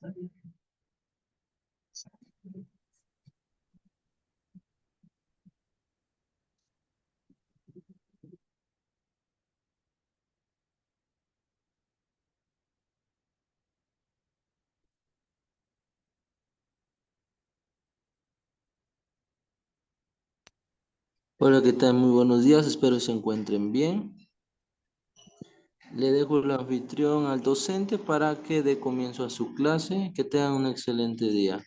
Hola, ¿qué tal? Muy buenos días, espero se encuentren bien. Le dejo el anfitrión al docente para que dé comienzo a su clase. Que tengan un excelente día.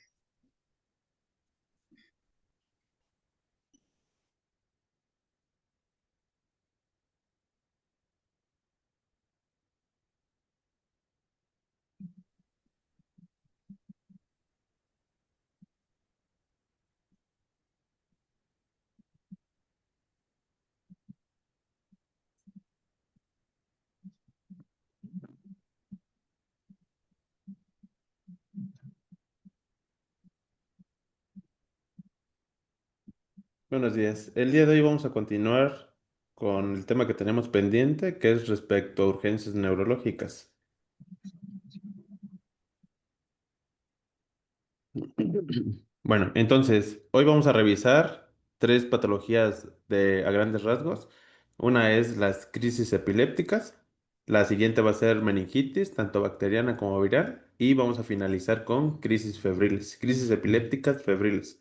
Buenos días. El día de hoy vamos a continuar con el tema que tenemos pendiente, que es respecto a urgencias neurológicas. Bueno, entonces, hoy vamos a revisar tres patologías a grandes rasgos. Una es las crisis epilépticas, la siguiente va a ser meningitis, tanto bacteriana como viral, y vamos a finalizar con crisis febriles, crisis epilépticas febriles.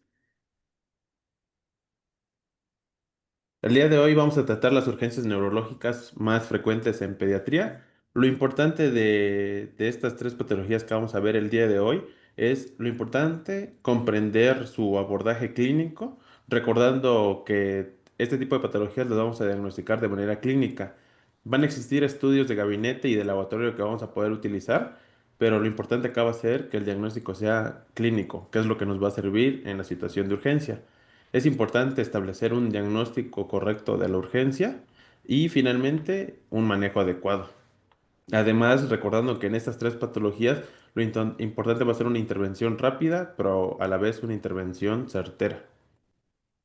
El día de hoy vamos a tratar las urgencias neurológicas más frecuentes en pediatría. Lo importante de estas tres patologías que vamos a ver el día de hoy es lo importante comprender su abordaje clínico, recordando que este tipo de patologías las vamos a diagnosticar de manera clínica. Van a existir estudios de gabinete y de laboratorio que vamos a poder utilizar, pero lo importante acá va a ser que el diagnóstico sea clínico, que es lo que nos va a servir en la situación de urgencia. Es importante establecer un diagnóstico correcto de la urgencia y finalmente un manejo adecuado. Además, recordando que en estas tres patologías importante va a ser una intervención rápida, pero a la vez una intervención certera.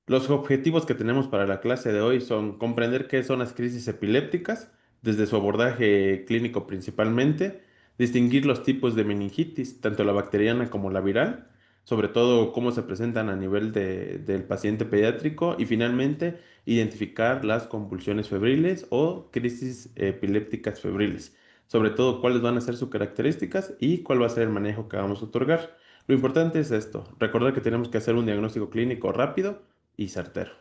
Los objetivos que tenemos para la clase de hoy son comprender qué son las crisis epilépticas, desde su abordaje clínico principalmente, distinguir los tipos de meningitis, tanto la bacteriana como la viral, sobre todo cómo se presentan a nivel del paciente pediátrico y finalmente identificar las convulsiones febriles o crisis epilépticas febriles, sobre todo cuáles van a ser sus características y cuál va a ser el manejo que vamos a otorgar. Lo importante es esto, recordar que tenemos que hacer un diagnóstico clínico rápido y certero.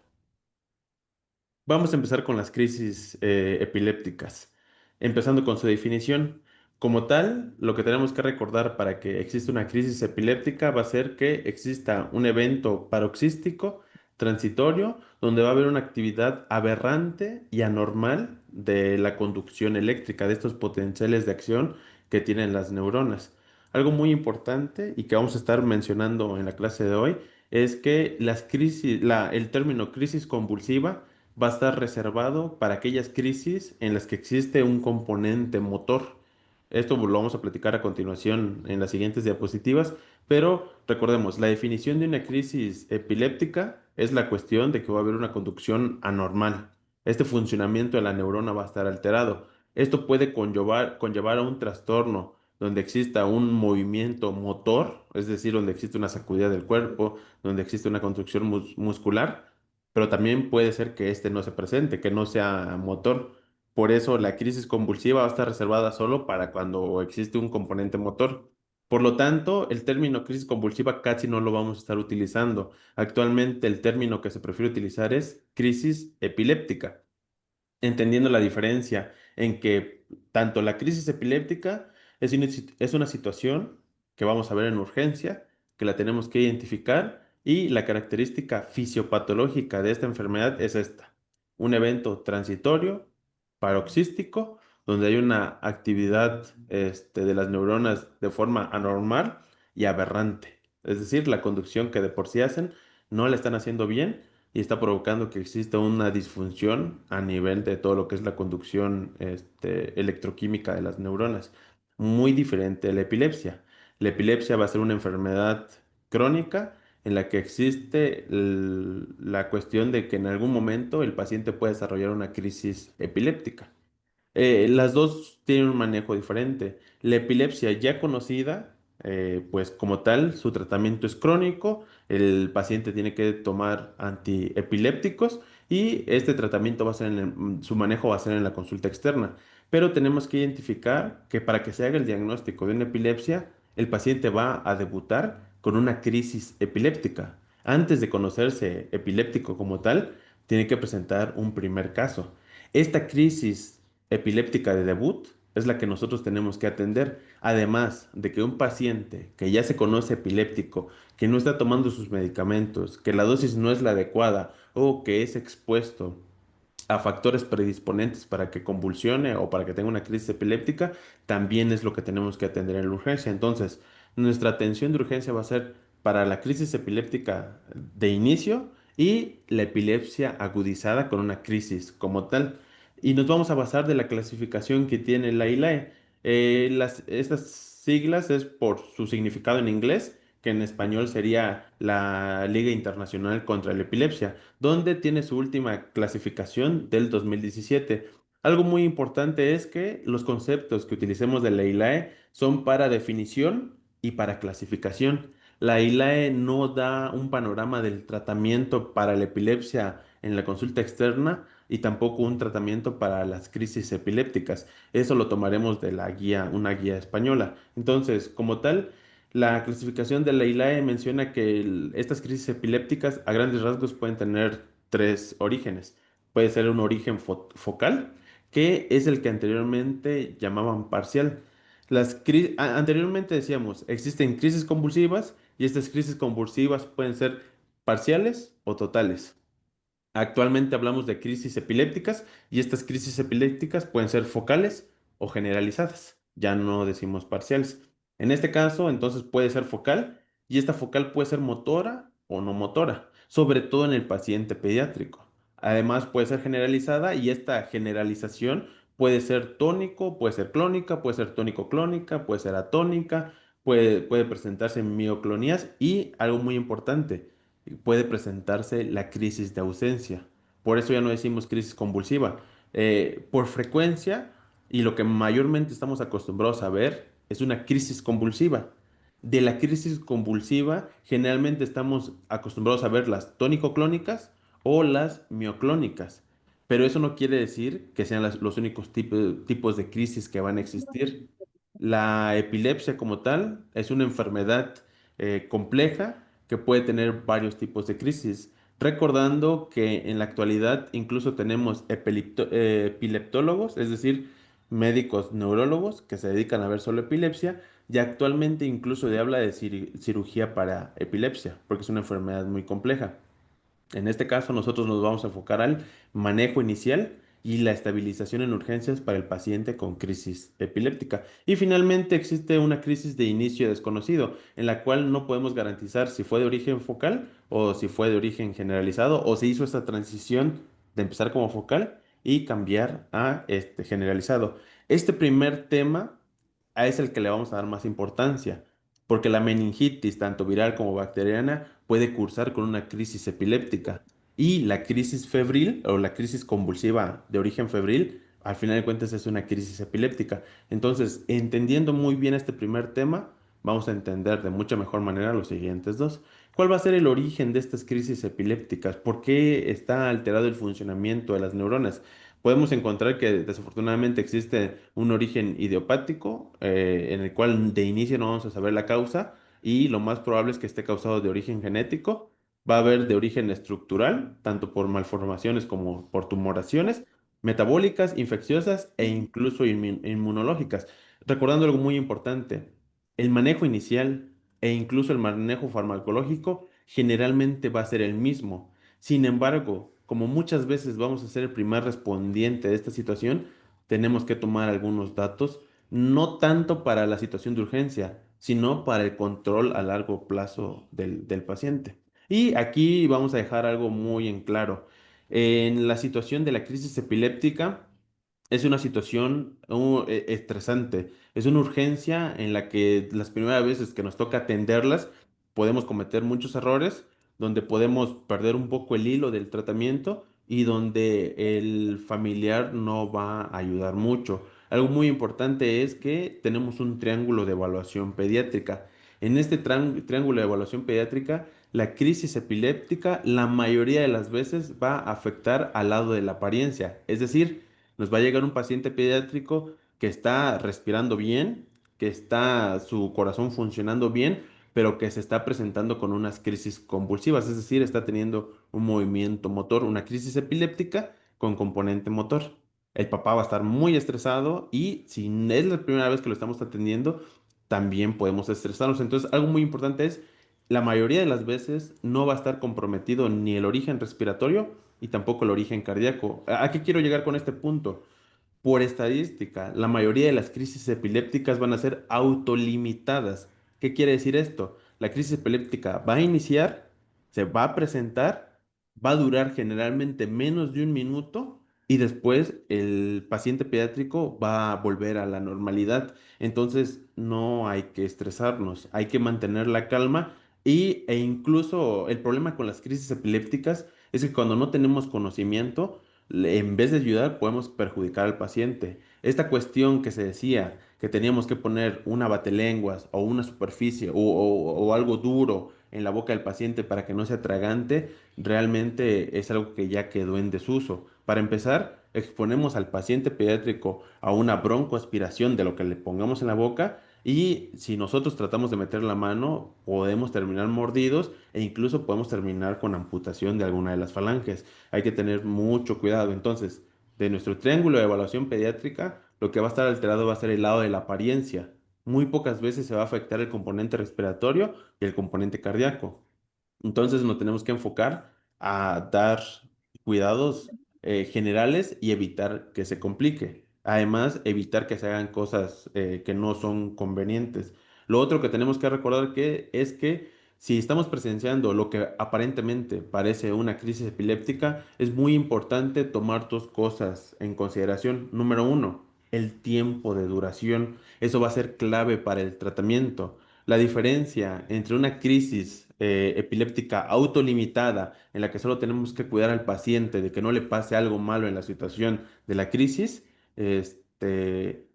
Vamos a empezar con las crisis epilépticas, empezando con su definición. Como tal, lo que tenemos que recordar para que exista una crisis epiléptica va a ser que exista un evento paroxístico transitorio donde va a haber una actividad aberrante y anormal de la conducción eléctrica, de estos potenciales de acción que tienen las neuronas. Algo muy importante y que vamos a estar mencionando en la clase de hoy es que el término crisis convulsiva va a estar reservado para aquellas crisis en las que existe un componente motor. Esto lo vamos a platicar a continuación en las siguientes diapositivas, pero recordemos, la definición de una crisis epiléptica es la cuestión de que va a haber una conducción anormal. Este funcionamiento de la neurona va a estar alterado. Esto puede conllevar a un trastorno donde exista un movimiento motor, es decir, donde existe una sacudida del cuerpo, donde existe una construcción muscular, pero también puede ser que este no se presente, que no sea motor. Por eso la crisis convulsiva va a estar reservada solo para cuando existe un componente motor. Por lo tanto, el término crisis convulsiva casi no lo vamos a estar utilizando. Actualmente el término que se prefiere utilizar es crisis epiléptica, entendiendo la diferencia en que tanto la crisis epiléptica es una situación que vamos a ver en urgencia, que la tenemos que identificar y la característica fisiopatológica de esta enfermedad es esta, un evento transitorio, paroxístico, donde hay una actividad de las neuronas de forma anormal y aberrante. Es decir, la conducción que de por sí hacen no la están haciendo bien y está provocando que exista una disfunción a nivel de todo lo que es la conducción electroquímica de las neuronas. Muy diferente a la epilepsia. La epilepsia va a ser una enfermedad crónica en la que existe la cuestión de que en algún momento el paciente puede desarrollar una crisis epiléptica. Las dos tienen un manejo diferente. La epilepsia ya conocida pues como tal, su tratamiento es crónico, el paciente tiene que tomar antiepilépticos y este tratamiento va a ser su manejo va a ser en la consulta externa. Pero tenemos que identificar que para que se haga el diagnóstico de una epilepsia, el paciente va a debutar con una crisis epiléptica. Antes de conocerse epiléptico como tal, tiene que presentar un primer caso. Esta crisis epiléptica de debut es la que nosotros tenemos que atender. Además de que un paciente que ya se conoce epiléptico, que no está tomando sus medicamentos, que la dosis no es la adecuada o que es expuesto a factores predisponentes para que convulsione o para que tenga una crisis epiléptica, también es lo que tenemos que atender en la urgencia. Entonces, nuestra atención de urgencia va a ser para la crisis epiléptica de inicio y la epilepsia agudizada con una crisis como tal. Y nos vamos a basar de la clasificación que tiene la ILAE. Estas siglas es por su significado en inglés, que en español sería la Liga Internacional contra la Epilepsia, donde tiene su última clasificación del 2017. Algo muy importante es que los conceptos que utilicemos de la ILAE son para definición y para clasificación. La ILAE no da un panorama del tratamiento para la epilepsia en la consulta externa y tampoco un tratamiento para las crisis epilépticas. Eso lo tomaremos de la guía, una guía española. Entonces, como tal, la clasificación de la ILAE menciona que estas crisis epilépticas a grandes rasgos pueden tener tres orígenes. Puede ser un origen focal, que es el que anteriormente llamaban parcial. Anteriormente decíamos, existen crisis convulsivas y estas crisis convulsivas pueden ser parciales o totales. Actualmente hablamos de crisis epilépticas y estas crisis epilépticas pueden ser focales o generalizadas. Ya no decimos parciales. En este caso, entonces puede ser focal y esta focal puede ser motora o no motora, sobre todo en el paciente pediátrico. Además, puede ser generalizada y esta generalización puede ser tónico, puede ser clónica, puede ser tónico-clónica, puede ser atónica, puede presentarse en mioclonías y algo muy importante puede presentarse la crisis de ausencia. Por eso ya no decimos crisis convulsiva. Por frecuencia, y lo que mayormente estamos acostumbrados a ver, es una crisis convulsiva. De la crisis convulsiva, generalmente estamos acostumbrados a ver las tónico-clónicas o las mioclónicas. Pero eso no quiere decir que sean los únicos tipos de crisis que van a existir. La epilepsia como tal es una enfermedad compleja que puede tener varios tipos de crisis. Recordando que en la actualidad incluso tenemos epileptólogos, es decir, médicos neurólogos que se dedican a ver solo epilepsia, y actualmente incluso se habla de cirugía para epilepsia, porque es una enfermedad muy compleja. En este caso, nosotros nos vamos a enfocar al manejo inicial y la estabilización en urgencias para el paciente con crisis epiléptica. Y finalmente existe una crisis de inicio desconocido, en la cual no podemos garantizar si fue de origen focal o si fue de origen generalizado o se hizo esta transición de empezar como focal y cambiar a este generalizado. Este primer tema es el que le vamos a dar más importancia porque la meningitis, tanto viral como bacteriana, puede cursar con una crisis epiléptica. Y la crisis febril o la crisis convulsiva de origen febril, al final de cuentas es una crisis epiléptica. Entonces, entendiendo muy bien este primer tema, vamos a entender de mucha mejor manera los siguientes dos. ¿Cuál va a ser el origen de estas crisis epilépticas? ¿Por qué está alterado el funcionamiento de las neuronas? Podemos encontrar que desafortunadamente existe un origen idiopático en el cual de inicio no vamos a saber la causa y lo más probable es que esté causado de origen genético. Va a haber de origen estructural, tanto por malformaciones como por tumoraciones, metabólicas, infecciosas e incluso inmunológicas. Recordando algo muy importante, el manejo inicial e incluso el manejo farmacológico generalmente va a ser el mismo. Sin embargo, como muchas veces vamos a ser el primer respondiente de esta situación, tenemos que tomar algunos datos, no tanto para la situación de urgencia, sino para el control a largo plazo del paciente. Y aquí vamos a dejar algo muy en claro. En la situación de la crisis epiléptica, es una situación estresante, es una urgencia en la que las primeras veces que nos toca atenderlas podemos cometer muchos errores, donde podemos perder un poco el hilo del tratamiento y donde el familiar no va a ayudar mucho. Algo muy importante es que tenemos un triángulo de evaluación pediátrica. En este triángulo de evaluación pediátrica, la crisis epiléptica la mayoría de las veces va a afectar al lado de la apariencia. Es decir, nos va a llegar un paciente pediátrico que está respirando bien, que está su corazón funcionando bien, pero que se está presentando con unas crisis convulsivas, es decir, está teniendo un movimiento motor, una crisis epiléptica con componente motor. El papá va a estar muy estresado y si es la primera vez que lo estamos atendiendo, también podemos estresarnos. Entonces, algo muy importante es, la mayoría de las veces no va a estar comprometido ni el origen respiratorio y tampoco el origen cardíaco. ¿A qué quiero llegar con este punto? Por estadística, la mayoría de las crisis epilépticas van a ser autolimitadas. ¿Qué quiere decir esto? La crisis epiléptica va a iniciar, se va a presentar, va a durar generalmente menos de un minuto y después el paciente pediátrico va a volver a la normalidad. Entonces no hay que estresarnos, hay que mantener la calma e incluso el problema con las crisis epilépticas es que cuando no tenemos conocimiento, en vez de ayudar, podemos perjudicar al paciente. Esta cuestión que se decía que teníamos que poner una batelenguas o una superficie o algo duro en la boca del paciente para que no se atragante, realmente es algo que ya quedó en desuso. Para empezar, exponemos al paciente pediátrico a una broncoaspiración de lo que le pongamos en la boca y si nosotros tratamos de meter la mano, podemos terminar mordidos e incluso podemos terminar con amputación de alguna de las falanges. Hay que tener mucho cuidado. Entonces, de nuestro triángulo de evaluación pediátrica, lo que va a estar alterado va a ser el lado de la apariencia. Muy pocas veces se va a afectar el componente respiratorio y el componente cardíaco. Entonces nos tenemos que enfocar a dar cuidados generales y evitar que se complique. Además, evitar que se hagan cosas que no son convenientes. Lo otro que tenemos que recordar que es que si estamos presenciando lo que aparentemente parece una crisis epiléptica, es muy importante tomar dos cosas en consideración. Número uno, el tiempo de duración. Eso va a ser clave para el tratamiento. La diferencia entre una crisis epiléptica autolimitada, en la que solo tenemos que cuidar al paciente de que no le pase algo malo en la situación de la crisis, este,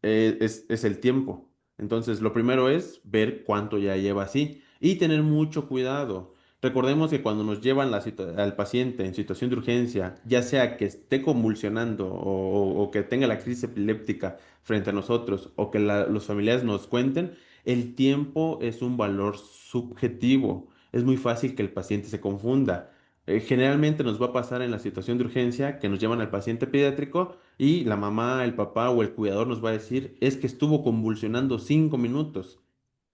es el tiempo. Entonces, lo primero es ver cuánto ya lleva así y tener mucho cuidado. Recordemos que cuando nos llevan al paciente en situación de urgencia, ya sea que esté convulsionando o que tenga la crisis epiléptica frente a nosotros o que los familiares nos cuenten, el tiempo es un valor subjetivo. Es muy fácil que el paciente se confunda. Generalmente nos va a pasar en la situación de urgencia que nos llevan al paciente pediátrico y la mamá, el papá o el cuidador nos va a decir, es que estuvo convulsionando 5 minutos.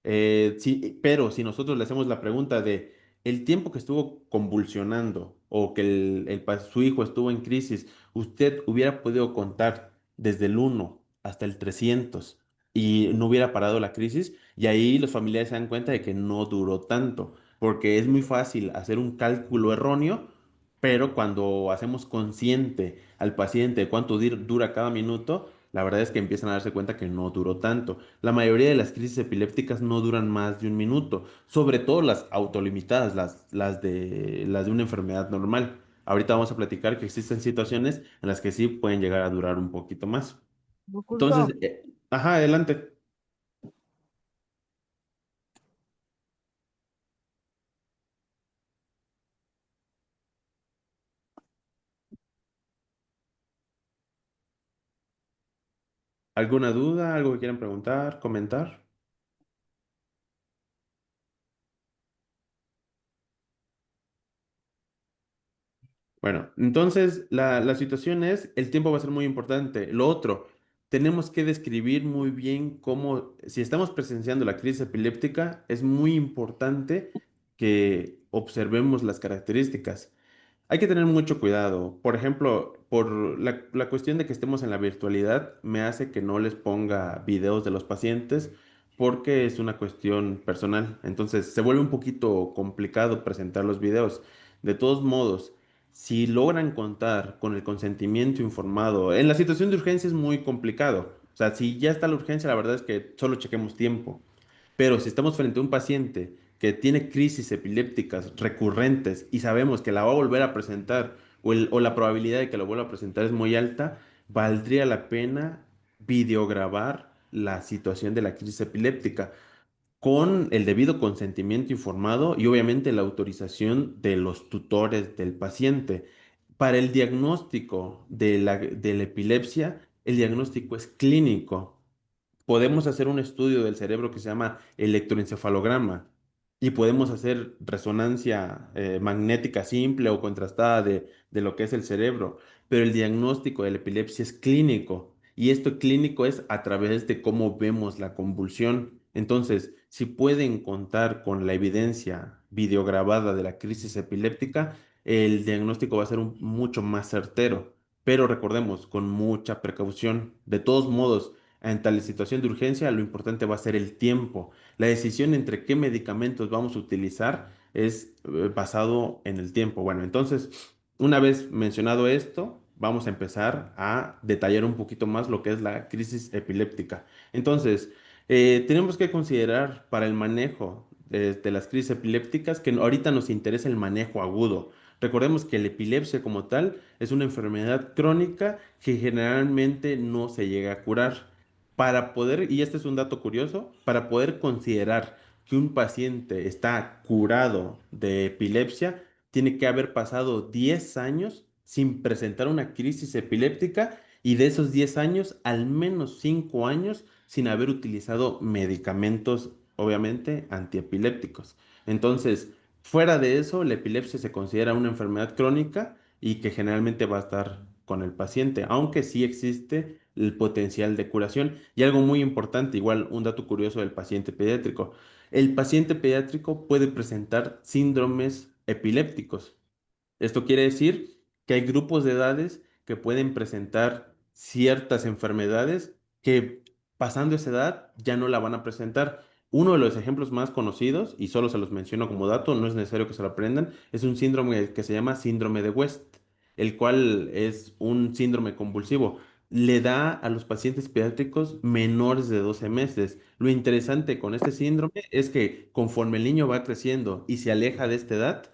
Sí, pero si nosotros le hacemos la pregunta de el tiempo que estuvo convulsionando o que su hijo estuvo en crisis, usted hubiera podido contar desde el 1 hasta el 300 y no hubiera parado la crisis, y ahí los familiares se dan cuenta de que no duró tanto, porque es muy fácil hacer un cálculo erróneo, pero cuando hacemos consciente al paciente de cuánto dura cada minuto, la verdad es que empiezan a darse cuenta que no duró tanto. La mayoría de las crisis epilépticas no duran más de un minuto, sobre todo las autolimitadas, las de una enfermedad normal. Ahorita vamos a platicar que existen situaciones en las que sí pueden llegar a durar un poquito más. Entonces, Disculpa, ajá, adelante. ¿Alguna duda? ¿Algo que quieran preguntar, comentar? Bueno, entonces la situación es, el tiempo va a ser muy importante. Lo otro, tenemos que describir muy bien cómo, si estamos presenciando la crisis epiléptica, es muy importante que observemos las características. Hay que tener mucho cuidado. Por ejemplo, por la cuestión de que estemos en la virtualidad, me hace que no les ponga videos de los pacientes porque es una cuestión personal. Entonces, se vuelve un poquito complicado presentar los videos. De todos modos, si logran contar con el consentimiento informado, en la situación de urgencia es muy complicado. O sea, si ya está la urgencia, la verdad es que solo chequemos tiempo. Pero si estamos frente a un paciente que tiene crisis epilépticas recurrentes y sabemos que la va a volver a presentar o la probabilidad de que lo vuelva a presentar es muy alta, valdría la pena videograbar la situación de la crisis epiléptica con el debido consentimiento informado y obviamente la autorización de los tutores del paciente. Para el diagnóstico de la epilepsia, el diagnóstico es clínico. Podemos hacer un estudio del cerebro que se llama electroencefalograma y podemos hacer resonancia magnética simple o contrastada de lo que es el cerebro, pero el diagnóstico de la epilepsia es clínico y esto clínico es a través de cómo vemos la convulsión. Entonces, si pueden contar con la evidencia videograbada de la crisis epiléptica, el diagnóstico va a ser mucho más certero, pero recordemos, con mucha precaución. De todos modos, en tal situación de urgencia, lo importante va a ser el tiempo. La decisión entre qué medicamentos vamos a utilizar es basado en el tiempo. Bueno, entonces, una vez mencionado esto, vamos a empezar a detallar un poquito más lo que es la crisis epiléptica. Entonces, tenemos que considerar para el manejo de las crisis epilépticas que ahorita nos interesa el manejo agudo. Recordemos que la epilepsia como tal es una enfermedad crónica que generalmente no se llega a curar. Para poder, y este es un dato curioso, para poder considerar que un paciente está curado de epilepsia, tiene que haber pasado 10 años sin presentar una crisis epiléptica y de esos 10 años, al menos 5 años sin haber utilizado medicamentos, obviamente, antiepilépticos. Entonces, fuera de eso, la epilepsia se considera una enfermedad crónica y que generalmente va a estar con el paciente, aunque sí existe el potencial de curación. Y algo muy importante, igual un dato curioso del paciente pediátrico. El paciente pediátrico puede presentar síndromes epilépticos. Esto quiere decir que hay grupos de edades que pueden presentar ciertas enfermedades que pasando esa edad ya no la van a presentar. Uno de los ejemplos más conocidos, y solo se los menciono como dato, no es necesario que se lo aprendan, es un síndrome que se llama síndrome de West, el cual es un síndrome convulsivo. Le da a los pacientes pediátricos menores de 12 meses. Lo interesante con este síndrome es que conforme el niño va creciendo y se aleja de esta edad,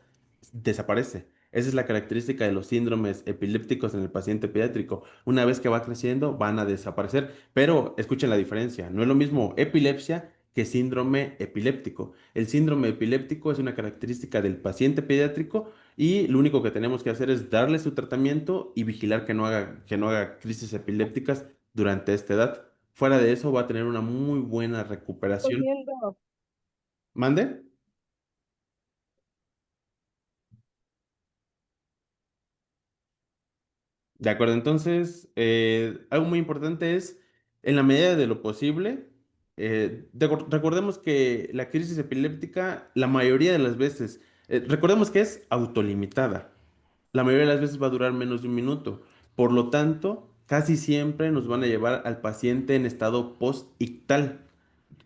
desaparece. Esa es la característica de los síndromes epilépticos en el paciente pediátrico. Una vez que va creciendo, van a desaparecer. Pero escuchen la diferencia. No es lo mismo epilepsia que síndrome epiléptico. El síndrome epiléptico es una característica del paciente pediátrico y lo único que tenemos que hacer es darle su tratamiento y vigilar que no haga crisis epilépticas durante esta edad. Fuera de eso, va a tener una muy buena recuperación. Volviendo, ¿Mande? De acuerdo, entonces, algo muy importante es, en la medida de lo posible, recordemos que la crisis epiléptica, la mayoría de las veces, recordemos que es autolimitada, la mayoría de las veces va a durar menos de un minuto, por lo tanto, casi siempre nos van a llevar al paciente en estado post-ictal.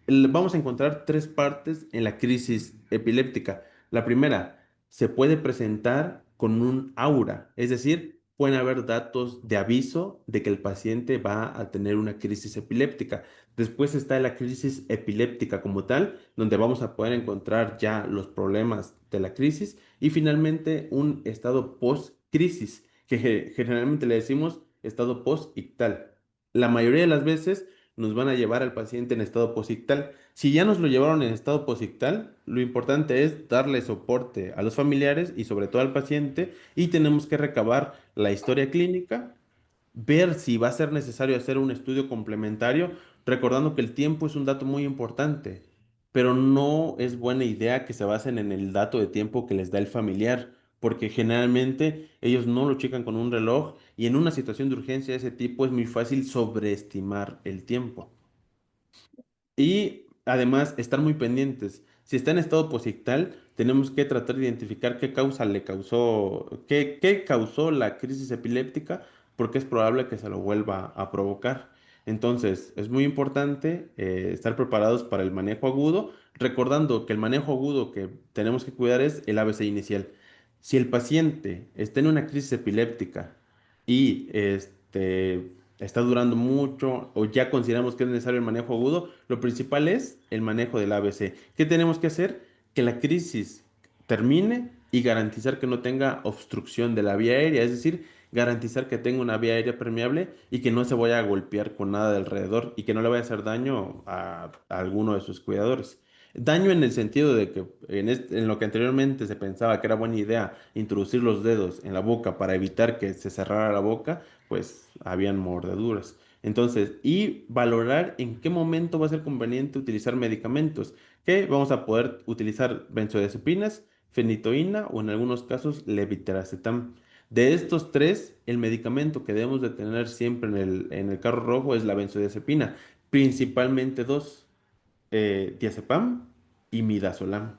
Vamos a encontrar tres partes en la crisis epiléptica. La primera, se puede presentar con un aura, es decir, pueden haber datos de aviso de que el paciente va a tener una crisis epiléptica. Después está la crisis epiléptica como tal, donde vamos a poder encontrar ya los problemas de la crisis. Y finalmente, un estado post-crisis, que generalmente le decimos estado post-ictal. La mayoría de las veces nos van a llevar al paciente en estado posictal. Si ya nos lo llevaron en estado posictal, lo importante es darle soporte a los familiares y sobre todo al paciente y tenemos que recabar la historia clínica, ver si va a ser necesario hacer un estudio complementario, recordando que el tiempo es un dato muy importante, pero no es buena idea que se basen en el dato de tiempo que les da el familiar, porque generalmente ellos no lo checan con un reloj y en una situación de urgencia de ese tipo es muy fácil sobreestimar el tiempo. Y además, estar muy pendientes. Si está en estado posictal, tenemos que tratar de identificar qué causa le causó, qué causó la crisis epiléptica, porque es probable que se lo vuelva a provocar. Entonces, es muy importante estar preparados para el manejo agudo, recordando que el manejo agudo que tenemos que cuidar es el ABC inicial. Si el paciente está en una crisis epiléptica y está durando mucho o ya consideramos que es necesario el manejo agudo, lo principal es el manejo del ABC. ¿Qué tenemos que hacer? Que la crisis termine y garantizar que no tenga obstrucción de la vía aérea, es decir, garantizar que tenga una vía aérea permeable y que no se vaya a golpear con nada de alrededor y que no le vaya a hacer daño a alguno de sus cuidadores. Daño en el sentido de que en lo que anteriormente se pensaba que era buena idea introducir los dedos en la boca para evitar que se cerrara la boca, pues habían mordeduras. Entonces, y valorar en qué momento va a ser conveniente utilizar medicamentos, que vamos a poder utilizar benzodiazepinas, fenitoína o en algunos casos levetiracetam. De estos tres, el medicamento que debemos de tener siempre en el carro rojo es la benzodiazepina, principalmente dos, diazepam y midazolam.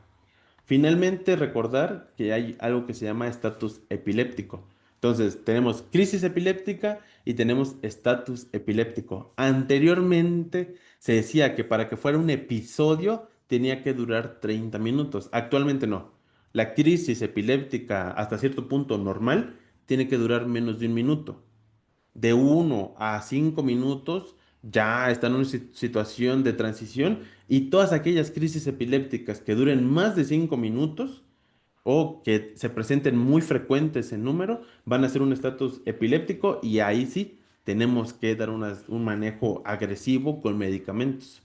Finalmente, recordar que hay algo que se llama estatus epiléptico. Entonces, tenemos crisis epiléptica y tenemos estatus epiléptico. Anteriormente se decía que para que fuera un episodio tenía que durar 30 minutos. Actualmente no. La crisis epiléptica hasta cierto punto normal tiene que durar menos de un minuto. De 1 a 5 minutos ya están en una situación de transición y todas aquellas crisis epilépticas que duren más de 5 minutos o que se presenten muy frecuentes en número van a ser un estatus epiléptico y ahí sí tenemos que dar un manejo agresivo con medicamentos.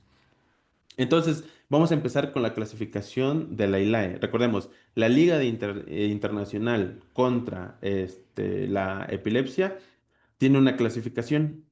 Entonces, vamos a empezar con la clasificación de la ILAE. Recordemos, la Liga Internacional contra la Epilepsia tiene una clasificación.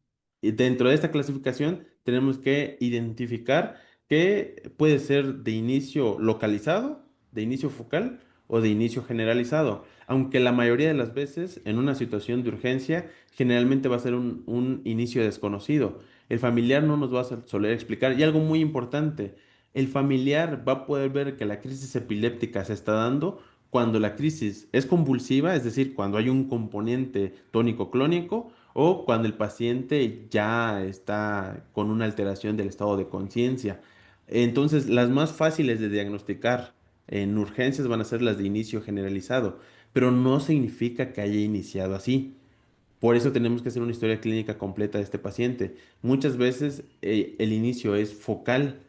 Y dentro de esta clasificación tenemos que identificar que puede ser de inicio localizado, de inicio focal o de inicio generalizado. Aunque la mayoría de las veces en una situación de urgencia generalmente va a ser un inicio desconocido. El familiar no nos va a soler explicar. Y algo muy importante, el familiar va a poder ver que la crisis epiléptica se está dando cuando la crisis es convulsiva, es decir, cuando hay un componente tónico-clónico o cuando el paciente ya está con una alteración del estado de conciencia. Entonces, las más fáciles de diagnosticar en urgencias van a ser las de inicio generalizado, pero no significa que haya iniciado así. Por eso tenemos que hacer una historia clínica completa de este paciente. Muchas veces el inicio es focal.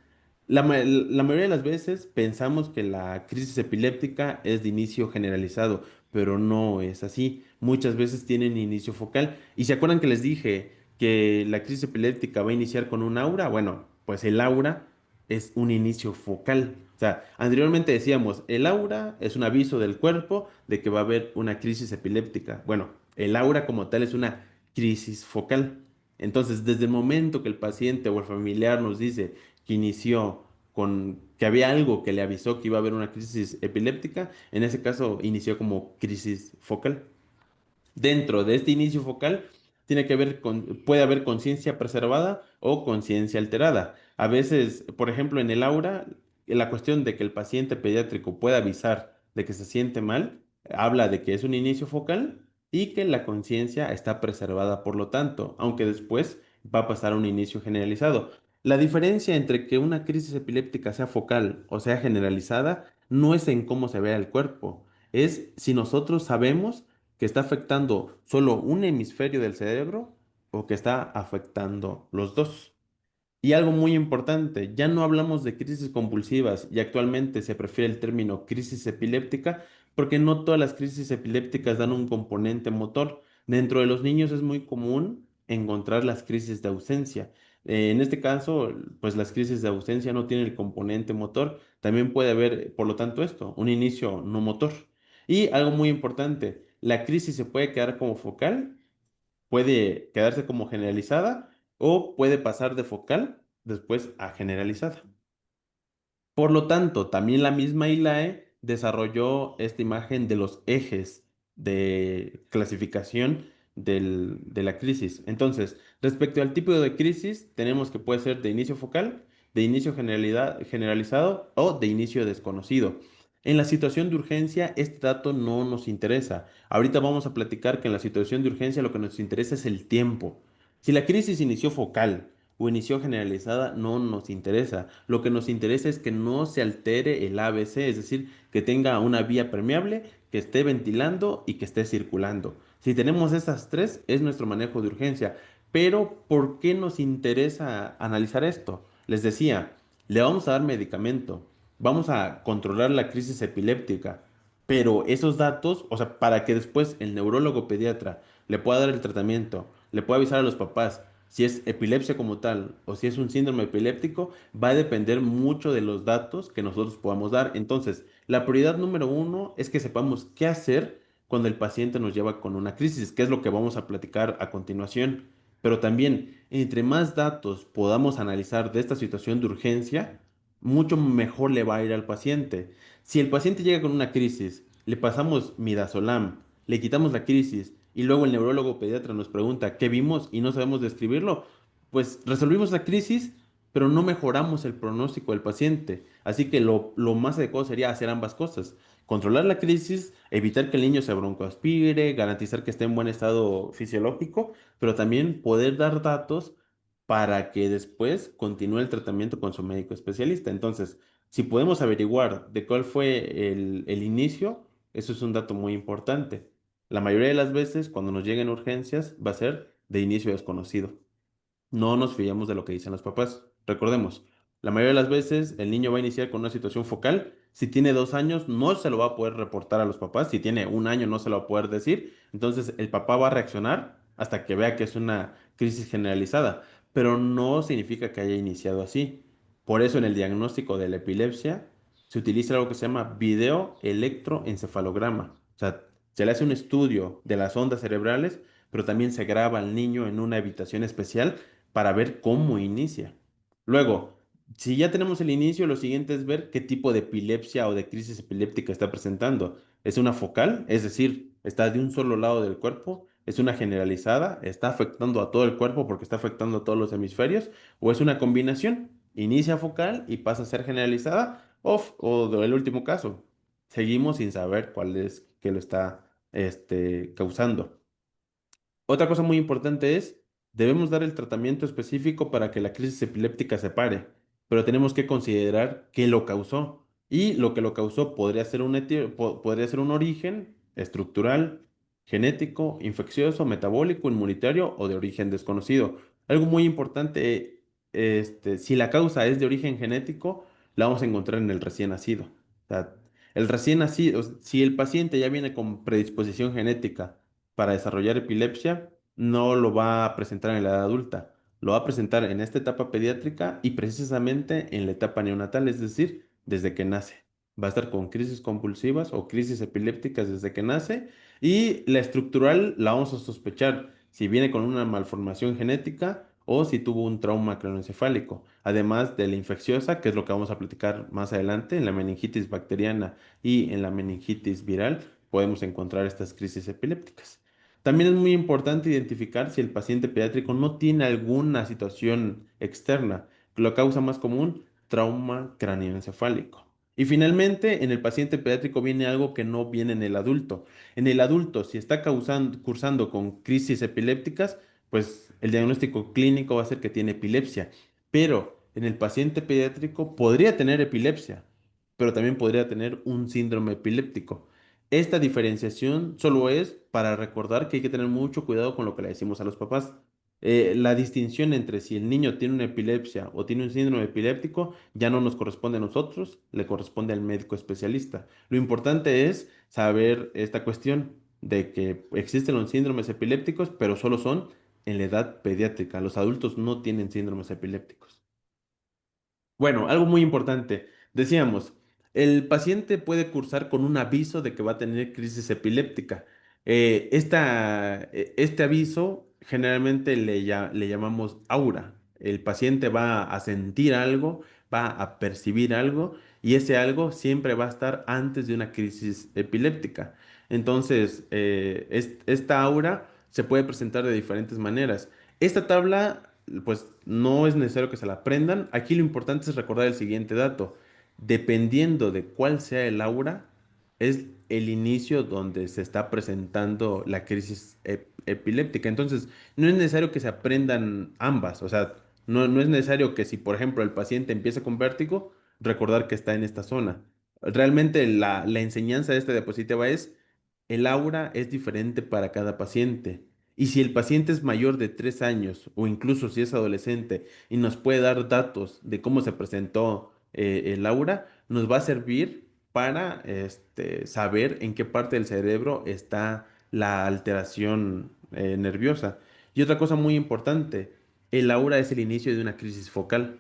La mayoría de las veces pensamos que la crisis epiléptica es de inicio generalizado, pero no es así. Muchas veces tienen inicio focal. ¿Y se acuerdan que les dije que la crisis epiléptica va a iniciar con un aura? Bueno, pues el aura es un inicio focal. O sea, anteriormente decíamos, el aura es un aviso del cuerpo de que va a haber una crisis epiléptica. Bueno, el aura como tal es una crisis focal. Entonces, desde el momento que el paciente o el familiar nos dice que inició que había algo que le avisó que iba a haber una crisis epiléptica, en ese caso inició como crisis focal. Dentro de este inicio focal puede haber conciencia preservada o conciencia alterada. A veces, por ejemplo, en el aura, la cuestión de que el paciente pediátrico pueda avisar de que se siente mal, habla de que es un inicio focal y que la conciencia está preservada, por lo tanto, aunque después va a pasar a un inicio generalizado. La diferencia entre que una crisis epiléptica sea focal o sea generalizada no es en cómo se vea el cuerpo, es si nosotros sabemos que está afectando solo un hemisferio del cerebro o que está afectando los dos. Y algo muy importante, ya no hablamos de crisis convulsivas y actualmente se prefiere el término crisis epiléptica porque no todas las crisis epilépticas dan un componente motor. Dentro de los niños es muy común encontrar las crisis de ausencia. En este caso, pues las crisis de ausencia no tienen el componente motor. También puede haber, por lo tanto, un inicio no motor. Y algo muy importante, la crisis se puede quedar como focal, puede quedarse como generalizada o puede pasar de focal después a generalizada. Por lo tanto, también la misma ILAE desarrolló esta imagen de los ejes de clasificación de la crisis. Entonces, respecto al tipo de crisis, tenemos que puede ser de inicio focal, de inicio generalizado o de inicio desconocido. En la situación de urgencia, este dato no nos interesa. Ahorita vamos a platicar que en la situación de urgencia lo que nos interesa es el tiempo. Si la crisis inició focal, o inició generalizada no nos interesa. Lo que nos interesa es que no se altere el ABC, es decir, que tenga una vía permeable, que esté ventilando y que esté circulando. Si tenemos esas tres, es nuestro manejo de urgencia. Pero, ¿por qué nos interesa analizar esto? Les decía, le vamos a dar medicamento, vamos a controlar la crisis epiléptica, pero esos datos, o sea, para que después el neurólogo pediatra le pueda dar el tratamiento, le pueda avisar a los papás si es epilepsia como tal o si es un síndrome epiléptico, va a depender mucho de los datos que nosotros podamos dar. Entonces, la prioridad número uno es que sepamos qué hacer cuando el paciente nos lleva con una crisis, que es lo que vamos a platicar a continuación. Pero también, entre más datos podamos analizar de esta situación de urgencia, mucho mejor le va a ir al paciente. Si el paciente llega con una crisis, le pasamos midazolam, le quitamos la crisis y luego el neurólogo pediatra nos pregunta qué vimos y no sabemos describirlo, pues resolvimos la crisis, pero no mejoramos el pronóstico del paciente. Así que lo más adecuado sería hacer ambas cosas. Controlar la crisis, evitar que el niño se broncoaspire, garantizar que esté en buen estado fisiológico, pero también poder dar datos para que después continúe el tratamiento con su médico especialista. Entonces, si podemos averiguar de cuál fue el inicio, eso es un dato muy importante. La mayoría de las veces, cuando nos lleguen urgencias, va a ser de inicio desconocido. No nos fiamos de lo que dicen los papás. Recordemos, la mayoría de las veces el niño va a iniciar con una situación focal. Si tiene 2 años, no se lo va a poder reportar a los papás. Si tiene un año, no se lo va a poder decir. Entonces, el papá va a reaccionar hasta que vea que es una crisis generalizada. Pero no significa que haya iniciado así. Por eso, en el diagnóstico de la epilepsia, se utiliza algo que se llama videoelectroencefalograma. O sea, se le hace un estudio de las ondas cerebrales, pero también se graba al niño en una habitación especial para ver cómo inicia. Luego, si ya tenemos el inicio, lo siguiente es ver qué tipo de epilepsia o de crisis epiléptica está presentando. ¿Es una focal? Es decir, está de un solo lado del cuerpo. ¿Es una generalizada? ¿Está afectando a todo el cuerpo porque está afectando a todos los hemisferios? ¿O es una combinación? Inicia focal y pasa a ser generalizada. O del último caso, seguimos sin saber cuál es que lo está causando. Otra cosa muy importante es, debemos dar el tratamiento específico para que la crisis epiléptica se pare, pero tenemos que considerar qué lo causó. Y lo que lo causó podría ser un origen estructural, genético, infeccioso, metabólico, inmunitario o de origen desconocido. Algo muy importante, si la causa es de origen genético, la vamos a encontrar en el recién nacido. O sea, el recién nacido, si el paciente ya viene con predisposición genética, para desarrollar epilepsia no lo va a presentar en la edad adulta, lo va a presentar en esta etapa pediátrica y precisamente en la etapa neonatal, es decir, desde que nace. Va a estar con crisis convulsivas o crisis epilépticas desde que nace y la estructural la vamos a sospechar si viene con una malformación genética o si tuvo un trauma craneoencefálico, además de la infecciosa, que es lo que vamos a platicar más adelante, en la meningitis bacteriana y en la meningitis viral podemos encontrar estas crisis epilépticas. También es muy importante identificar si el paciente pediátrico no tiene alguna situación externa, que lo causa más común, trauma cráneoencefálico. Y finalmente, en el paciente pediátrico viene algo que no viene en el adulto. En el adulto, si está cursando con crisis epilépticas, pues el diagnóstico clínico va a ser que tiene epilepsia. Pero en el paciente pediátrico podría tener epilepsia, pero también podría tener un síndrome epiléptico. Esta diferenciación solo es para recordar que hay que tener mucho cuidado con lo que le decimos a los papás. La distinción entre si el niño tiene una epilepsia o tiene un síndrome epiléptico ya no nos corresponde a nosotros, le corresponde al médico especialista. Lo importante es saber esta cuestión de que existen los síndromes epilépticos, pero solo son en la edad pediátrica. Los adultos no tienen síndromes epilépticos. Bueno, algo muy importante. Decíamos, el paciente puede cursar con un aviso de que va a tener crisis epiléptica. Este aviso generalmente le llamamos aura. El paciente va a sentir algo, va a percibir algo y ese algo siempre va a estar antes de una crisis epiléptica. Entonces, esta aura se puede presentar de diferentes maneras. Esta tabla pues no es necesario que se la aprendan. Aquí lo importante es recordar el siguiente dato. Dependiendo de cuál sea el aura, es el inicio donde se está presentando la crisis epiléptica. Entonces, no es necesario que se aprendan ambas. O sea, no es necesario que si, por ejemplo, el paciente empieza con vértigo, recordar que está en esta zona. Realmente la enseñanza de esta diapositiva es, el aura es diferente para cada paciente. Y si el paciente es mayor de 3 años o incluso si es adolescente y nos puede dar datos de cómo se presentó el aura, nos va a servir para saber en qué parte del cerebro está la alteración nerviosa. Y otra cosa muy importante, el aura es el inicio de una crisis focal.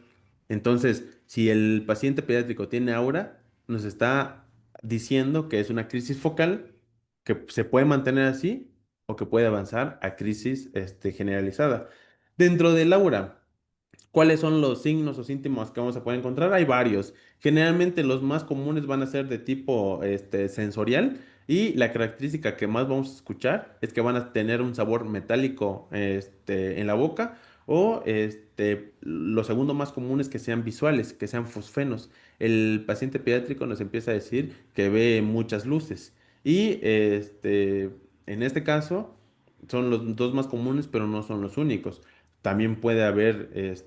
Entonces, si el paciente pediátrico tiene aura, nos está diciendo que es una crisis focal que se puede mantener así o que puede avanzar a crisis generalizada. Dentro del aura, ¿cuáles son los signos o síntomas que vamos a poder encontrar? Hay varios. Generalmente los más comunes van a ser de tipo sensorial y la característica que más vamos a escuchar es que van a tener un sabor metálico en la boca o lo segundo más común es que sean visuales, que sean fosfenos. El paciente pediátrico nos empieza a decir que ve muchas luces y en este caso son los dos más comunes, pero no son los únicos. También puede haber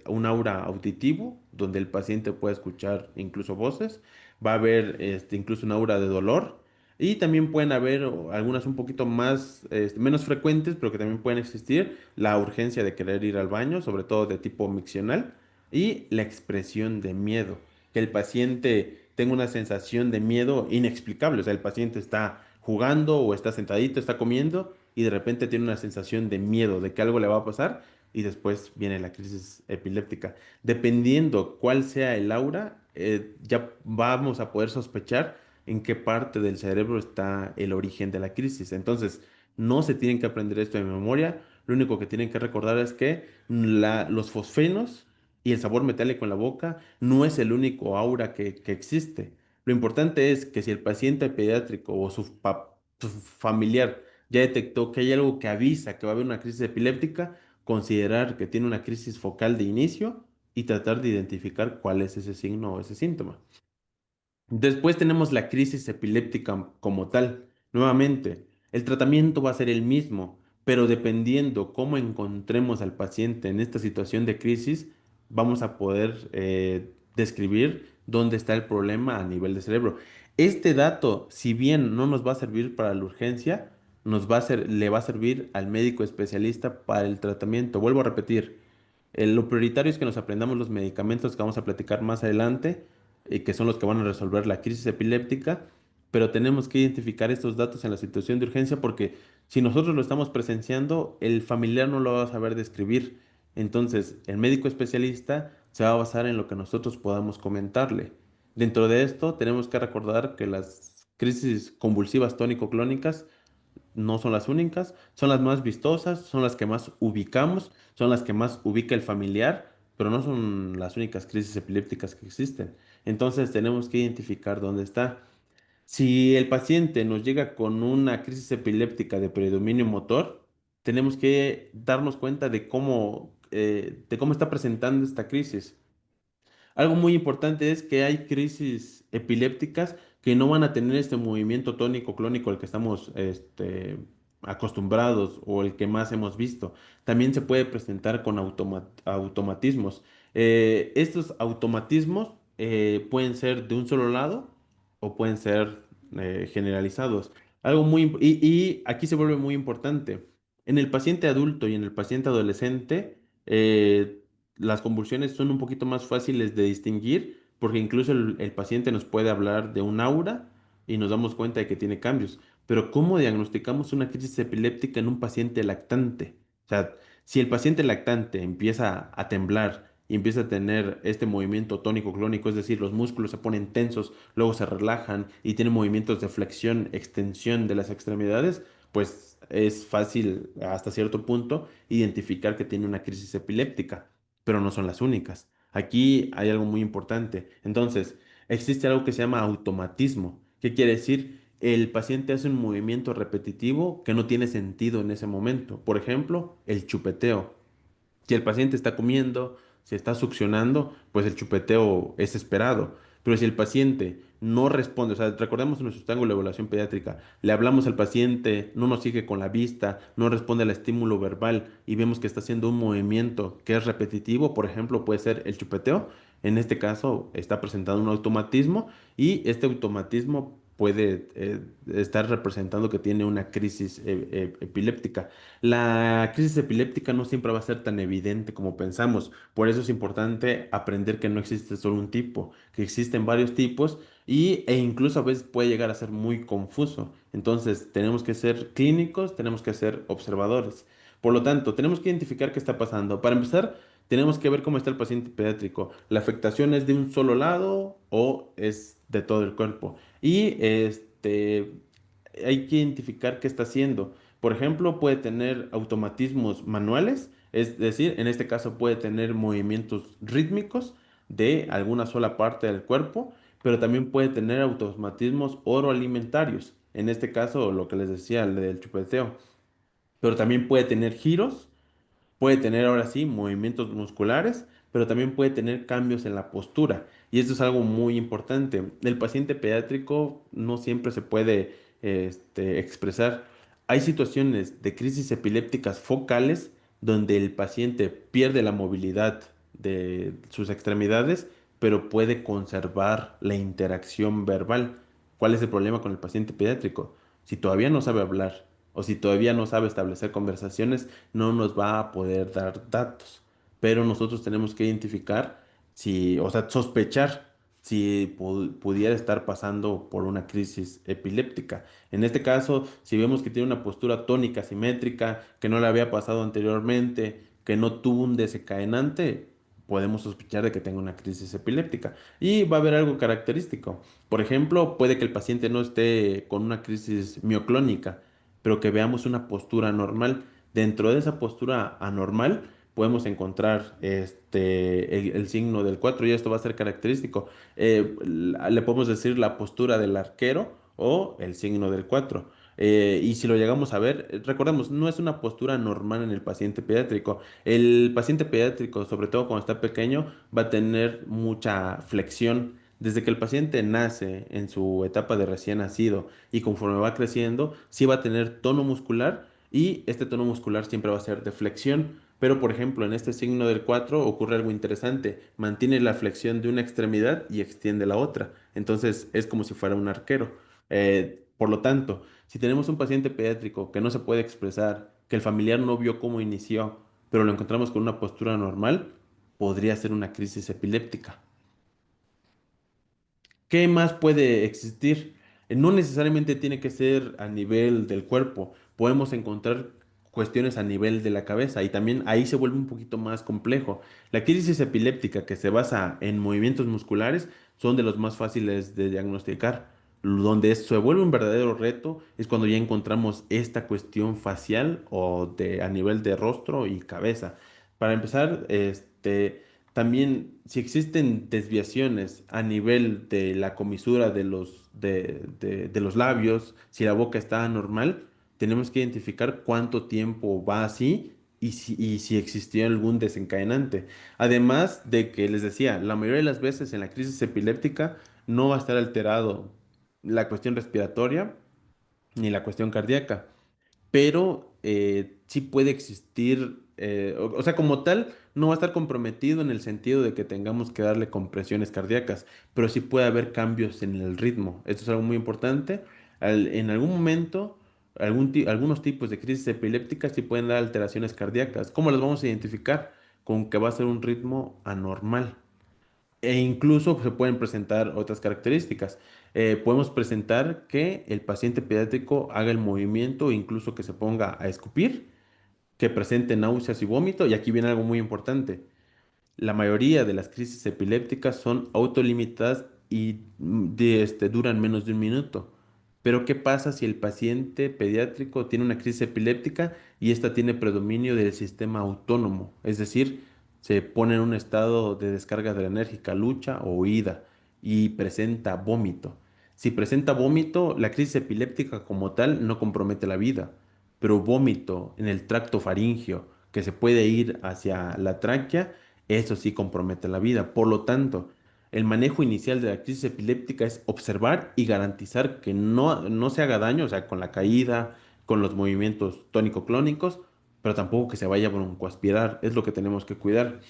un aura auditivo, donde el paciente puede escuchar incluso voces. Va a haber incluso un aura de dolor. Y también pueden haber algunas un poquito más, menos frecuentes, pero que también pueden existir. La urgencia de querer ir al baño, sobre todo de tipo miccional. Y la expresión de miedo. Que el paciente tenga una sensación de miedo inexplicable. O sea, el paciente está jugando o está sentadito, está comiendo y de repente tiene una sensación de miedo, de que algo le va a pasar y después viene la crisis epiléptica. Dependiendo cuál sea el aura, ya vamos a poder sospechar en qué parte del cerebro está el origen de la crisis. Entonces, no se tienen que aprender esto de memoria, lo único que tienen que recordar es que los fosfenos y el sabor metálico en la boca no es el único aura que existe. Lo importante es que si el paciente pediátrico o su familiar ya detectó que hay algo que avisa que va a haber una crisis epiléptica, considerar que tiene una crisis focal de inicio y tratar de identificar cuál es ese signo o ese síntoma. Después tenemos la crisis epiléptica como tal. Nuevamente, el tratamiento va a ser el mismo, pero dependiendo cómo encontremos al paciente en esta situación de crisis, vamos a poder describir dónde está el problema a nivel de cerebro. Este dato, si bien no nos va a servir para la urgencia, le va a servir al médico especialista para el tratamiento. Vuelvo a repetir, lo prioritario es que nos aprendamos los medicamentos que vamos a platicar más adelante, que son los que van a resolver la crisis epiléptica, pero tenemos que identificar estos datos en la situación de urgencia porque si nosotros lo estamos presenciando, el familiar no lo va a saber describir. Entonces, el médico especialista se va a basar en lo que nosotros podamos comentarle. Dentro de esto, tenemos que recordar que las crisis convulsivas tónico-clónicas no son las únicas, son las más vistosas, son las que más ubicamos, son las que más ubica el familiar, pero no son las únicas crisis epilépticas que existen. Entonces tenemos que identificar dónde está. Si el paciente nos llega con una crisis epiléptica de predominio motor, tenemos que darnos cuenta de cómo está presentando esta crisis. Algo muy importante es que hay crisis epilépticas que no van a tener este movimiento tónico clónico al que estamos acostumbrados o el que más hemos visto. También se puede presentar con automatismos. Estos automatismos pueden ser de un solo lado o pueden ser generalizados. Y aquí se vuelve muy importante. En el paciente adulto y en el paciente adolescente, las convulsiones son un poquito más fáciles de distinguir porque incluso el paciente nos puede hablar de un aura y nos damos cuenta de que tiene cambios. Pero ¿cómo diagnosticamos una crisis epiléptica en un paciente lactante? O sea, si el paciente lactante empieza a temblar y empieza a tener este movimiento tónico clónico, es decir, los músculos se ponen tensos, luego se relajan y tiene movimientos de flexión, extensión de las extremidades, pues es fácil hasta cierto punto identificar que tiene una crisis epiléptica, pero no son las únicas. Aquí hay algo muy importante. Entonces, existe algo que se llama automatismo. ¿Qué quiere decir? El paciente hace un movimiento repetitivo que no tiene sentido en ese momento. Por ejemplo, el chupeteo. Si el paciente está comiendo, si está succionando, pues el chupeteo es esperado. Pero si el paciente no responde, o sea, recordemos nuestro triángulo de evaluación pediátrica, le hablamos al paciente, no nos sigue con la vista, no responde al estímulo verbal y vemos que está haciendo un movimiento que es repetitivo, por ejemplo, puede ser el chupeteo. En este caso, está presentando un automatismo y este automatismo puede estar representando que tiene una crisis epiléptica. La crisis epiléptica no siempre va a ser tan evidente como pensamos. Por eso es importante aprender que no existe solo un tipo, que existen varios tipos e incluso a veces puede llegar a ser muy confuso. Entonces, tenemos que ser clínicos, tenemos que ser observadores. Por lo tanto, tenemos que identificar qué está pasando. Para empezar, tenemos que ver cómo está el paciente pediátrico. ¿La afectación es de un solo lado o es de todo el cuerpo? Y hay que identificar qué está haciendo. Por ejemplo, puede tener automatismos manuales, es decir, en este caso puede tener movimientos rítmicos de alguna sola parte del cuerpo, pero también puede tener automatismos oroalimentarios. En este caso, lo que les decía, el del chupeteo. Pero también puede tener giros. Puede tener ahora sí movimientos musculares, pero también puede tener cambios en la postura. Y esto es algo muy importante. El paciente pediátrico no siempre se puede expresar. Hay situaciones de crisis epilépticas focales donde el paciente pierde la movilidad de sus extremidades, pero puede conservar la interacción verbal. ¿Cuál es el problema con el paciente pediátrico? Si todavía no sabe hablar o si todavía no sabe establecer conversaciones, no nos va a poder dar datos. Pero nosotros tenemos que identificar si, o sea, sospechar si pudiera estar pasando por una crisis epiléptica. En este caso, si vemos que tiene una postura tónica simétrica, que no le había pasado anteriormente, que no tuvo un desencadenante, podemos sospechar de que tenga una crisis epiléptica. Y va a haber algo característico. Por ejemplo, puede que el paciente no esté con una crisis mioclónica, pero que veamos una postura normal. Dentro de esa postura anormal podemos encontrar el signo del 4 y esto va a ser característico. Le podemos decir la postura del arquero o el signo del 4. Y si lo llegamos a ver, recordemos, no es una postura normal en el paciente pediátrico. El paciente pediátrico, sobre todo cuando está pequeño, va a tener mucha flexión. Desde que el paciente nace en su etapa de recién nacido y conforme va creciendo, sí va a tener tono muscular y este tono muscular siempre va a ser de flexión. Pero, por ejemplo, en este signo del 4 ocurre algo interesante. Mantiene la flexión de una extremidad y extiende la otra. Entonces es como si fuera un arquero. Por lo tanto, si tenemos un paciente pediátrico que no se puede expresar, que el familiar no vio cómo inició, pero lo encontramos con una postura normal, podría ser una crisis epiléptica. ¿Qué más puede existir? No necesariamente tiene que ser a nivel del cuerpo. Podemos encontrar cuestiones a nivel de la cabeza y también ahí se vuelve un poquito más complejo. La crisis epiléptica que se basa en movimientos musculares son de los más fáciles de diagnosticar. Donde se vuelve un verdadero reto es cuando ya encontramos esta cuestión facial o de a nivel de rostro y cabeza. Para empezar, también, si existen desviaciones a nivel de la comisura de los labios, si la boca está anormal, tenemos que identificar cuánto tiempo va así y si existió algún desencadenante. Además de que les decía, la mayoría de las veces en la crisis epiléptica no va a estar alterado la cuestión respiratoria ni la cuestión cardíaca, pero sí puede existir, o sea, como tal, no va a estar comprometido en el sentido de que tengamos que darle compresiones cardíacas, pero sí puede haber cambios en el ritmo. Esto es algo muy importante. En algún momento, algunos tipos de crisis epilépticas sí pueden dar alteraciones cardíacas. ¿Cómo las vamos a identificar? Con que va a ser un ritmo anormal. E incluso se pueden presentar otras características. Podemos presentar que el paciente pediátrico haga el movimiento, incluso que se ponga a escupir, que presente náuseas y vómito. Y aquí viene algo muy importante. La mayoría de las crisis epilépticas son autolimitadas y duran menos de un minuto. Pero ¿qué pasa si el paciente pediátrico tiene una crisis epiléptica y esta tiene predominio del sistema autónomo? Es decir, se pone en un estado de descarga adrenérgica, lucha o huida y presenta vómito. Si presenta vómito, la crisis epiléptica como tal no compromete la vida, pero vómito en el tracto faríngeo que se puede ir hacia la tráquea, eso sí compromete la vida. Por lo tanto, el manejo inicial de la crisis epiléptica es observar y garantizar que no se haga daño, o sea, con la caída, con los movimientos tónico-clónicos, pero tampoco que se vaya a broncoaspirar, es lo que tenemos que cuidar.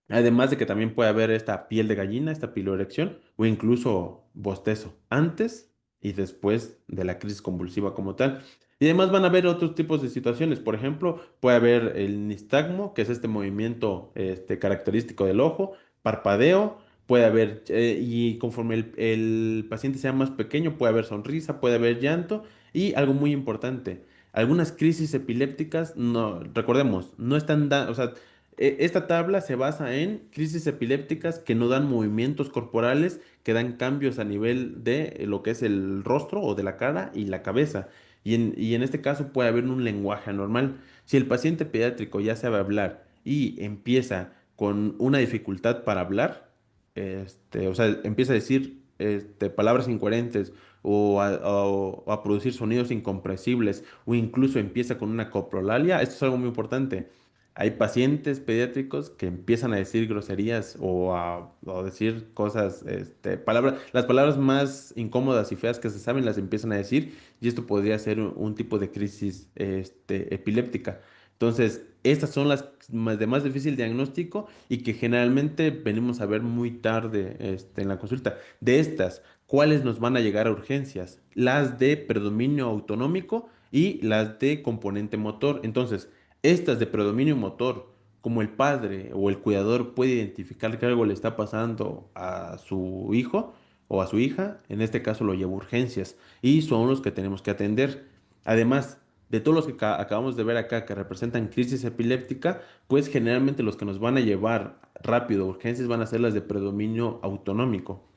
Además de que también puede haber esta piel de gallina, esta piloerección o incluso bostezo antes y después de la crisis convulsiva como tal. Y además van a haber otros tipos de situaciones. Por ejemplo, puede haber el nistagmo, que es este movimiento característico del ojo, parpadeo, puede haber, y conforme el paciente sea más pequeño, puede haber sonrisa, puede haber llanto, y algo muy importante, algunas crisis epilépticas, no, recordemos, no están o sea, esta tabla se basa en crisis epilépticas que no dan movimientos corporales, que dan cambios a nivel de lo que es el rostro o de la cara y la cabeza. Y en este caso puede haber un lenguaje anormal. Si el paciente pediátrico ya sabe hablar y empieza con una dificultad para hablar, o sea, empieza a decir palabras incoherentes o a producir sonidos incomprensibles o incluso empieza con una coprolalia, esto es algo muy importante. Hay pacientes pediátricos que empiezan a decir groserías o a decir cosas, palabras, las palabras más incómodas y feas que se saben las empiezan a decir y esto podría ser un tipo de crisis epiléptica. Entonces, estas son las de más difícil diagnóstico y que generalmente venimos a ver muy tarde en la consulta. De estas, ¿cuáles nos van a llegar a urgencias? Las de predominio autonómico y las de componente motor. Entonces, estas de predominio motor, como el padre o el cuidador puede identificar que algo le está pasando a su hijo o a su hija, en este caso lo lleva a urgencias y son los que tenemos que atender. Además, de todos los que acabamos de ver acá que representan crisis epiléptica, pues generalmente los que nos van a llevar rápido a urgencias van a ser las de predominio autonómico,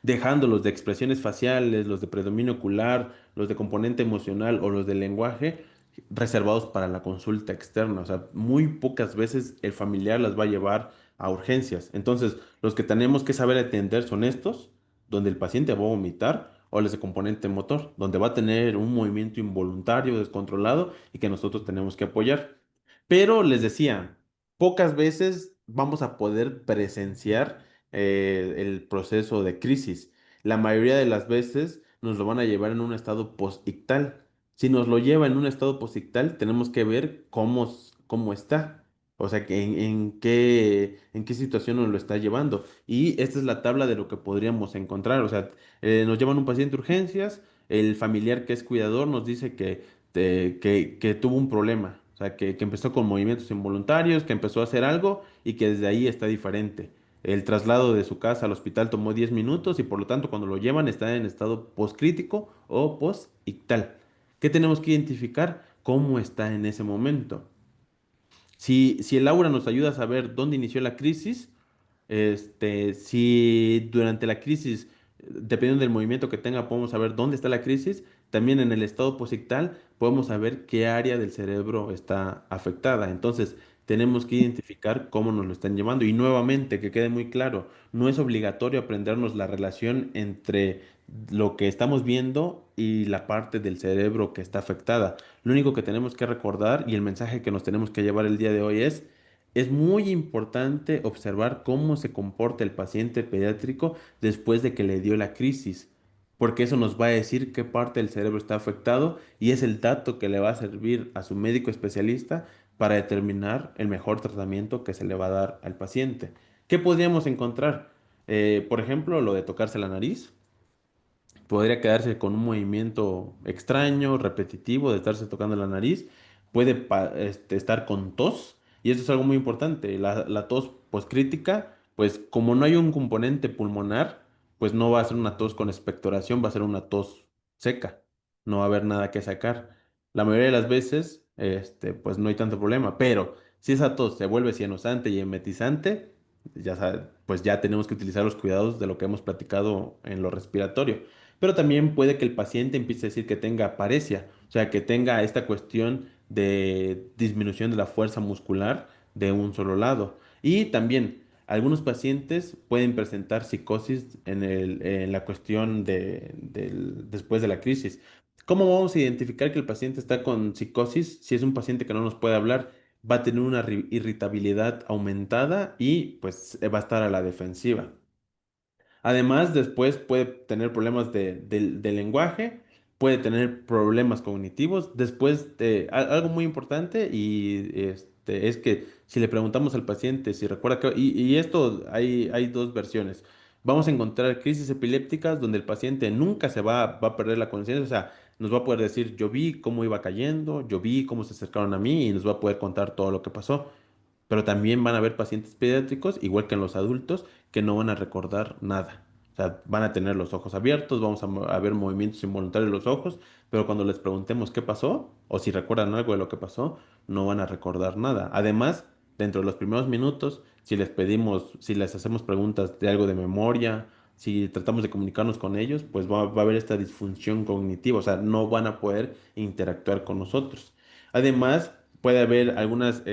dejando los de expresiones faciales, los de predominio ocular, los de componente emocional o los de lenguaje reservados para la consulta externa. O sea, muy pocas veces el familiar las va a llevar a urgencias. Entonces, los que tenemos que saber atender son estos, donde el paciente va a vomitar, o los de componente motor, donde va a tener un movimiento involuntario, descontrolado y que nosotros tenemos que apoyar. Pero les decía, pocas veces vamos a poder presenciar el proceso de crisis. La mayoría de las veces nos lo van a llevar en un estado posictal. Si nos lo lleva en un estado posictal, tenemos que ver cómo está. O sea, que en qué situación nos lo está llevando. Y esta es la tabla de lo que podríamos encontrar. O sea, nos llevan un paciente a urgencias, el familiar que es cuidador nos dice que tuvo un problema. O sea, que empezó con movimientos involuntarios, que empezó a hacer algo y que desde ahí está diferente. El traslado de su casa al hospital tomó 10 minutos y por lo tanto cuando lo llevan está en estado postcrítico o posictal. ¿Qué tenemos que identificar? ¿Cómo está en ese momento? Si el aura nos ayuda a saber dónde inició la crisis, si durante la crisis, dependiendo del movimiento que tenga, podemos saber dónde está la crisis, también en el estado posictal podemos saber qué área del cerebro está afectada. Entonces, tenemos que identificar cómo nos lo están llevando. Y nuevamente, que quede muy claro, no es obligatorio aprendernos la relación entre lo que estamos viendo y la parte del cerebro que está afectada. Lo único que tenemos que recordar y el mensaje que nos tenemos que llevar el día de hoy es muy importante observar cómo se comporta el paciente pediátrico después de que le dio la crisis, porque eso nos va a decir qué parte del cerebro está afectado y es el dato que le va a servir a su médico especialista para determinar el mejor tratamiento que se le va a dar al paciente. ¿Qué podríamos encontrar? Por ejemplo, lo de tocarse la nariz. Podría quedarse con un movimiento extraño, repetitivo, de estarse tocando la nariz. Puede estar con tos. Y eso es algo muy importante. La tos poscrítica, pues como no hay un componente pulmonar, pues no va a ser una tos con expectoración, va a ser una tos seca. No va a haber nada que sacar. La mayoría de las veces, pues no hay tanto problema. Pero si esa tos se vuelve cianosante y emetizante, pues ya tenemos que utilizar los cuidados de lo que hemos platicado en lo respiratorio. Pero también puede que el paciente empiece a decir que tenga paresia, o sea, que tenga esta cuestión de disminución de la fuerza muscular de un solo lado. Y también algunos pacientes pueden presentar psicosis en la cuestión después de la crisis. ¿Cómo vamos a identificar que el paciente está con psicosis? Si es un paciente que no nos puede hablar, va a tener una irritabilidad aumentada y pues va a estar a la defensiva. Además, después puede tener problemas de lenguaje, puede tener problemas cognitivos. Después, algo muy importante es que si le preguntamos al paciente si recuerda y esto hay dos versiones. Vamos a encontrar crisis epilépticas donde el paciente nunca va a perder la conciencia, o sea, nos va a poder decir, yo vi cómo iba cayendo, yo vi cómo se acercaron a mí y nos va a poder contar todo lo que pasó. pero también van a haber pacientes pediátricos, igual que en los adultos, que no van a recordar nada. O sea, van a tener los ojos abiertos, vamos a ver movimientos involuntarios de los ojos, pero cuando les preguntemos qué pasó, o si recuerdan algo de lo que pasó, no van a recordar nada. Además, dentro de los primeros minutos, si les pedimos, si les hacemos preguntas de algo de memoria, si tratamos de comunicarnos con ellos, pues va a haber esta disfunción cognitiva, o sea, no van a poder interactuar con nosotros. Además, puede haber algunos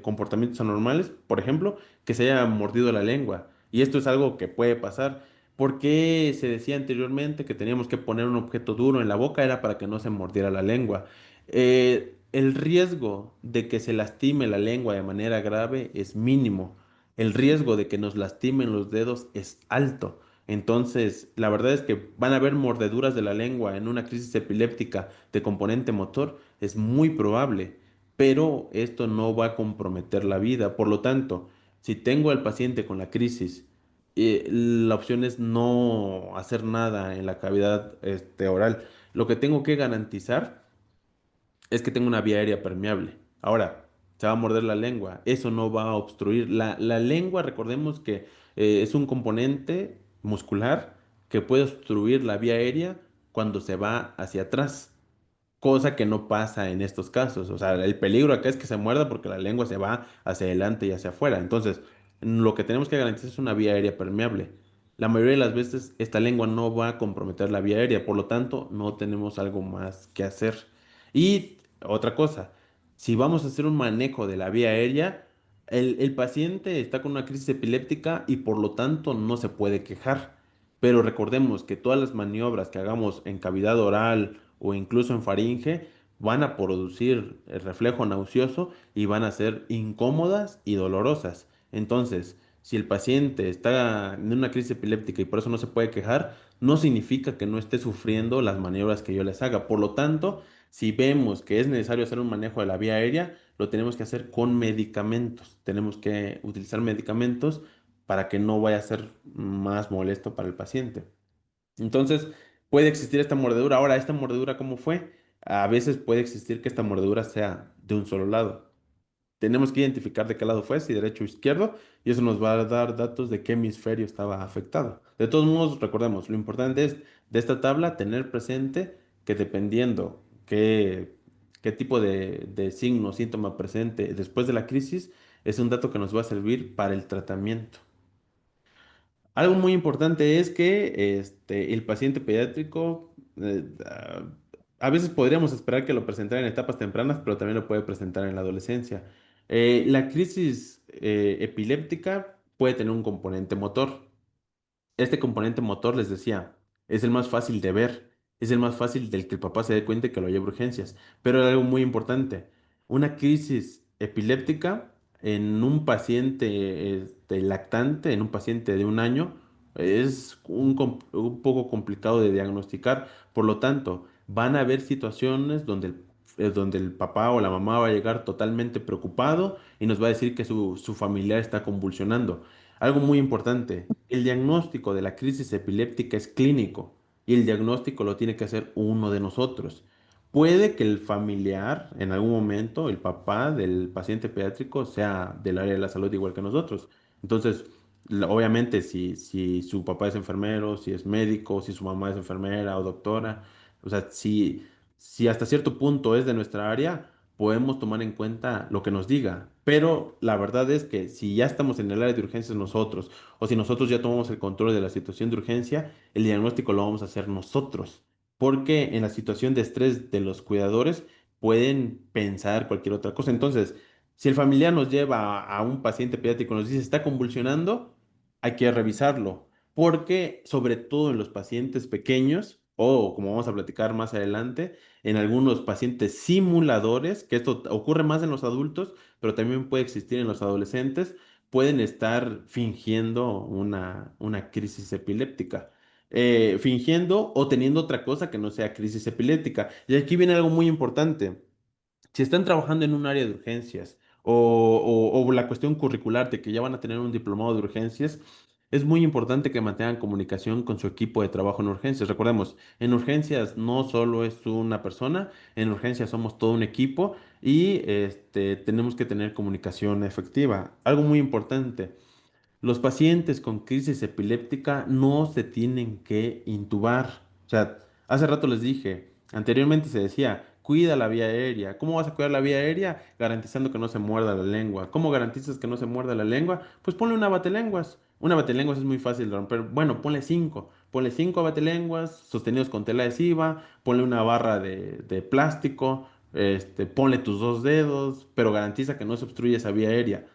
comportamientos anormales, por ejemplo, que se haya mordido la lengua. Y esto es algo que puede pasar. ¿Por qué se decía anteriormente que teníamos que poner un objeto duro en la boca? Era para que no se mordiera la lengua. El riesgo de que se lastime la lengua de manera grave es mínimo. El riesgo de que nos lastimen los dedos es alto. Entonces, la verdad es que van a haber mordeduras de la lengua en una crisis epiléptica de componente motor, es muy probable, pero esto no va a comprometer la vida. Por lo tanto, si tengo al paciente con la crisis, la opción es no hacer nada en la cavidad oral. Lo que tengo que garantizar es que tengo una vía aérea permeable. Ahora, se va a morder la lengua. Eso no va a obstruir. La lengua, recordemos que es un componente muscular que puede obstruir la vía aérea cuando se va hacia atrás. Cosa que no pasa en estos casos. O sea, el peligro acá es que se muerda porque la lengua se va hacia adelante y hacia afuera. Entonces, lo que tenemos que garantizar es una vía aérea permeable. La mayoría de las veces esta lengua no va a comprometer la vía aérea, por lo tanto, no tenemos algo más que hacer. Y otra cosa, si vamos a hacer un manejo de la vía aérea, el paciente está con una crisis epiléptica y por lo tanto no se puede quejar. Pero recordemos que todas las maniobras que hagamos en cavidad oral, o incluso en faringe van a producir el reflejo nauseoso y van a ser incómodas y dolorosas. Entonces, si el paciente está en una crisis epiléptica y por eso no se puede quejar, no significa que no esté sufriendo las maniobras que yo les haga. Por lo tanto, si vemos que es necesario hacer un manejo de la vía aérea, lo tenemos que hacer con medicamentos. Tenemos que utilizar medicamentos para que no vaya a ser más molesto para el paciente. Entonces, puede existir esta mordedura. Ahora, ¿esta mordedura cómo fue? A veces puede existir que esta mordedura sea de un solo lado. Tenemos que identificar de qué lado fue, si derecho o izquierdo, y eso nos va a dar datos de qué hemisferio estaba afectado. De todos modos, recordemos, lo importante es de esta tabla tener presente que dependiendo qué tipo de signo o síntoma presente después de la crisis, es un dato que nos va a servir para el tratamiento. Algo muy importante es que el paciente pediátrico, a veces podríamos esperar que lo presentara en etapas tempranas, pero también lo puede presentar en la adolescencia. La crisis epiléptica puede tener un componente motor. Este componente motor, les decía, es el más fácil de ver, es el más fácil del que el papá se dé cuenta que lo lleva a urgencias. Pero hay algo muy importante, una crisis epiléptica en un paciente lactante, en un paciente de 1 año, es un poco complicado de diagnosticar. Por lo tanto, van a haber situaciones donde el papá o la mamá va a llegar totalmente preocupado y nos va a decir que su familiar está convulsionando. Algo muy importante, el diagnóstico de la crisis epiléptica es clínico y el diagnóstico lo tiene que hacer uno de nosotros. Puede que el familiar, en algún momento, el papá del paciente pediátrico sea del área de la salud igual que nosotros. Entonces, obviamente, si su papá es enfermero, si es médico, si su mamá es enfermera o doctora, o sea, si hasta cierto punto es de nuestra área, podemos tomar en cuenta lo que nos diga. Pero la verdad es que si ya estamos en el área de urgencias nosotros, o si nosotros ya tomamos el control de la situación de urgencia, el diagnóstico lo vamos a hacer nosotros. Porque en la situación de estrés de los cuidadores pueden pensar cualquier otra cosa. Entonces, si el familiar nos lleva a un paciente pediátrico y nos dice está convulsionando, hay que revisarlo. Porque sobre todo en los pacientes pequeños, o como vamos a platicar más adelante, en algunos pacientes simuladores, que esto ocurre más en los adultos, pero también puede existir en los adolescentes, pueden estar fingiendo una crisis epiléptica. Fingiendo o teniendo otra cosa que no sea crisis epiléptica. Y aquí viene algo muy importante. Si están trabajando en un área de urgencias o la cuestión curricular de que ya van a tener un diplomado de urgencias, Es muy importante que mantengan comunicación con su equipo de trabajo en urgencias. Recordemos, en urgencias no solo es una persona, en urgencias somos todo un equipo y tenemos que tener comunicación efectiva. Algo muy importante. Los pacientes con crisis epiléptica no se tienen que intubar. O sea, hace rato les dije, anteriormente se decía, cuida la vía aérea. ¿Cómo vas a cuidar la vía aérea? Garantizando que no se muerda la lengua. ¿Cómo garantizas que no se muerda la lengua? Pues ponle una batelenguas. Una batelenguas es muy fácil de romper. Bueno, ponle cinco. Ponle cinco batelenguas sostenidos con tela adhesiva. Ponle una barra de plástico. Ponle tus dos dedos, pero garantiza que no se obstruye esa vía aérea.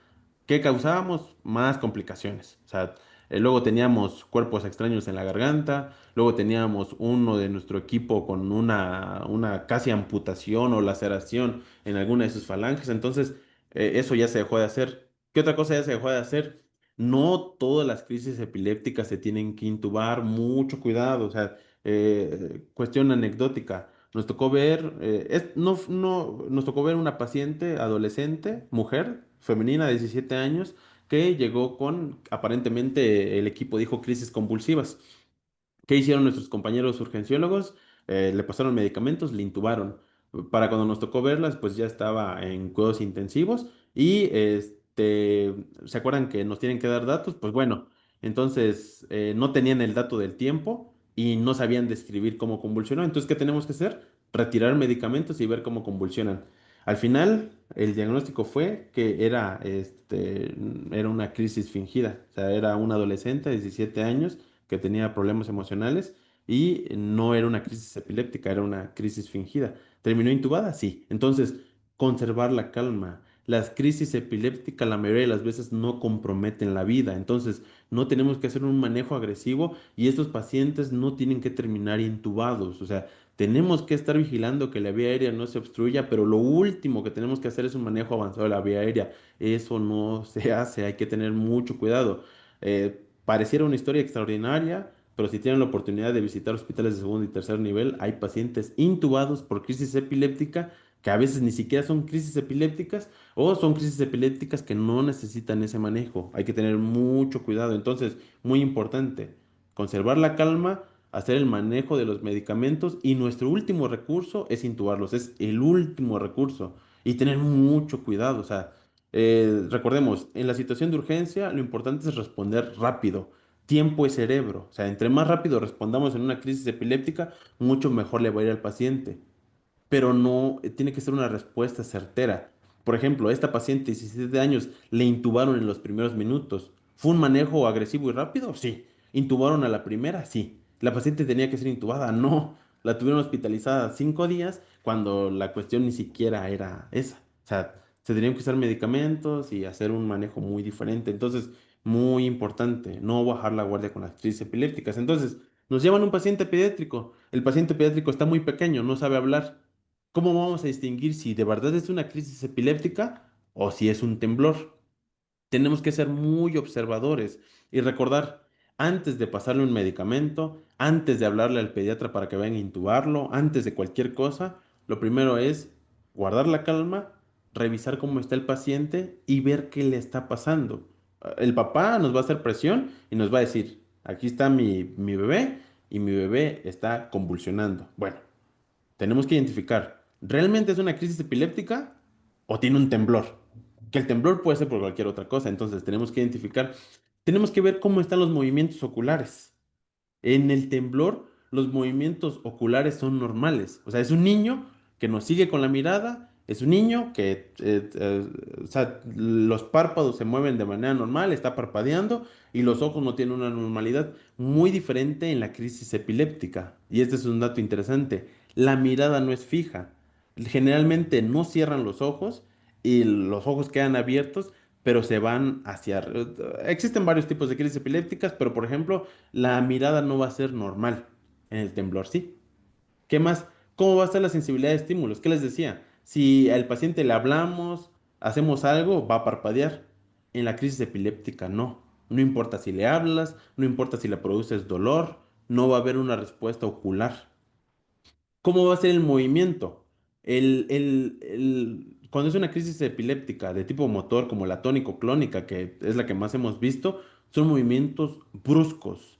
¿Qué causábamos? Más complicaciones. O sea, luego teníamos cuerpos extraños en la garganta, luego teníamos uno de nuestro equipo con una casi amputación o laceración en alguna de sus falanges. Entonces, eso ya se dejó de hacer. ¿Qué otra cosa ya se dejó de hacer? No todas las crisis epilépticas se tienen que intubar, mucho cuidado. O sea, cuestión anecdótica. Nos tocó ver, nos tocó ver una paciente adolescente, mujer, femenina de 17 años, que llegó con, aparentemente el equipo dijo crisis convulsivas. ¿Qué hicieron nuestros compañeros urgenciólogos? Le pasaron medicamentos, le intubaron. Para cuando nos tocó verlas, pues ya estaba en cuidados intensivos y ¿se acuerdan que nos tienen que dar datos? Pues bueno, entonces no tenían el dato del tiempo y no sabían describir cómo convulsionó. Entonces, ¿qué tenemos que hacer? Retirar medicamentos y ver cómo convulsionan. Al final, el diagnóstico fue que era una crisis fingida. O sea, era un adolescente de 17 años que tenía problemas emocionales y no era una crisis epiléptica, era una crisis fingida. ¿Terminó intubada? Sí. Entonces, conservar la calma. Las crisis epilépticas la mayoría de las veces no comprometen la vida, entonces no tenemos que hacer un manejo agresivo y estos pacientes no tienen que terminar intubados, o sea, tenemos que estar vigilando que la vía aérea no se obstruya, pero lo último que tenemos que hacer es un manejo avanzado de la vía aérea. Eso no se hace, hay que tener mucho cuidado. Pareciera una historia extraordinaria, pero si tienen la oportunidad de visitar hospitales de segundo y tercer nivel, hay pacientes intubados por crisis epiléptica que a veces ni siquiera son crisis epilépticas o son crisis epilépticas que no necesitan ese manejo. Hay que tener mucho cuidado. Entonces, muy importante, conservar la calma, hacer el manejo de los medicamentos y nuestro último recurso es intubarlos. Es el último recurso y tener mucho cuidado. O sea, recordemos, en la situación de urgencia, lo importante es responder rápido. Tiempo es cerebro. O sea, entre más rápido respondamos en una crisis epiléptica, mucho mejor le va a ir al paciente. Pero no tiene que ser una respuesta certera. Por ejemplo, esta paciente de 17 años le intubaron en los primeros minutos. ¿Fue un manejo agresivo y rápido? Sí. ¿Intubaron a la primera? Sí. ¿La paciente tenía que ser intubada? No. La tuvieron hospitalizada 5 días cuando la cuestión ni siquiera era esa. O sea, se tenían que usar medicamentos y hacer un manejo muy diferente. Entonces, muy importante, no bajar la guardia con las crisis epilépticas. Entonces, nos llevan un paciente pediátrico. El paciente pediátrico está muy pequeño, no sabe hablar. ¿Cómo vamos a distinguir si de verdad es una crisis epiléptica o si es un temblor? Tenemos que ser muy observadores y recordar, antes de pasarle un medicamento, antes de hablarle al pediatra para que vayan a intubarlo, antes de cualquier cosa, lo primero es guardar la calma, revisar cómo está el paciente y ver qué le está pasando. El papá nos va a hacer presión y nos va a decir, aquí está mi bebé y mi bebé está convulsionando. Bueno, tenemos que identificar, ¿realmente es una crisis epiléptica o tiene un temblor? Que el temblor puede ser por cualquier otra cosa, entonces tenemos que identificar, tenemos que ver cómo están los movimientos oculares. En el temblor, los movimientos oculares son normales. O sea, es un niño que nos sigue con la mirada, es un niño que o sea, los párpados se mueven de manera normal, está parpadeando y los ojos no tienen una normalidad muy diferente en la crisis epiléptica. Y este es un dato interesante. La mirada no es fija. Generalmente no cierran los ojos y los ojos quedan abiertos, pero se van hacia... Existen varios tipos de crisis epilépticas, pero por ejemplo, la mirada no va a ser normal. En el temblor sí. ¿Qué más? ¿Cómo va a estar la sensibilidad de estímulos? ¿Qué les decía? Si al paciente le hablamos, hacemos algo, va a parpadear. En la crisis epiléptica no. No importa si le hablas, no importa si le produces dolor, no va a haber una respuesta ocular. ¿Cómo va a ser el movimiento? Cuando es una crisis epiléptica de tipo motor, como la tónico-clónica, que es la que más hemos visto, son movimientos bruscos,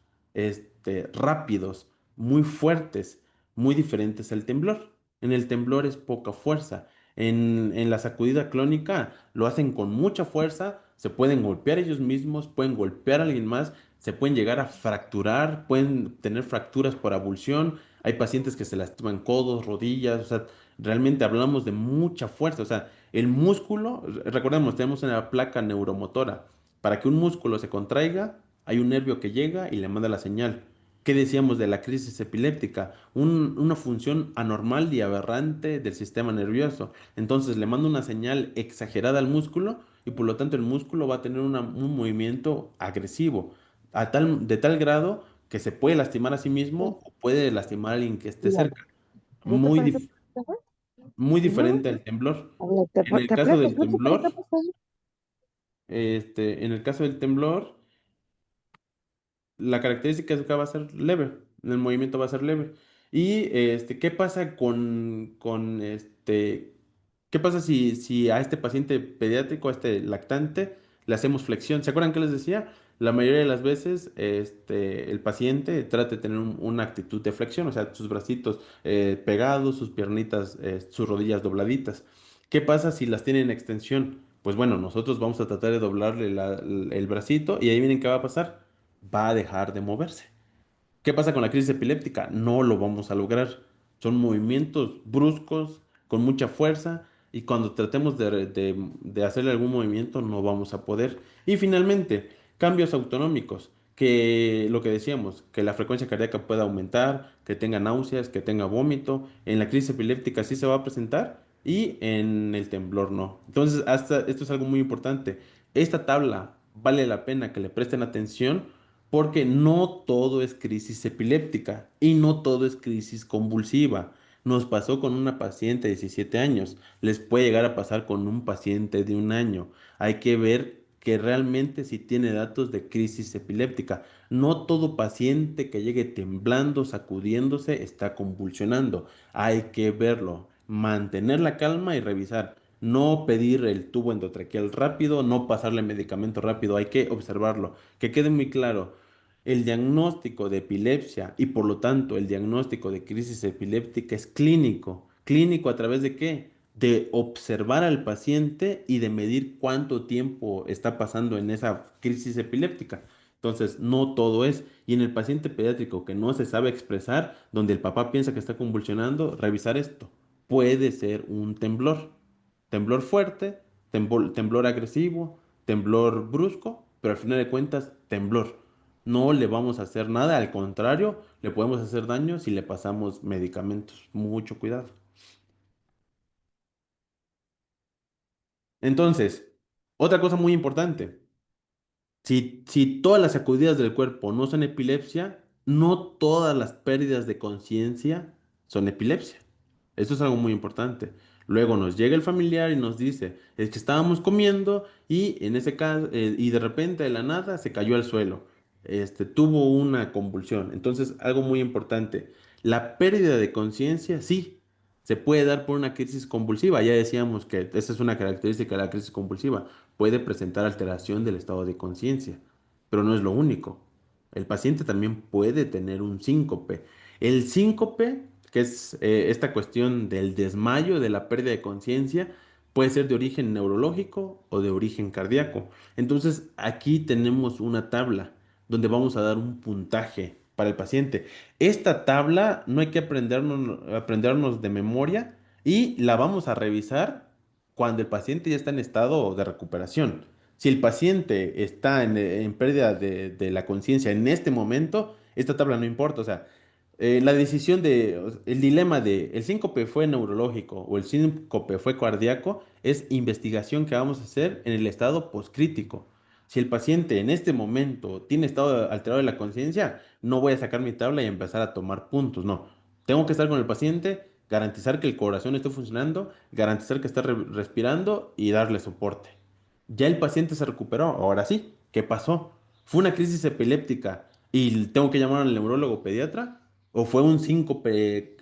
rápidos, muy fuertes, muy diferentes al temblor. En el temblor es poca fuerza. En la sacudida clónica lo hacen con mucha fuerza, se pueden golpear ellos mismos, pueden golpear a alguien más, se pueden llegar a fracturar, pueden tener fracturas por abulsión. Hay pacientes que se lastiman codos, rodillas, o sea, realmente hablamos de mucha fuerza. O sea, el músculo, recordemos, tenemos una placa neuromotora. Para que un músculo se contraiga, hay un nervio que llega y le manda la señal. ¿Qué decíamos de la crisis epiléptica? Una función anormal y aberrante del sistema nervioso. Entonces le manda una señal exagerada al músculo y por lo tanto el músculo va a tener un movimiento agresivo, de tal grado que se puede lastimar a sí mismo o puede lastimar a alguien que esté Ya, cerca. ¿ya te Muy, parece? dif- muy Ujú. diferente al temblor. A ver, En el te caso aprieto del mucho para que temblor, pase. en el caso del temblor, la característica es que va a ser leve, el movimiento va a ser leve. Y ¿qué pasa qué pasa si a este paciente pediátrico, a este lactante, le hacemos flexión? ¿Se acuerdan que les decía? La mayoría de las veces, el paciente trata de tener una actitud de flexión, o sea, sus bracitos pegados, sus piernitas, sus rodillas dobladitas. ¿Qué pasa si las tiene en extensión? Pues bueno, nosotros vamos a tratar de doblarle el bracito y ahí miren qué va a pasar, va a dejar de moverse. ¿Qué pasa con la crisis epiléptica? No lo vamos a lograr. Son movimientos bruscos, con mucha fuerza, y cuando tratemos de hacerle algún movimiento no vamos a poder. Y finalmente, cambios autonómicos, que lo que decíamos, que la frecuencia cardíaca pueda aumentar, que tenga náuseas, que tenga vómito. En la crisis epiléptica sí se va a presentar y en el temblor no. Entonces, hasta esto es algo muy importante. Esta tabla vale la pena que le presten atención porque no todo es crisis epiléptica y no todo es crisis convulsiva. Nos pasó con una paciente de 17 años, les puede llegar a pasar con un paciente de 1 año. Hay que ver que realmente si tiene datos de crisis epiléptica. No todo paciente que llegue temblando, sacudiéndose, está convulsionando. Hay que verlo, mantener la calma y revisar. No pedir el tubo endotraqueal rápido, no pasarle medicamento rápido, hay que observarlo. Que quede muy claro, el diagnóstico de epilepsia y por lo tanto el diagnóstico de crisis epiléptica es clínico. ¿Clínico a través de qué? De observar al paciente y de medir cuánto tiempo está pasando en esa crisis epiléptica. Entonces, no todo es. Y en el paciente pediátrico que no se sabe expresar, donde el papá piensa que está convulsionando, revisar esto. Puede ser un temblor. Temblor fuerte, temblor agresivo, temblor brusco, pero al final de cuentas, temblor. No le vamos a hacer nada, al contrario, le podemos hacer daño si le pasamos medicamentos. Mucho cuidado. Entonces, otra cosa muy importante, si todas las sacudidas del cuerpo no son epilepsia, no todas las pérdidas de conciencia son epilepsia. Eso es algo muy importante. Luego nos llega el familiar y nos dice, es que estábamos comiendo y en ese caso, y de repente de la nada se cayó al suelo. Tuvo una convulsión. Entonces, algo muy importante, la pérdida de conciencia, sí, se puede dar por una crisis convulsiva. Ya decíamos que esa es una característica de la crisis convulsiva. Puede presentar alteración del estado de conciencia, pero no es lo único. El paciente también puede tener un síncope. El síncope, que es esta cuestión del desmayo, de la pérdida de conciencia, puede ser de origen neurológico o de origen cardíaco. Entonces, aquí tenemos una tabla donde vamos a dar un puntaje para el paciente. Esta tabla no hay que aprendernos de memoria y la vamos a revisar cuando el paciente ya está en estado de recuperación. Si el paciente está en pérdida de la conciencia en este momento, esta tabla no importa. O sea, la decisión el dilema de el síncope fue neurológico o el síncope fue cardíaco es investigación que vamos a hacer en el estado poscrítico. Si el paciente en este momento tiene estado alterado de la conciencia, no voy a sacar mi tabla y empezar a tomar puntos. No, tengo que estar con el paciente, garantizar que el corazón esté funcionando, garantizar que está respirando y darle soporte. Ya el paciente se recuperó. Ahora sí, ¿qué pasó? ¿Fue una crisis epiléptica y tengo que llamar al neurólogo pediatra? ¿O fue un síncope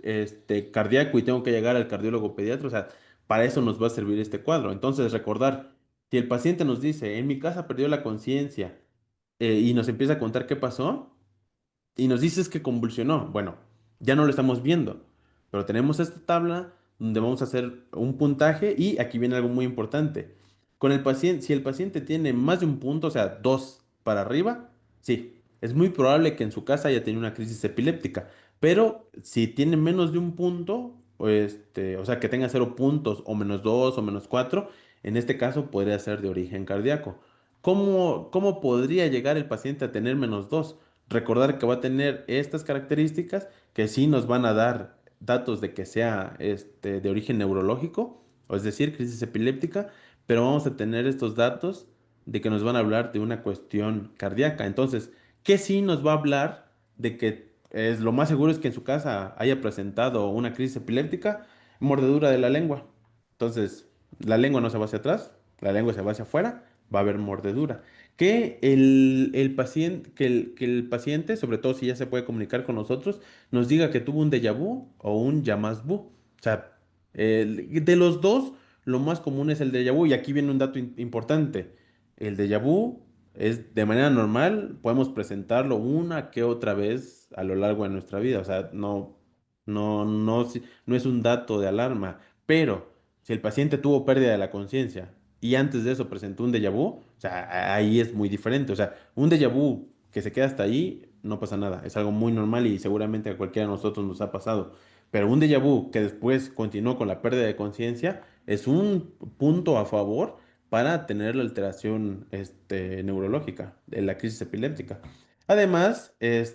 cardíaco y tengo que llegar al cardiólogo pediatra? O sea, para eso nos va a servir este cuadro. Entonces, recordar, si el paciente nos dice, en mi casa perdió la conciencia y nos empieza a contar qué pasó y nos dices que convulsionó. Bueno, ya no lo estamos viendo, pero tenemos esta tabla donde vamos a hacer un puntaje y aquí viene algo muy importante. Con el paciente, si el paciente tiene más de un punto, o sea, dos para arriba, sí, es muy probable que en su casa haya tenido una crisis epiléptica, pero si tiene menos de un punto, o sea, que tenga 0 puntos o -2 o -4, en este caso podría ser de origen cardíaco. ¿Cómo podría llegar el paciente a tener -2? Recordar que va a tener estas características que sí nos van a dar datos de que sea de origen neurológico, o es decir, crisis epiléptica, pero vamos a tener estos datos de que nos van a hablar de una cuestión cardíaca. Entonces, ¿qué sí nos va a hablar de que es lo más seguro es que en su casa haya presentado una crisis epiléptica? Mordedura de la lengua. Entonces, la lengua no se va hacia atrás, la lengua se va hacia afuera, va a haber mordedura que el paciente, que el paciente, sobre todo si ya se puede comunicar con nosotros, nos diga que tuvo un déjà vu o un jamais vu. O sea, de los dos, lo más común es el déjà vu. Y aquí viene un dato importante. El déjà vu es de manera normal, podemos presentarlo una que otra vez a lo largo de nuestra vida. O sea, no es un dato de alarma. Pero si el paciente tuvo pérdida de la conciencia, y antes de eso presentó un déjà vu, o sea, ahí es muy diferente. O sea, un déjà vu que se queda hasta ahí, no pasa nada. Es algo muy normal y seguramente a cualquiera de nosotros nos ha pasado. Pero un déjà vu que después continuó con la pérdida de conciencia es un punto a favor para tener la alteración neurológica de la crisis epiléptica. Además, si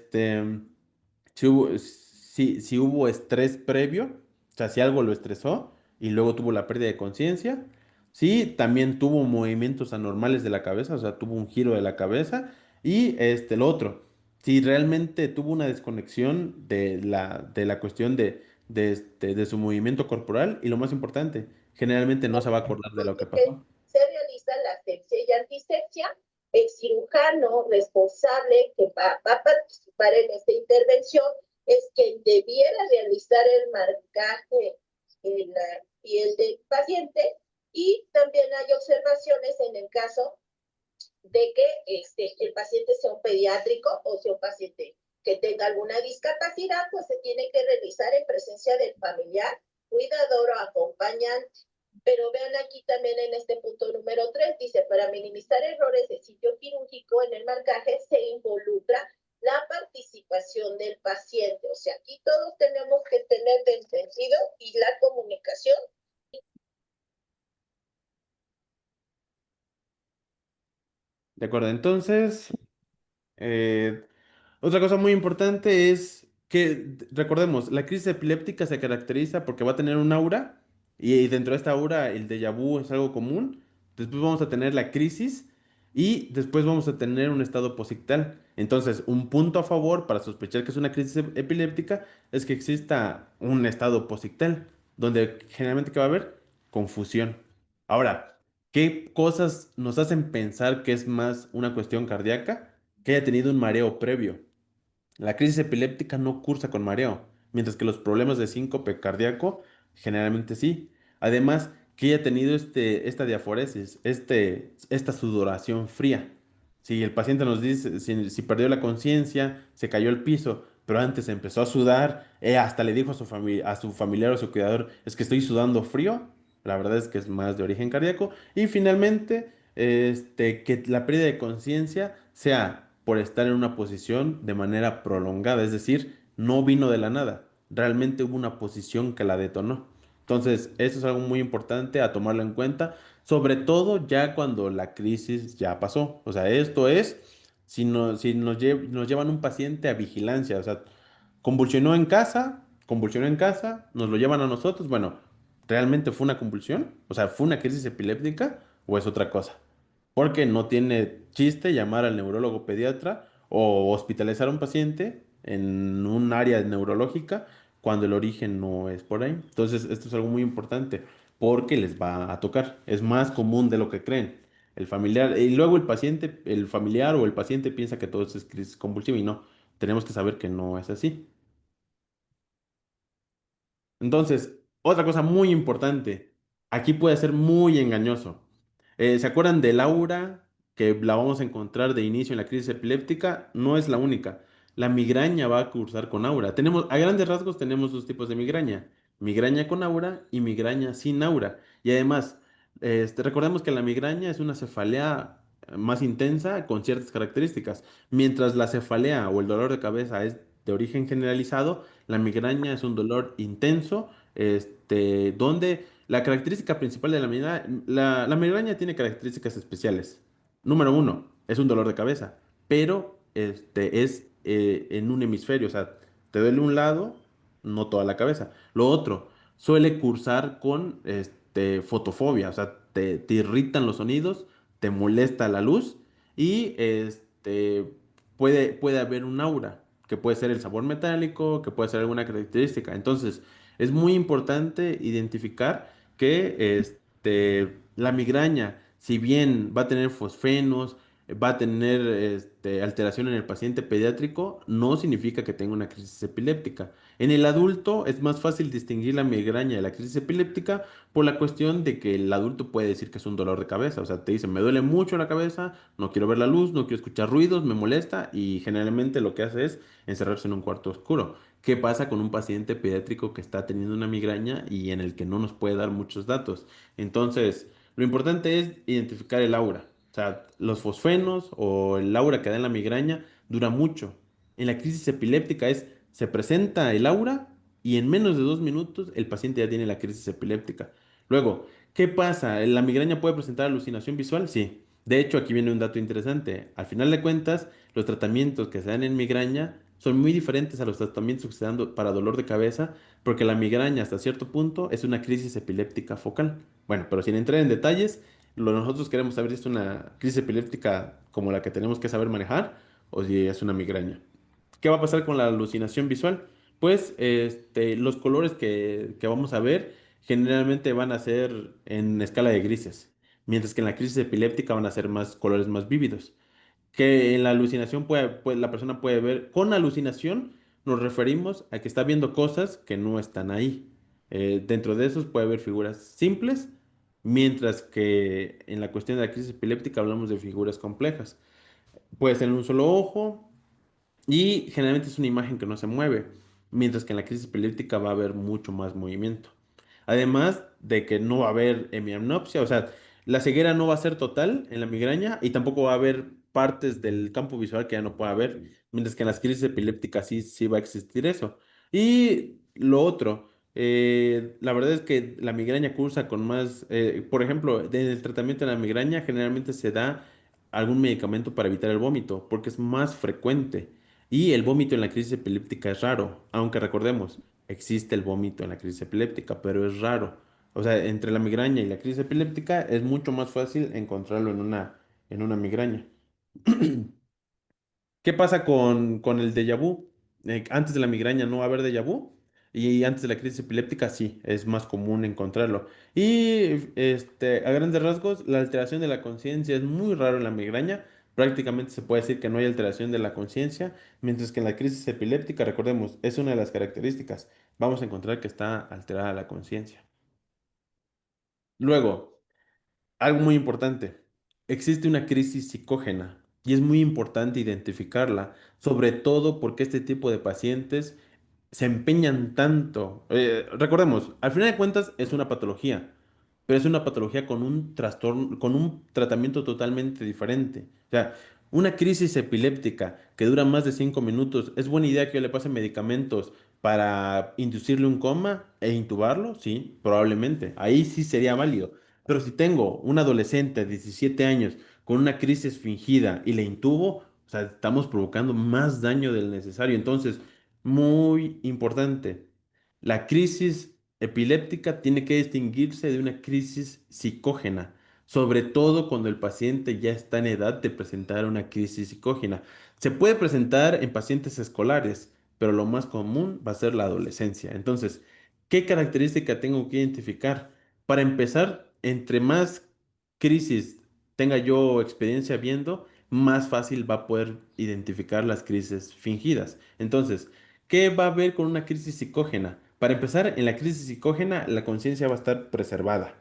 hubo estrés previo, o sea, si algo lo estresó y luego tuvo la pérdida de conciencia, sí, también tuvo movimientos anormales de la cabeza, o sea, tuvo un giro de la cabeza y lo otro, si realmente tuvo una desconexión de la cuestión de su movimiento corporal y lo más importante, generalmente no se va a acordar de lo que Que pasó. se realiza la asepsia y antisepsia. El cirujano responsable que va a participar en esta intervención es quien debiera realizar el marcaje en la piel del paciente y también hay observaciones en el caso de que el paciente sea un pediátrico o sea un paciente que tenga alguna discapacidad, pues se tiene que realizar en presencia del familiar, cuidador o acompañante. Pero vean aquí también en este punto número 3, dice, para minimizar errores de sitio quirúrgico en el marcaje se involucra la participación del paciente. O sea, aquí todos tenemos que tener entendido y la comunicación. De acuerdo, entonces, eh, otra cosa muy importante es que, recordemos, la crisis epiléptica se caracteriza porque va a tener un aura y dentro de esta aura el déjà vu es algo común. Después vamos a tener la crisis y después vamos a tener un estado posictal. Entonces, un punto a favor para sospechar que es una crisis epiléptica es que exista un estado posictal, donde generalmente ¿qué va a haber? Confusión. Ahora, ¿qué cosas nos hacen pensar que es más una cuestión cardíaca? Que haya tenido un mareo previo. La crisis epiléptica no cursa con mareo, mientras que los problemas de síncope cardíaco generalmente sí. Además, que haya tenido esta diaforesis, esta sudoración fría. Si el paciente nos dice, si perdió la conciencia, se cayó al piso, pero antes empezó a sudar, hasta le dijo a su familiar o a su cuidador, es que estoy sudando frío, la verdad es que es más de origen cardíaco. Y finalmente, que la pérdida de conciencia sea por estar en una posición de manera prolongada, es decir, no vino de la nada, realmente hubo una posición que la detonó. Entonces, eso es algo muy importante a tomarlo en cuenta, sobre todo ya cuando la crisis ya pasó. O sea, esto es si nos llevan un paciente a vigilancia, o sea, convulsionó en casa, nos lo llevan a nosotros, bueno, ¿realmente fue una convulsión? O sea, ¿fue una crisis epiléptica o es otra cosa? Porque no tiene chiste llamar al neurólogo pediatra o hospitalizar a un paciente en un área neurológica cuando el origen no es por ahí. Entonces, esto es algo muy importante porque les va a tocar. Es más común de lo que creen. El familiar, y luego el paciente, el familiar o el paciente piensa que todo es crisis convulsiva y no. Tenemos que saber que no es así. Entonces, otra cosa muy importante, aquí puede ser muy engañoso. ¿Se acuerdan del aura que la vamos a encontrar de inicio en la crisis epiléptica, no es la única. La migraña va a cursar con aura. Tenemos, a grandes rasgos, tenemos dos tipos de migraña: migraña con aura y migraña sin aura. Y además, recordemos que la migraña es una cefalea más intensa con ciertas características, mientras la cefalea o el dolor de cabeza es de origen generalizado, la migraña es un dolor intenso, donde la característica principal de la migraña tiene características especiales. Número uno, es un dolor de cabeza, pero es en un hemisferio, o sea, te duele un lado, no toda la cabeza. Lo otro, suele cursar con fotofobia, o sea, te irritan los sonidos, te molesta la luz y puede haber un aura, que puede ser el sabor metálico, que puede ser alguna característica. Entonces, es muy importante identificar que la migraña, si bien va a tener fosfenos, va a tener alteración en el paciente pediátrico, no significa que tenga una crisis epiléptica. En el adulto es más fácil distinguir la migraña de la crisis epiléptica por la cuestión de que el adulto puede decir que es un dolor de cabeza. O sea, te dice, me duele mucho la cabeza, no quiero ver la luz, no quiero escuchar ruidos, me molesta, y generalmente lo que hace es encerrarse en un cuarto oscuro. ¿Qué pasa con un paciente pediátrico que está teniendo una migraña y en el que no nos puede dar muchos datos? Entonces, lo importante es identificar el aura. O sea, los fosfenos o el aura que da en la migraña dura mucho. En la crisis epiléptica se presenta el aura y en menos de 2 minutos el paciente ya tiene la crisis epiléptica. Luego, ¿qué pasa? ¿La migraña puede presentar alucinación visual? Sí. De hecho, aquí viene un dato interesante. Al final de cuentas, los tratamientos que se dan en migraña son muy diferentes a los tratamientos que se dan para dolor de cabeza, porque la migraña hasta cierto punto es una crisis epiléptica focal. Bueno, pero sin entrar en detalles, lo que nosotros queremos saber si es una crisis epiléptica como la que tenemos que saber manejar o si es una migraña. ¿Qué va a pasar con la alucinación visual? Pues los colores que vamos a ver generalmente van a ser en escala de grises, mientras que en la crisis epiléptica van a ser más colores más vívidos. Que en la alucinación la persona puede ver, con alucinación nos referimos a que está viendo cosas que no están ahí. Dentro de esos puede haber figuras simples, mientras que en la cuestión de la crisis epiléptica hablamos de figuras complejas. Puede ser en un solo ojo, y generalmente es una imagen que no se mueve, mientras que en la crisis epiléptica va a haber mucho más movimiento. Además de que no va a haber hemianopsia, o sea, la ceguera no va a ser total en la migraña y tampoco va a haber partes del campo visual que ya no pueda ver, mientras que en las crisis epilépticas sí va a existir eso. Y lo otro, la verdad es que la migraña cursa con más, por ejemplo, en el tratamiento de la migraña generalmente se da algún medicamento para evitar el vómito, porque es más frecuente. Y el vómito en la crisis epiléptica es raro, aunque recordemos, existe el vómito en la crisis epiléptica, pero es raro. O sea, entre la migraña y la crisis epiléptica es mucho más fácil encontrarlo en una migraña. ¿Qué pasa con el déjà vu? Antes de la migraña no va a haber déjà vu y antes de la crisis epiléptica sí, es más común encontrarlo. Y a grandes rasgos, la alteración de la conciencia es muy raro en la migraña. Prácticamente se puede decir que no hay alteración de la conciencia, mientras que en la crisis epiléptica, recordemos, es una de las características. Vamos a encontrar que está alterada la conciencia. Luego, algo muy importante, existe una crisis psicógena y es muy importante identificarla, sobre todo porque este tipo de pacientes se empeñan tanto. Recordemos, al final de cuentas es una patología, pero es una patología con un trastorno, con un tratamiento totalmente diferente. O sea, una crisis epiléptica que dura más de 5 minutos, ¿es buena idea que yo le pase medicamentos para inducirle un coma e intubarlo? Sí, probablemente. Ahí sí sería válido. Pero si tengo un adolescente de 17 años con una crisis fingida y le intubo, o sea, estamos provocando más daño del necesario. Entonces, muy importante, la crisis epiléptica tiene que distinguirse de una crisis psicógena, sobre todo cuando el paciente ya está en edad de presentar una crisis psicógena. Se puede presentar en pacientes escolares, pero lo más común va a ser la adolescencia. Entonces, ¿qué característica tengo que identificar? Para empezar, entre más crisis tenga yo experiencia viendo, más fácil va a poder identificar las crisis fingidas. Entonces, ¿qué va a haber con una crisis psicógena? Para empezar, en la crisis psicógena la conciencia va a estar preservada,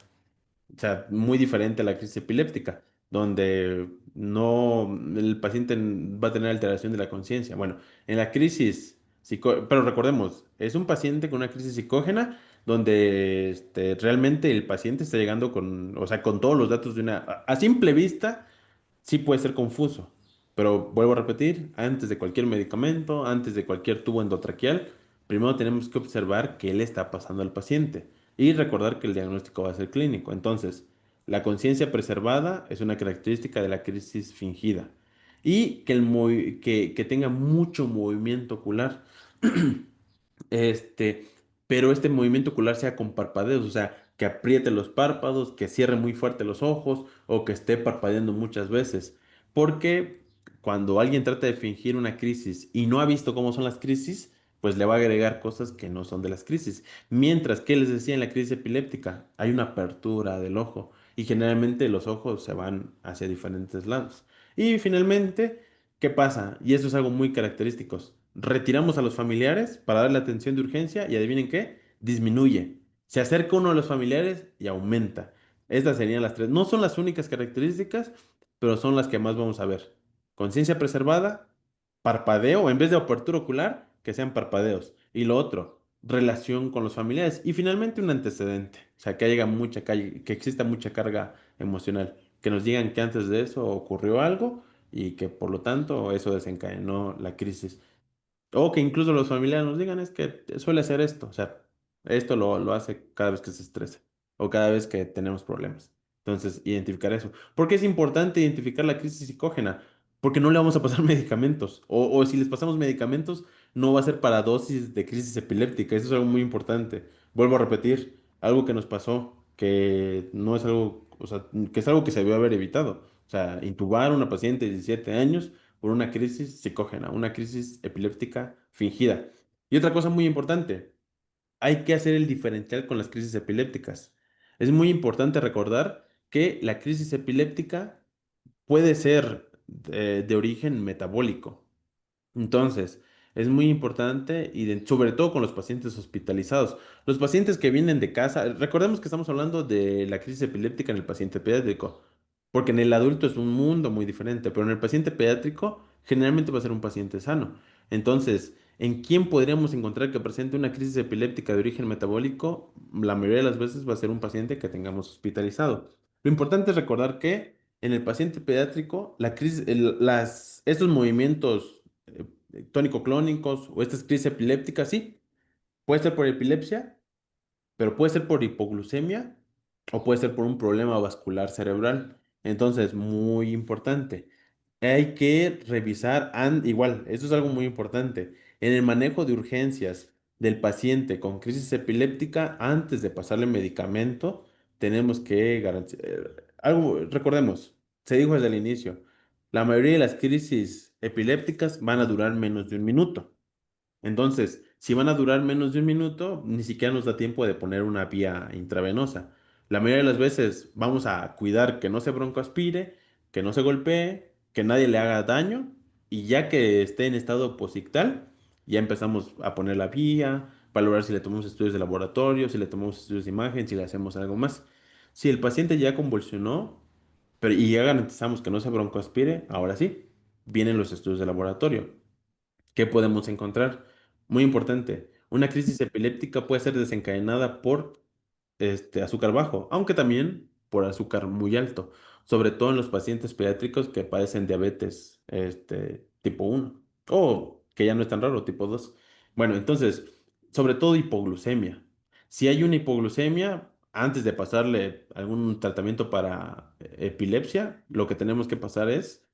o sea, muy diferente a la crisis epiléptica. donde no, el paciente va a tener alteración de la conciencia. Bueno, en la crisis, pero recordemos, es un paciente con una crisis psicógena donde realmente el paciente está llegando con, o sea, con todos los datos de una, a simple vista sí puede ser confuso, pero vuelvo a repetir, antes de cualquier medicamento, antes de cualquier tubo endotraqueal, primero tenemos que observar qué le está pasando al paciente y recordar que el diagnóstico va a ser clínico. Entonces, la conciencia preservada es una característica de la crisis fingida y que tenga mucho movimiento ocular. Este, pero este movimiento ocular sea con parpadeos, o sea, que apriete los párpados, que cierre muy fuerte los ojos o que esté parpadeando muchas veces. Porque cuando alguien trata de fingir una crisis y no ha visto cómo son las crisis, pues le va a agregar cosas que no son de las crisis. Mientras que les decía en la crisis epiléptica, hay una apertura del ojo y generalmente los ojos se van hacia diferentes lados. Y finalmente, ¿qué pasa? Y esto es algo muy característico. Retiramos a los familiares para darle atención de urgencia y adivinen qué, disminuye. Se acerca uno de los familiares y aumenta. Estas serían las tres. No son las únicas características, pero son las que más vamos a ver. Conciencia preservada, parpadeo, en vez de apertura ocular, que sean parpadeos. Y lo otro, relación con los familiares. Y finalmente un antecedente. O sea, que haya que exista mucha carga emocional. Que nos digan que antes de eso ocurrió algo y que por lo tanto eso desencadenó la crisis. O que incluso los familiares nos digan, es que suele hacer esto, o sea, esto lo hace cada vez que se estresa o cada vez que tenemos problemas. Entonces, identificar eso. ¿Por qué es importante identificar la crisis psicógena? Porque no le vamos a pasar medicamentos. O si les pasamos medicamentos, no va a ser para dosis de crisis epiléptica. Eso es algo muy importante. Vuelvo a repetir, algo que nos pasó, que no es algo, o sea, que es algo que se debió haber evitado. O sea, intubar a una paciente de 17 años por una crisis psicógena, una crisis epiléptica fingida. Y otra cosa muy importante, hay que hacer el diferencial con las crisis epilépticas. Es muy importante recordar que la crisis epiléptica puede ser de origen metabólico. Entonces, es muy importante, y sobre todo con los pacientes hospitalizados. Los pacientes que vienen de casa, recordemos que estamos hablando de la crisis epiléptica en el paciente pediátrico, porque en el adulto es un mundo muy diferente, pero en el paciente pediátrico generalmente va a ser un paciente sano. Entonces, ¿en quién podríamos encontrar que presente una crisis epiléptica de origen metabólico? La mayoría de las veces va a ser un paciente que tengamos hospitalizado. Lo importante es recordar que en el paciente pediátrico, la crisis, estos movimientos tónico-clónicos o estas crisis epilépticas, sí, puede ser por epilepsia, pero puede ser por hipoglucemia o puede ser por un problema vascular cerebral. Entonces, muy importante. Hay que revisar, igual, esto es algo muy importante, en el manejo de urgencias del paciente con crisis epiléptica, antes de pasarle medicamento, tenemos que garantizar, algo, recordemos, se dijo desde el inicio, la mayoría de las crisis epilépticas van a durar menos de un minuto. Entonces, si van a durar menos de un minuto, ni siquiera nos da tiempo de poner una vía intravenosa. La mayoría de las veces vamos a cuidar que no se broncoaspire, que no se golpee, que nadie le haga daño y ya que esté en estado posictal, ya empezamos a poner la vía, valorar si le tomamos estudios de laboratorio, si le tomamos estudios de imagen, si le hacemos algo más. Si el paciente ya convulsionó, pero y ya garantizamos que no se broncoaspire, ahora sí, vienen los estudios de laboratorio. ¿Qué podemos encontrar? Muy importante, una crisis epiléptica puede ser desencadenada por azúcar bajo, aunque también por azúcar muy alto, sobre todo en los pacientes pediátricos que padecen diabetes tipo 1 o que ya no es tan raro, tipo 2. Bueno, entonces, sobre todo hipoglucemia. Si hay una hipoglucemia, antes de pasarle algún tratamiento para epilepsia, lo que tenemos que pasar es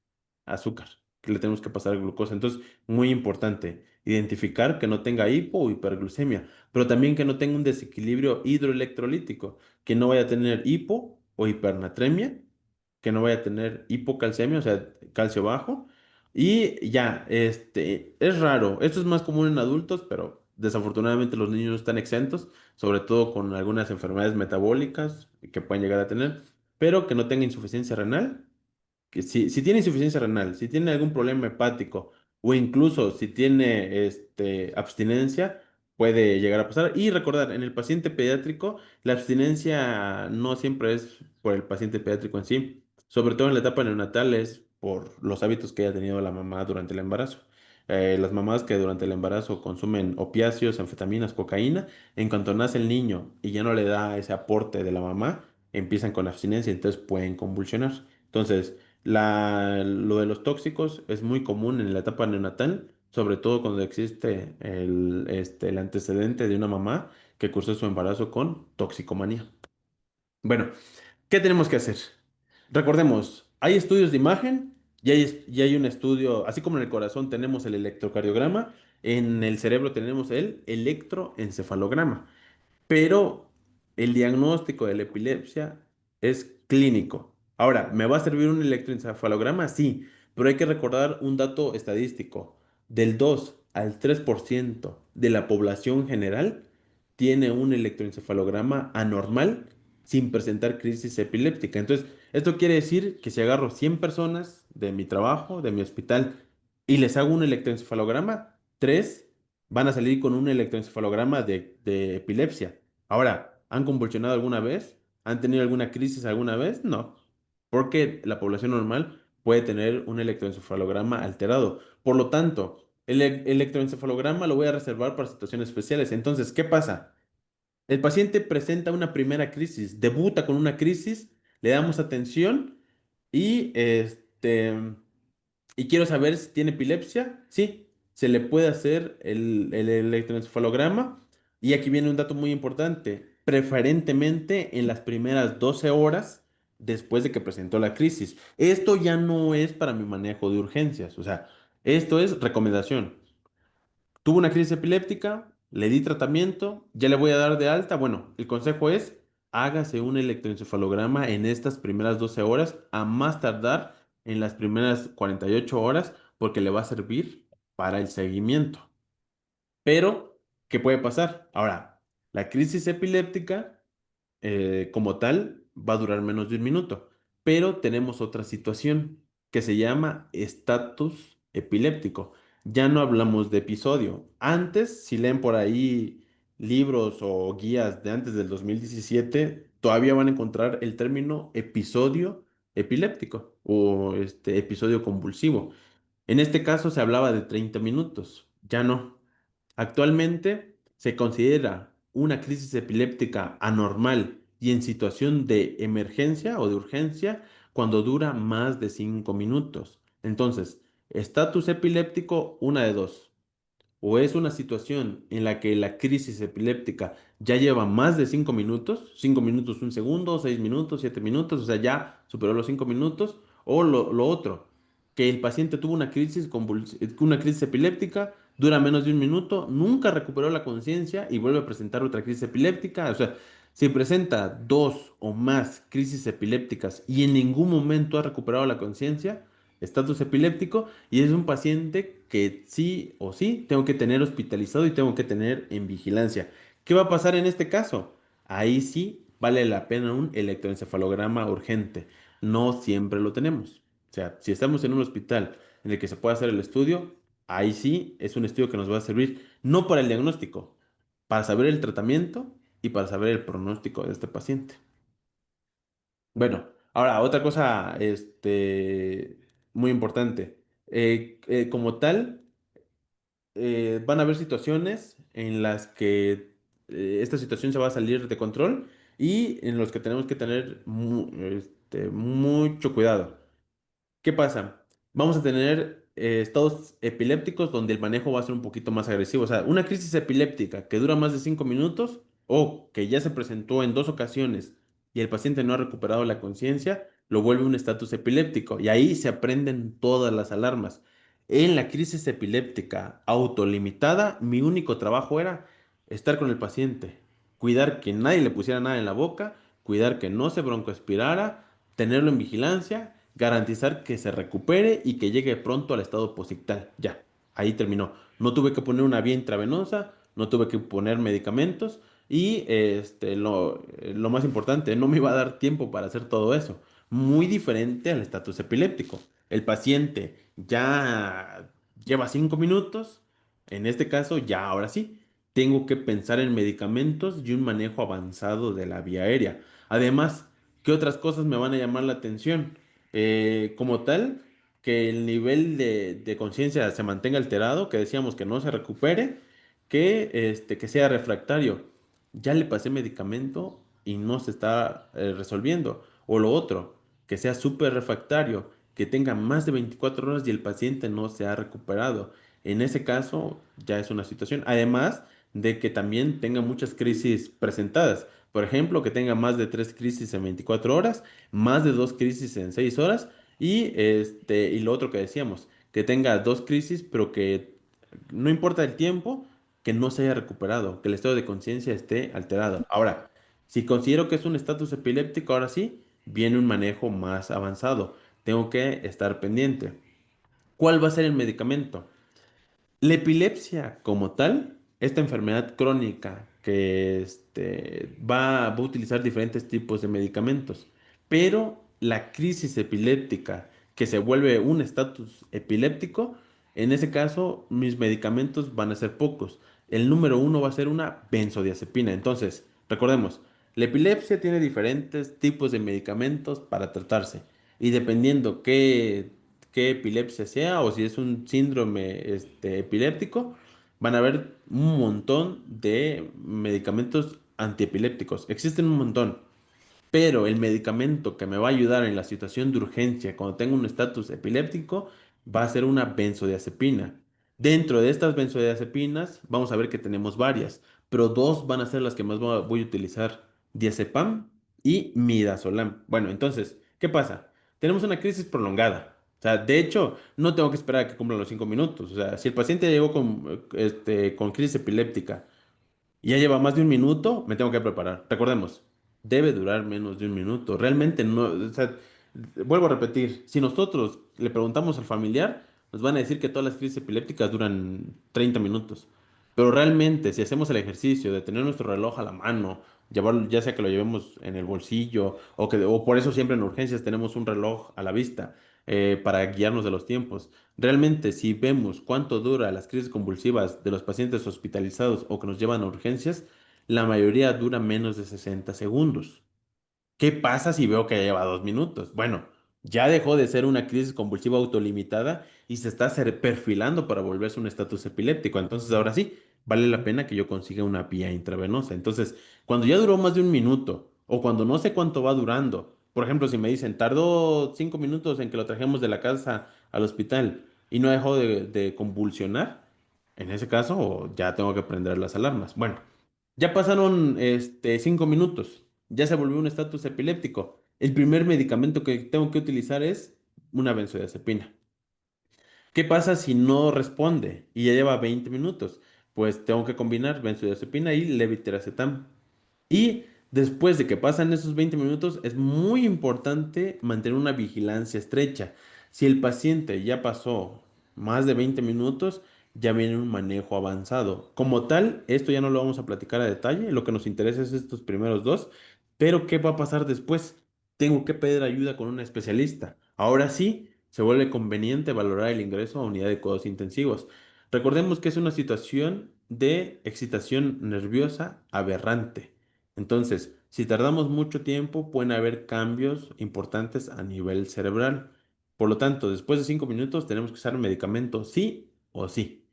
azúcar, que le tenemos que pasar glucosa. Entonces, muy importante, identificar que no tenga hipo o hiperglucemia, pero también que no tenga un desequilibrio hidroelectrolítico, que no vaya a tener hipo o hipernatremia, que no vaya a tener hipocalcemia, o sea, calcio bajo. Y ya, es raro, esto es más común en adultos, pero desafortunadamente los niños no están exentos, sobre todo con algunas enfermedades metabólicas que pueden llegar a tener, pero que no tenga insuficiencia renal, que si tiene insuficiencia renal, si tiene algún problema hepático o incluso si tiene abstinencia, puede llegar a pasar. Y recordar, en el paciente pediátrico, la abstinencia no siempre es por el paciente pediátrico en sí. sobre todo en la etapa neonatal, es por los hábitos que haya tenido la mamá durante el embarazo. Las mamás que durante el embarazo consumen opiáceos, anfetaminas, cocaína, en cuanto nace el niño y ya no le da ese aporte de la mamá, empiezan con abstinencia, entonces pueden convulsionar. Entonces, lo de los tóxicos es muy común en la etapa neonatal, sobre todo cuando existe el antecedente de una mamá que cursó su embarazo con toxicomanía. Bueno, ¿qué tenemos que hacer? Recordemos, hay estudios de imagen y hay un estudio, así como en el corazón tenemos el electrocardiograma, en el cerebro tenemos el electroencefalograma. Pero el diagnóstico de la epilepsia es clínico. Ahora, ¿me va a servir un electroencefalograma? Sí, pero hay que recordar un dato estadístico. Del 2 al 3% de la población general tiene un electroencefalograma anormal sin presentar crisis epiléptica. Entonces, esto quiere decir que si agarro 100 personas de mi trabajo, de mi hospital, y les hago un electroencefalograma, 3 van a salir con un electroencefalograma de epilepsia. Ahora, ¿han convulsionado alguna vez? ¿Han tenido alguna crisis alguna vez? No, porque la población normal puede tener un electroencefalograma alterado. Por lo tanto, electroencefalograma lo voy a reservar para situaciones especiales. Entonces, ¿qué pasa? El paciente presenta una primera crisis, debuta con una crisis, le damos atención y y quiero saber si tiene epilepsia. Sí, se le puede hacer el electroencefalograma. Y aquí viene un dato muy importante. Preferentemente en las primeras 12 horas después de que presentó la crisis. Esto ya no es para mi manejo de urgencias. O sea, esto es recomendación. Tuvo una crisis epiléptica, le di tratamiento, ya le voy a dar de alta. Bueno, el consejo es, hágase un electroencefalograma en estas primeras 12 horas, a más tardar en las primeras 48 horas, porque le va a servir para el seguimiento. Pero, ¿qué puede pasar? Ahora, la crisis epiléptica como tal va a durar menos de un minuto. Pero tenemos otra situación que se llama estatus epiléptico. Ya no hablamos de episodio. Antes, si leen por ahí libros o guías de antes del 2017, todavía van a encontrar el término episodio epiléptico o episodio convulsivo. En este caso se hablaba de 30 minutos. Ya no. Actualmente se considera una crisis epiléptica anormal y en situación de emergencia o de urgencia cuando dura más de 5 minutos. Entonces, estatus epiléptico, una de dos. O es una situación en la que la crisis epiléptica ya lleva más de 5 minutos, un segundo, 6 minutos, 7 minutos, o sea, ya superó los 5 minutos, o lo otro, que el paciente tuvo una crisis epiléptica, dura menos de un minuto, nunca recuperó la conciencia y vuelve a presentar otra crisis epiléptica, o sea, si presenta dos o más crisis epilépticas y en ningún momento ha recuperado la conciencia, estatus epiléptico, y es un paciente que sí o sí tengo que tener hospitalizado y tengo que tener en vigilancia. ¿Qué va a pasar en este caso? Ahí sí vale la pena un electroencefalograma urgente. No siempre lo tenemos. O sea, si estamos en un hospital en el que se puede hacer el estudio, ahí sí es un estudio que nos va a servir no para el diagnóstico, para saber el tratamiento y para saber el pronóstico de este paciente. Bueno, ahora otra cosa, muy importante. Como tal, van a haber situaciones en las que esta situación se va a salir de control y en los que tenemos que tener mucho cuidado. ¿Qué pasa? Vamos a tener estados epilépticos donde el manejo va a ser un poquito más agresivo. O sea, una crisis epiléptica que dura más de 5 minutos o que ya se presentó en 2 ocasiones y el paciente no ha recuperado la conciencia, lo vuelve un estatus epiléptico y ahí se aprenden todas las alarmas. En la crisis epiléptica autolimitada, mi único trabajo era estar con el paciente, cuidar que nadie le pusiera nada en la boca, cuidar que no se broncoaspirara, tenerlo en vigilancia, garantizar que se recupere y que llegue pronto al estado posictal. Ya, ahí terminó. No tuve que poner una vía intravenosa, no tuve que poner medicamentos y lo más importante, no me iba a dar tiempo para hacer todo eso. Muy diferente al estatus epiléptico. El paciente ya lleva 5 minutos, en este caso ya ahora sí, tengo que pensar en medicamentos y un manejo avanzado de la vía aérea. Además, ¿qué otras cosas me van a llamar la atención? como tal, que el nivel de conciencia se mantenga alterado, que decíamos que no se recupere, que sea refractario. Ya le pasé medicamento y no se está resolviendo. O lo otro, que sea súper refractario, que tenga más de 24 horas y el paciente no se ha recuperado. En ese caso, ya es una situación. Además de que también tenga muchas crisis presentadas. Por ejemplo, que tenga más de 3 crisis en 24 horas, más de 2 crisis en 6 horas y lo otro que decíamos, que tenga 2 crisis, pero que no importa el tiempo, que no se haya recuperado, que el estado de conciencia esté alterado. Ahora, si considero que es un estatus epiléptico, ahora sí, viene un manejo más avanzado. Tengo que estar pendiente. ¿Cuál va a ser el medicamento? La epilepsia como tal, esta enfermedad crónica que va a utilizar diferentes tipos de medicamentos, pero la crisis epiléptica que se vuelve un estatus epiléptico, en ese caso mis medicamentos van a ser pocos. El número uno va a ser una benzodiazepina. Entonces, recordemos, la epilepsia tiene diferentes tipos de medicamentos para tratarse y dependiendo qué epilepsia sea o si es un síndrome epiléptico, van a haber un montón de medicamentos antiepilépticos. Existen un montón, pero el medicamento que me va a ayudar en la situación de urgencia cuando tengo un estatus epiléptico va a ser una benzodiazepina. Dentro de estas benzodiazepinas vamos a ver que tenemos varias, pero dos van a ser las que más voy a utilizar, diazepam y midazolam. Bueno, entonces, ¿qué pasa? Tenemos una crisis prolongada. O sea, de hecho, no tengo que esperar a que cumplan los 5 minutos. O sea, si el paciente llegó con crisis epiléptica y ya lleva más de un minuto, me tengo que preparar. Recordemos, debe durar menos de un minuto. Realmente no, o sea, vuelvo a repetir, si nosotros le preguntamos al familiar, nos van a decir que todas las crisis epilépticas duran 30 minutos. Pero realmente, si hacemos el ejercicio de tener nuestro reloj a la mano, llevarlo, ya sea que lo llevemos en el bolsillo o por eso siempre en urgencias tenemos un reloj a la vista para guiarnos de los tiempos. Realmente, si vemos cuánto dura las crisis convulsivas de los pacientes hospitalizados o que nos llevan a urgencias, la mayoría dura menos de 60 segundos. ¿Qué pasa si veo que ya lleva 2 minutos? Bueno, ya dejó de ser una crisis convulsiva autolimitada y se está perfilando para volverse un estatus epiléptico. Entonces, ahora sí, vale la pena que yo consiga una vía intravenosa. Entonces, cuando ya duró más de un minuto o cuando no sé cuánto va durando, por ejemplo, si me dicen, tardó 5 minutos en que lo trajimos de la casa al hospital y no dejó de convulsionar, en ese caso ya tengo que prender las alarmas. Bueno, ya pasaron 5 minutos. Ya se volvió un estatus epiléptico. El primer medicamento que tengo que utilizar es una benzodiazepina. ¿Qué pasa si no responde y ya lleva 20 minutos? Pues tengo que combinar benzodiazepina y levetiracetam. Y después de que pasan esos 20 minutos, es muy importante mantener una vigilancia estrecha. Si el paciente ya pasó más de 20 minutos, ya viene un manejo avanzado. Como tal, esto ya no lo vamos a platicar a detalle, lo que nos interesa es estos primeros dos, pero ¿qué va a pasar después? Tengo que pedir ayuda con un especialista. Ahora sí, se vuelve conveniente valorar el ingreso a unidad de cuidados intensivos. Recordemos que es una situación de excitación nerviosa aberrante. Entonces, si tardamos mucho tiempo, pueden haber cambios importantes a nivel cerebral. Por lo tanto, después de 5 minutos tenemos que usar medicamento sí o sí.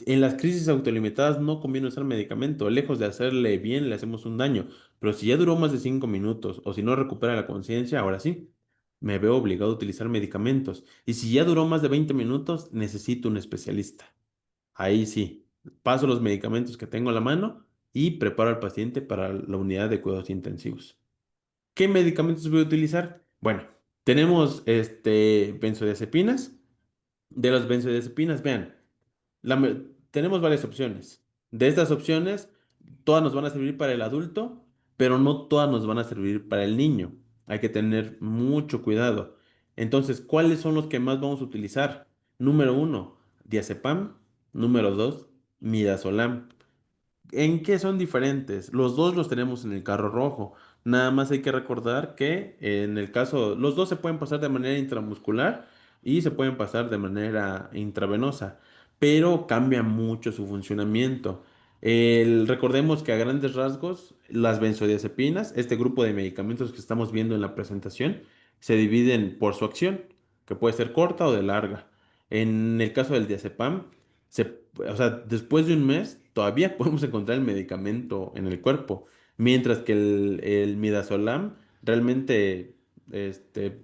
En las crisis autolimitadas no conviene usar medicamento. Lejos de hacerle bien, le hacemos un daño. Pero si ya duró más de 5 minutos o si no recupera la conciencia, ahora sí, me veo obligado a utilizar medicamentos. Y si ya duró más de 20 minutos, necesito un especialista. Ahí sí, paso los medicamentos que tengo a la mano y preparo al paciente para la unidad de cuidados intensivos. ¿Qué medicamentos voy a utilizar? Bueno, tenemos benzodiazepinas. De las benzodiazepinas, vean, tenemos varias opciones. De estas opciones, todas nos van a servir para el adulto, pero no todas nos van a servir para el niño. Hay que tener mucho cuidado. Entonces, ¿cuáles son los que más vamos a utilizar? Número uno, diazepam. Número dos, midazolam. ¿En qué son diferentes? Los dos los tenemos en el carro rojo. Nada más hay que recordar que en el caso, los dos se pueden pasar de manera intramuscular y se pueden pasar de manera intravenosa, pero cambia mucho su funcionamiento. Recordemos que a grandes rasgos, las benzodiazepinas, este grupo de medicamentos que estamos viendo en la presentación, se dividen por su acción, que puede ser corta o de larga. En el caso del diazepam, o sea, después de un mes todavía podemos encontrar el medicamento en el cuerpo, mientras que el midazolam realmente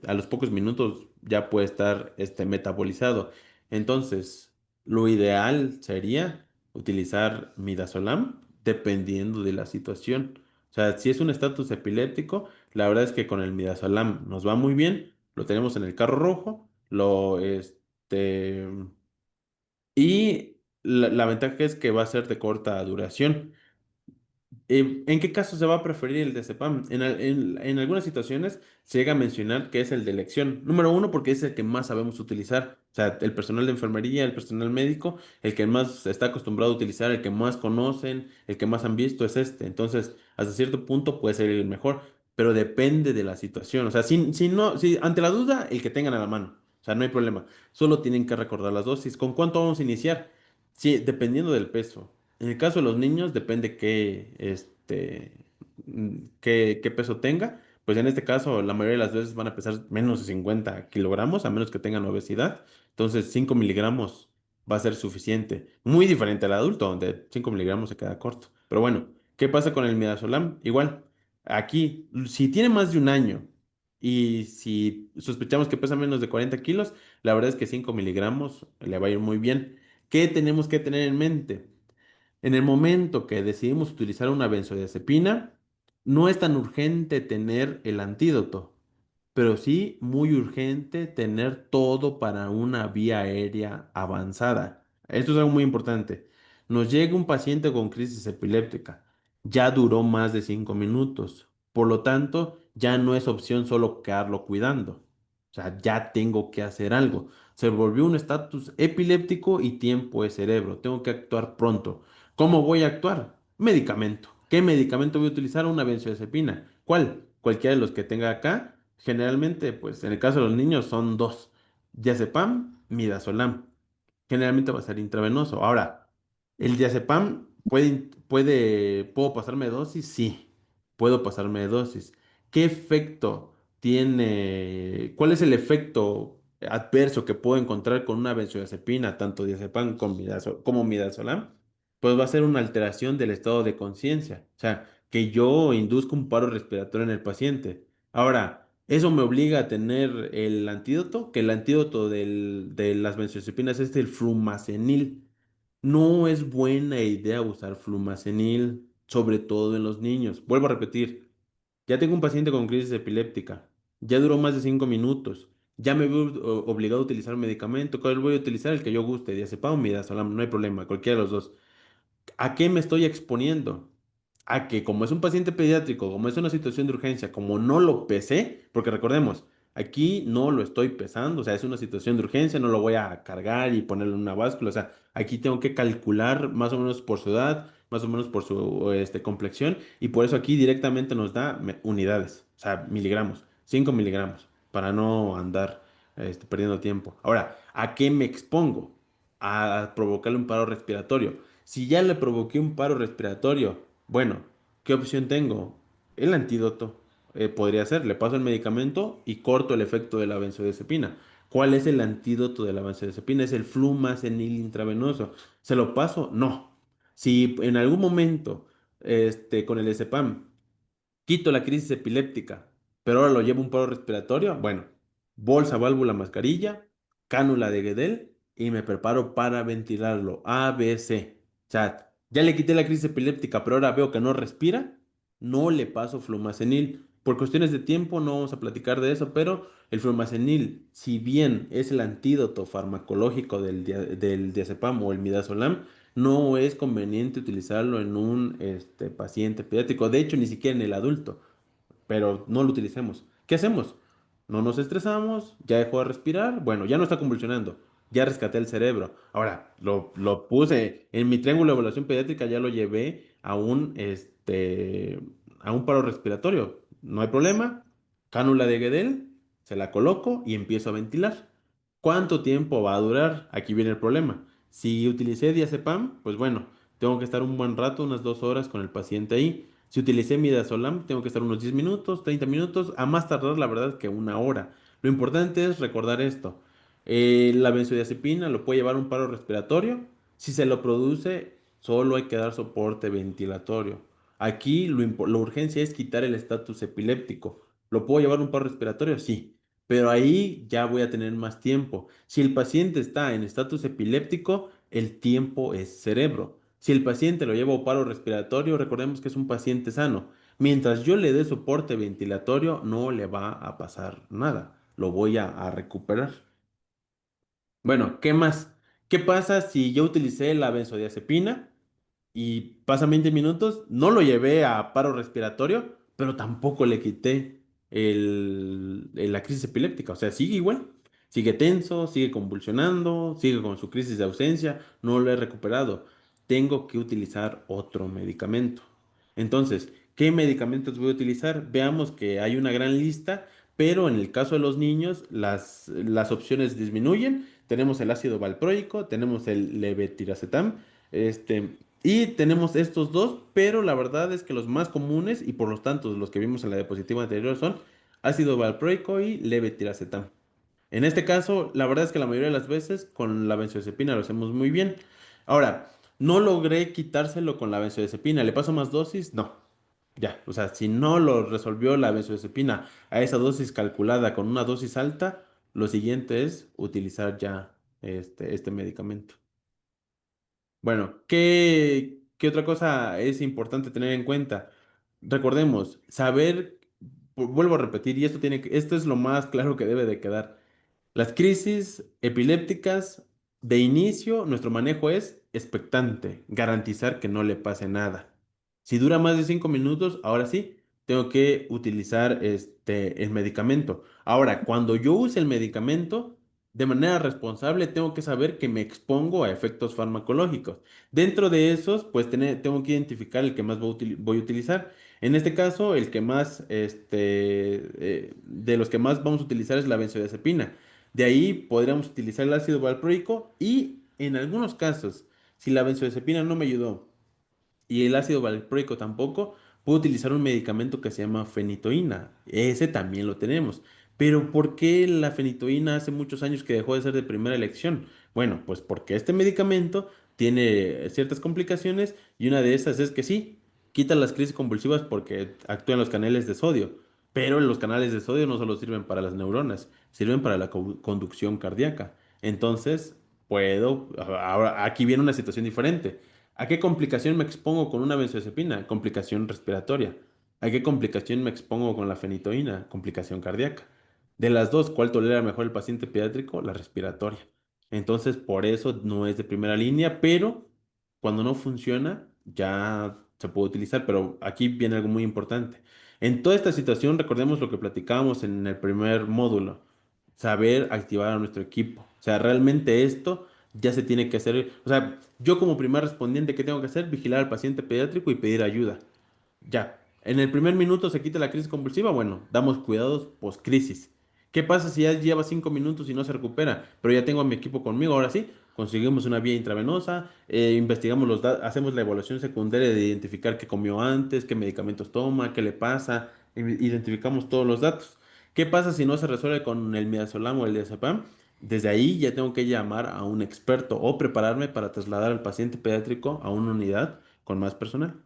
a los pocos minutos ya puede estar metabolizado. Entonces, lo ideal sería utilizar midazolam dependiendo de la situación. O sea, si es un estatus epiléptico, la verdad es que con el midazolam nos va muy bien, lo tenemos en el carro rojo, y la ventaja es que va a ser de corta duración. ¿En qué caso se va a preferir el diazepam? En algunas situaciones se llega a mencionar que es el de elección. Número uno, porque es el que más sabemos utilizar. O sea, el personal de enfermería, el personal médico, el que más está acostumbrado a utilizar, el que más conocen, el que más han visto es este. Entonces, hasta cierto punto puede ser el mejor, pero depende de la situación. O sea, si no, si ante la duda, el que tengan a la mano. O sea, no hay problema. Solo tienen que recordar las dosis. ¿Con cuánto vamos a iniciar? Sí, dependiendo del peso. En el caso de los niños, depende qué peso tenga. Pues en este caso, la mayoría de las veces van a pesar menos de 50 kilogramos, a menos que tengan obesidad. Entonces, 5 miligramos va a ser suficiente. Muy diferente al adulto, donde 5 miligramos se queda corto. Pero bueno, ¿qué pasa con el midazolam? Igual, aquí, si tiene más de un año y si sospechamos que pesa menos de 40 kilos, la verdad es que 5 miligramos le va a ir muy bien. ¿Qué tenemos que tener en mente? En el momento que decidimos utilizar una benzodiazepina, no es tan urgente tener el antídoto, pero sí muy urgente tener todo para una vía aérea avanzada. Esto es algo muy importante. Nos llega un paciente con crisis epiléptica. Ya duró más de 5 minutos. Por lo tanto, ya no es opción solo quedarlo cuidando. O sea, ya tengo que hacer algo. Se volvió un estatus epiléptico y tiempo de cerebro. Tengo que actuar pronto. ¿Cómo voy a actuar? Medicamento. ¿Qué medicamento voy a utilizar? Una benzodiazepina. ¿Cuál? Cualquiera de los que tenga acá. Generalmente, pues en el caso de los niños son dos. Diazepam, midazolam. Generalmente va a ser intravenoso. Ahora, el diazepam ¿puedo pasarme de dosis? Sí, puedo pasarme de dosis. ¿Qué efecto tiene? ¿Cuál es el efecto adverso que puedo encontrar con una benzodiazepina, tanto diazepam como midazolam? Pues va a ser una alteración del estado de conciencia. O sea, que yo induzca un paro respiratorio en el paciente. Ahora, eso me obliga a tener el antídoto, que el antídoto de las benzodiazepinas es el flumacenil. No es buena idea usar flumacenil, sobre todo en los niños. Vuelvo a repetir, ya tengo un paciente con crisis epiléptica, ya duró más de 5 minutos, ya me veo obligado a utilizar medicamento. ¿Cuál voy a utilizar? El que yo guste, diazepam o midazolam, no hay problema, cualquiera de los dos. ¿A qué me estoy exponiendo? A que como es un paciente pediátrico, como es una situación de urgencia, como no lo pesé, porque recordemos, aquí no lo estoy pesando, o sea, es una situación de urgencia, no lo voy a cargar y ponerlo en una báscula, o sea, aquí tengo que calcular más o menos por su edad, más o menos por su complexión, y por eso aquí directamente nos da unidades, o sea, miligramos, 5 miligramos, para no andar perdiendo tiempo. Ahora, ¿a qué me expongo? A provocarle un paro respiratorio. Si ya le provoqué un paro respiratorio, bueno, ¿qué opción tengo? El antídoto. Podría ser, le paso el medicamento y corto el efecto de la benzodiazepina. ¿Cuál es el antídoto de la benzodiazepina? Es el flumacenil intravenoso. ¿Se lo paso? No. Si en algún momento, con el diazepam quito la crisis epiléptica, pero ahora lo llevo un paro respiratorio. Bueno, bolsa, válvula, mascarilla, cánula de Guedel y me preparo para ventilarlo. A, B, C. O sea, ya le quité la crisis epiléptica, pero ahora veo que no respira. No le paso flumacenil. Por cuestiones de tiempo no vamos a platicar de eso, pero el flumacenil, si bien es el antídoto farmacológico del diazepam o el midazolam, no es conveniente utilizarlo en un paciente pediátrico, de hecho ni siquiera en el adulto, pero no lo utilicemos. ¿Qué hacemos? No nos estresamos, ya dejó de respirar, bueno, ya no está convulsionando, ya rescaté el cerebro. Ahora, lo puse en mi triángulo de evaluación pediátrica, ya lo llevé a un paro respiratorio. No hay problema, cánula de Guedel, se la coloco y empiezo a ventilar. ¿Cuánto tiempo va a durar? Aquí viene el problema. Si utilicé diazepam, pues bueno, tengo que estar un buen rato, unas 2 horas con el paciente ahí. Si utilicé midazolam, tengo que estar unos 10 minutos, 30 minutos, a más tardar, la verdad, que una hora. Lo importante es recordar esto. La benzodiazepina lo puede llevar un paro respiratorio. Si se lo produce, solo hay que dar soporte ventilatorio. Aquí la urgencia es quitar el estatus epiléptico. ¿Lo puedo llevar un paro respiratorio? Sí, pero ahí ya voy a tener más tiempo. Si el paciente está en estatus epiléptico, el tiempo es cerebro. Si el paciente lo lleva a paro respiratorio, recordemos que es un paciente sano. Mientras yo le dé soporte ventilatorio, no le va a pasar nada. Lo voy a recuperar. Bueno, ¿qué más? ¿Qué pasa si yo utilicé la benzodiazepina y pasan 20 minutos? No lo llevé a paro respiratorio, pero tampoco le quité la crisis epiléptica. O sea, sigue igual. Sigue tenso, sigue convulsionando, sigue con su crisis de ausencia. No lo he recuperado. Tengo que utilizar otro medicamento. Entonces, ¿qué medicamentos voy a utilizar? Veamos que hay una gran lista, pero en el caso de los niños, las opciones disminuyen. Tenemos el ácido valproico, tenemos el levetiracetam, y tenemos estos dos, pero la verdad es que los más comunes y por lo tanto los que vimos en la diapositiva anterior son ácido valproico y levetiracetam. En este caso, la verdad es que la mayoría de las veces con la benzodiazepina lo hacemos muy bien. Ahora, no logré quitárselo con la benzodiazepina. ¿Le paso más dosis? No. Ya, o sea, si no lo resolvió la benzodiazepina a esa dosis calculada con una dosis alta, lo siguiente es utilizar ya este medicamento. Bueno, ¿qué otra cosa es importante tener en cuenta? Recordemos, saber, vuelvo a repetir, y esto es lo más claro que debe de quedar. Las crisis epilépticas de inicio, nuestro manejo es expectante, garantizar que no le pase nada. Si dura más de 5 minutos, ahora sí, tengo que utilizar el medicamento. Ahora, cuando yo use el medicamento, de manera responsable, tengo que saber que me expongo a efectos farmacológicos. Dentro de esos, pues tengo que identificar el que más voy a utilizar. En este caso, el que más, de los que más vamos a utilizar es la benzodiazepina. De ahí podríamos utilizar el ácido valproico y en algunos casos, si la benzodiazepina no me ayudó y el ácido valproico tampoco, puedo utilizar un medicamento que se llama fenitoína. Ese también lo tenemos. Pero ¿por qué la fenitoína hace muchos años que dejó de ser de primera elección? Bueno, pues porque este medicamento tiene ciertas complicaciones y una de esas es que sí, quita las crisis convulsivas porque actúan los canales de sodio. Pero los canales de sodio no solo sirven para las neuronas, sirven para la conducción cardíaca. Entonces, ahora aquí viene una situación diferente. ¿A qué complicación me expongo con una benzodiazepina? Complicación respiratoria. ¿A qué complicación me expongo con la fenitoína? Complicación cardíaca. De las dos, ¿cuál tolera mejor el paciente pediátrico? La respiratoria. Entonces, por eso no es de primera línea, pero cuando no funciona, ya se puede utilizar. Pero aquí viene algo muy importante. En toda esta situación, recordemos lo que platicábamos en el primer módulo, saber activar a nuestro equipo. O sea, realmente esto ya se tiene que hacer. O sea, yo como primer respondiente, ¿qué tengo que hacer? Vigilar al paciente pediátrico y pedir ayuda. Ya. En el primer minuto se quita la crisis convulsiva. Bueno, damos cuidados post-crisis. ¿Qué pasa si ya lleva 5 minutos y no se recupera? Pero ya tengo a mi equipo conmigo. Ahora sí, conseguimos una vía intravenosa, investigamos hacemos la evaluación secundaria de identificar qué comió antes, qué medicamentos toma, qué le pasa, identificamos todos los datos. ¿Qué pasa si no se resuelve con el midazolam o el diazepam? Desde ahí ya tengo que llamar a un experto o prepararme para trasladar al paciente pediátrico a una unidad con más personal.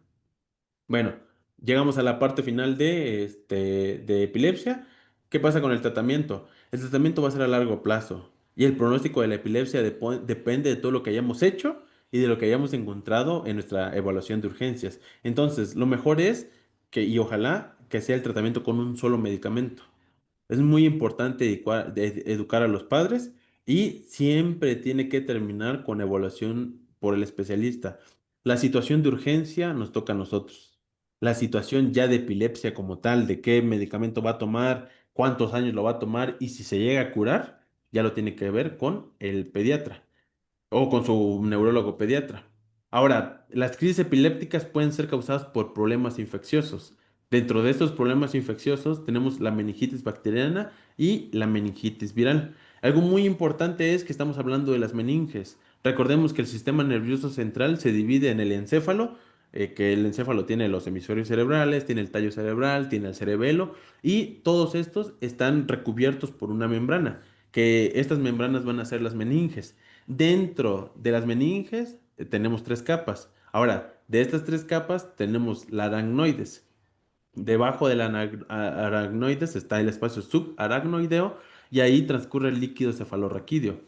Bueno, llegamos a la parte final de epilepsia. ¿Qué pasa con el tratamiento? El tratamiento va a ser a largo plazo y el pronóstico de la epilepsia depende de todo lo que hayamos hecho y de lo que hayamos encontrado en nuestra evaluación de urgencias. Entonces, lo mejor es y ojalá, que sea el tratamiento con un solo medicamento. Es muy importante educar a los padres y siempre tiene que terminar con evaluación por el especialista. La situación de urgencia nos toca a nosotros. La situación ya de epilepsia como tal, de qué medicamento va a tomar, cuántos años lo va a tomar y si se llega a curar, ya lo tiene que ver con el pediatra o con su neurólogo pediatra. Ahora, las crisis epilépticas pueden ser causadas por problemas infecciosos. Dentro de estos problemas infecciosos tenemos la meningitis bacteriana y la meningitis viral. Algo muy importante es que estamos hablando de las meninges. Recordemos que el sistema nervioso central se divide en el encéfalo, que el encéfalo tiene los hemisferios cerebrales, tiene el tallo cerebral, tiene el cerebelo, y todos estos están recubiertos por una membrana, que estas membranas van a ser las meninges. Dentro de las meninges tenemos tres capas. Ahora, de estas tres capas tenemos la aracnoides. Debajo de la aracnoides está el espacio subaracnoideo y ahí transcurre el líquido cefalorraquídeo.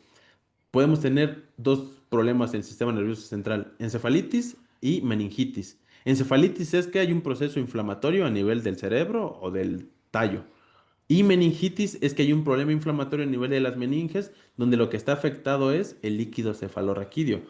Podemos tener dos problemas en el sistema nervioso central, encefalitis y meningitis. Encefalitis es que hay un proceso inflamatorio a nivel del cerebro o del tallo. Y meningitis es que hay un problema inflamatorio a nivel de las meninges, donde lo que está afectado es el líquido cefalorraquídeo.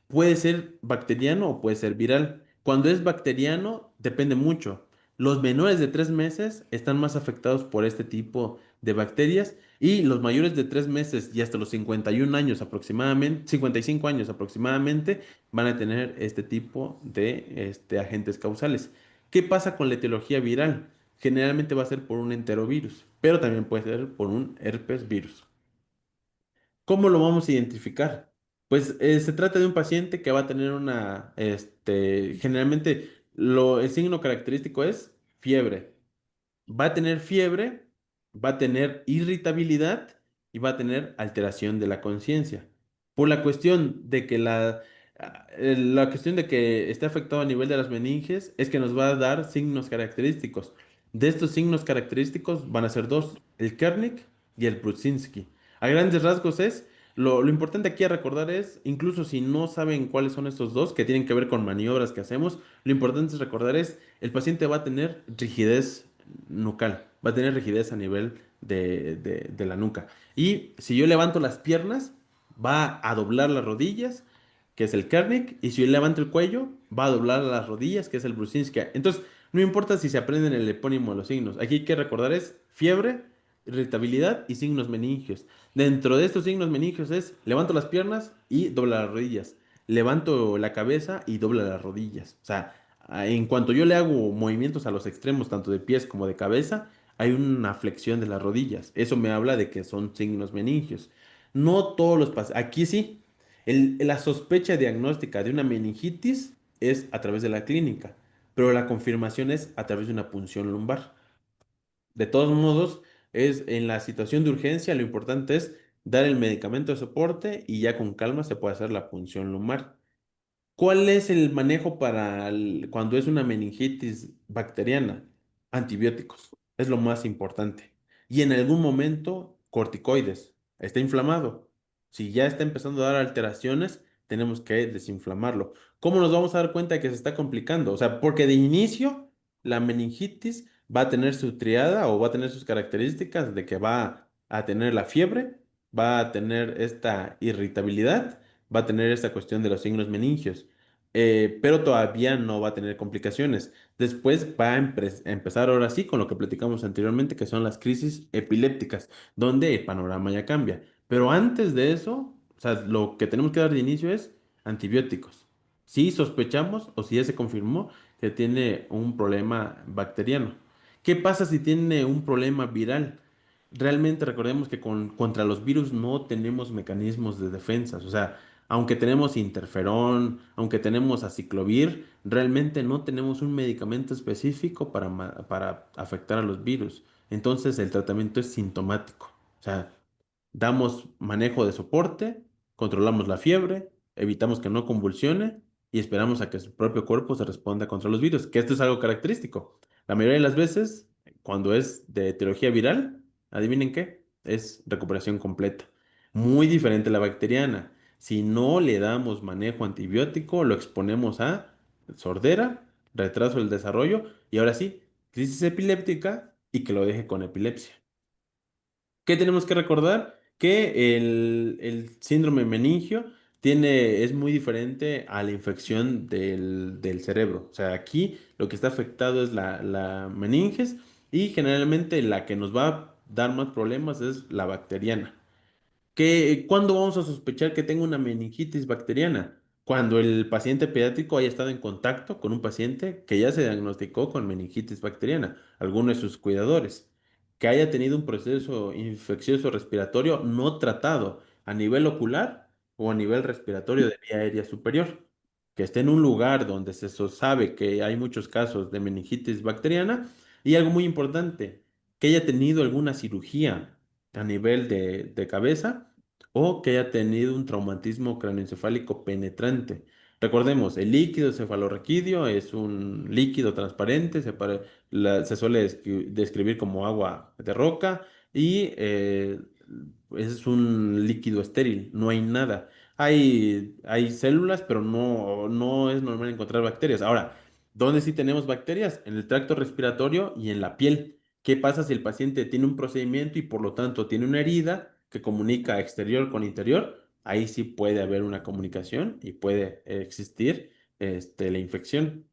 Puede ser bacteriano o puede ser viral. Cuando es bacteriano, depende mucho. Los menores de 3 meses están más afectados por este tipo de bacterias y los mayores de 3 meses y hasta los 51 años aproximadamente, 55 años aproximadamente, van a tener este tipo de agentes causales. ¿Qué pasa con la etiología viral? Generalmente va a ser por un enterovirus, pero también puede ser por un herpes virus. ¿Cómo lo vamos a identificar? Pues se trata de un paciente que va a tener generalmente el signo característico es fiebre. Va a tener fiebre, va a tener irritabilidad y va a tener alteración de la conciencia. Por la cuestión de que la cuestión de que esté afectado a nivel de las meninges es que nos va a dar signos característicos. De estos signos característicos van a ser dos, el Kernick y el Brudzinski. A grandes rasgos lo importante aquí a recordar es, incluso si no saben cuáles son estos dos, que tienen que ver con maniobras que hacemos, lo importante es recordar es, el paciente va a tener rigidez nucal, va a tener rigidez a nivel de la nuca. Y si yo levanto las piernas, va a doblar las rodillas, que es el Kernick, y si yo levanto el cuello, va a doblar las rodillas, que es el Brudzinski. Entonces, no importa si se aprenden el epónimo de los signos, aquí hay que recordar es fiebre, irritabilidad y signos meningios. Dentro de estos signos meningios es levanto las piernas y dobla las rodillas, levanto la cabeza y dobla las rodillas. O sea, en cuanto yo le hago movimientos a los extremos, tanto de pies como de cabeza, hay una flexión de las rodillas. Eso me habla de que son signos meningios. No todos los pacientes. Aquí sí, la sospecha diagnóstica de una meningitis es a través de la clínica, pero la confirmación es a través de una punción lumbar. De todos modos, es en la situación de urgencia, lo importante es dar el medicamento de soporte y ya con calma se puede hacer la punción lumbar. ¿Cuál es el manejo para cuando es una meningitis bacteriana? Antibióticos, es lo más importante. Y en algún momento, corticoides. Está inflamado. Si ya está empezando a dar alteraciones, tenemos que desinflamarlo. ¿Cómo nos vamos a dar cuenta de que se está complicando? O sea, porque de inicio la meningitis va a tener su triada o va a tener sus características de que va a tener la fiebre, va a tener esta irritabilidad, va a tener esta cuestión de los signos meningios, pero todavía no va a tener complicaciones. Después va a empezar ahora sí con lo que platicamos anteriormente, que son las crisis epilépticas, donde el panorama ya cambia. Pero antes de eso, o sea, lo que tenemos que dar de inicio es antibióticos. Si sospechamos o si ya se confirmó que tiene un problema bacteriano. ¿Qué pasa si tiene un problema viral? Realmente recordemos que contra los virus no tenemos mecanismos de defensas. O sea, aunque tenemos interferón, aunque tenemos aciclovir, realmente no tenemos un medicamento específico para afectar a los virus. Entonces el tratamiento es sintomático. O sea, damos manejo de soporte, controlamos la fiebre, evitamos que no convulsione y esperamos a que su propio cuerpo se responda contra los virus, que esto es algo característico. La mayoría de las veces, cuando es de etiología viral, adivinen qué, es recuperación completa. Muy diferente a la bacteriana. Si no le damos manejo antibiótico, lo exponemos a sordera, retraso del desarrollo y ahora sí, crisis epiléptica y que lo deje con epilepsia. ¿Qué tenemos que recordar? Que el síndrome meningio es muy diferente a la infección del cerebro. O sea, aquí lo que está afectado es la meninges y generalmente la que nos va a dar más problemas es la bacteriana. ¿Cuándo vamos a sospechar que tengo una meningitis bacteriana? Cuando el paciente pediátrico haya estado en contacto con un paciente que ya se diagnosticó con meningitis bacteriana, alguno de sus cuidadores, que haya tenido un proceso infeccioso respiratorio no tratado a nivel ocular o a nivel respiratorio de vía aérea superior. que esté en un lugar donde sabe que hay muchos casos de meningitis bacteriana y algo muy importante, que haya tenido alguna cirugía a nivel de cabeza o que haya tenido un traumatismo craneoencefálico penetrante. Recordemos, el líquido cefalorraquídeo es un líquido transparente, se suele describir como agua de roca y es un líquido estéril, no hay nada. Hay células, pero no es normal encontrar bacterias. Ahora, ¿dónde sí tenemos bacterias? En el tracto respiratorio y en la piel. ¿Qué pasa si el paciente tiene un procedimiento y por lo tanto tiene una herida que comunica exterior con interior? Ahí sí puede haber una comunicación y puede existir la infección.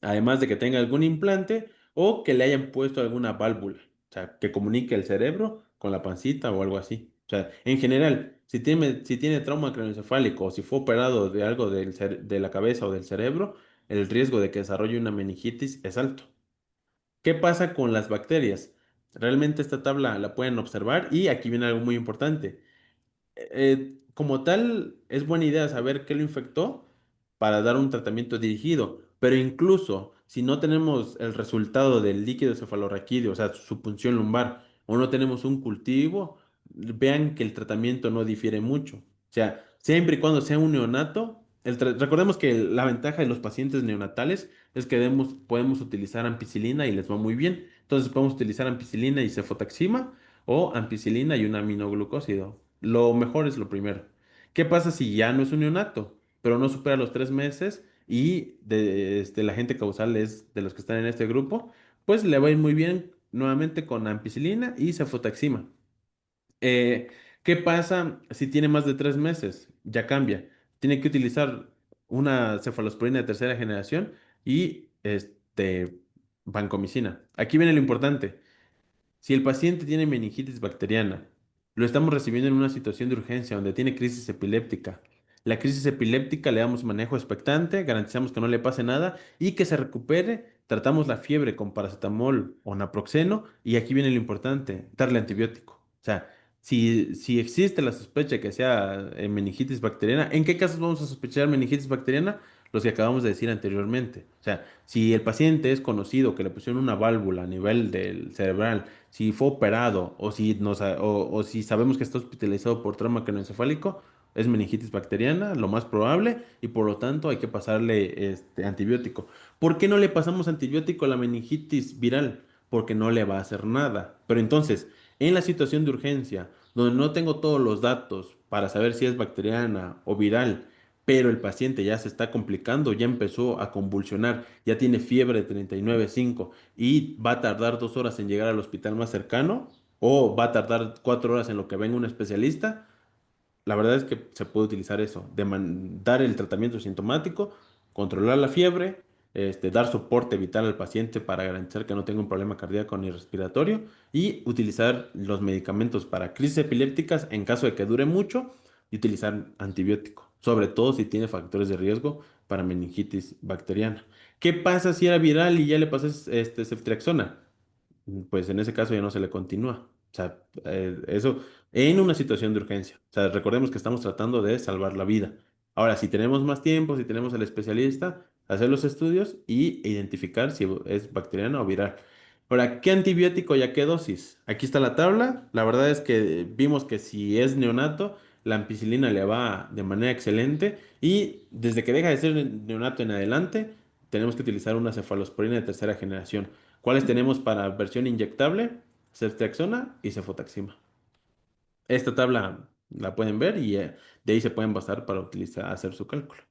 Además de que tenga algún implante o que le hayan puesto alguna válvula, o sea, que comunique el cerebro con la pancita o algo así. O sea, en general, si tiene trauma craneoencefálico o si fue operado de algo de la cabeza o del cerebro, el riesgo de que desarrolle una meningitis es alto. ¿Qué pasa con las bacterias? Realmente esta tabla la pueden observar y aquí viene algo muy importante. Como tal, es buena idea saber qué lo infectó para dar un tratamiento dirigido, pero incluso si no tenemos el resultado del líquido cefalorraquídeo, o sea, su punción lumbar, o no tenemos un cultivo, vean que el tratamiento no difiere mucho. O sea, siempre y cuando sea un neonato, recordemos que la ventaja de los pacientes neonatales es que podemos utilizar ampicilina y les va muy bien. Entonces podemos utilizar ampicilina y cefotaxima o ampicilina y un aminoglucósido. Lo mejor es lo primero. ¿Qué pasa si ya no es un neonato, pero no supera los 3 meses y la agente causal es de los que están en este grupo? Pues le va a ir muy bien nuevamente con ampicilina y cefotaxima. Eh, ¿Qué pasa si tiene más de 3 meses? Ya cambia. Tiene que utilizar una cefalosporina de tercera generación y vancomicina. Aquí viene lo importante. Si el paciente tiene meningitis bacteriana, lo estamos recibiendo en una situación de urgencia donde tiene crisis epiléptica. La crisis epiléptica le damos manejo expectante, garantizamos que no le pase nada y que se recupere. Tratamos la fiebre con paracetamol o naproxeno y aquí viene lo importante, darle antibiótico. O sea, si existe la sospecha que sea meningitis bacteriana, ¿en qué casos vamos a sospechar meningitis bacteriana? Los que acabamos de decir anteriormente. O sea, si el paciente es conocido que le pusieron una válvula a nivel del cerebral, si fue operado o si sabemos que está hospitalizado por trauma craneoencefálico, es meningitis bacteriana, lo más probable, y por lo tanto hay que pasarle antibiótico. ¿Por qué no le pasamos antibiótico a la meningitis viral? Porque no le va a hacer nada. Pero entonces, en la situación de urgencia, donde no tengo todos los datos para saber si es bacteriana o viral, pero el paciente ya se está complicando, ya empezó a convulsionar, ya tiene fiebre de 39,5 y va a tardar 2 horas en llegar al hospital más cercano o va a tardar 4 horas en lo que venga un especialista, la verdad es que se puede utilizar eso, dar el tratamiento sintomático, controlar la fiebre, dar soporte vital al paciente para garantizar que no tenga un problema cardíaco ni respiratorio y utilizar los medicamentos para crisis epilépticas en caso de que dure mucho y utilizar antibiótico, sobre todo si tiene factores de riesgo para meningitis bacteriana. ¿Qué pasa si era viral y ya le pasas ceftriaxona? Pues en ese caso ya no se le continúa. O sea, eso en una situación de urgencia. O sea, recordemos que estamos tratando de salvar la vida. Ahora, si tenemos más tiempo, si tenemos al especialista, hacer los estudios y identificar si es bacteriana o viral. Ahora, ¿qué antibiótico y a qué dosis? Aquí está la tabla. La verdad es que vimos que si es neonato, la ampicilina le va de manera excelente y desde que deja de ser neonato en adelante, tenemos que utilizar una cefalosporina de tercera generación. ¿Cuáles tenemos para versión inyectable? Ceftriaxona y cefotaxima. Esta tabla la pueden ver y de ahí se pueden basar para hacer su cálculo.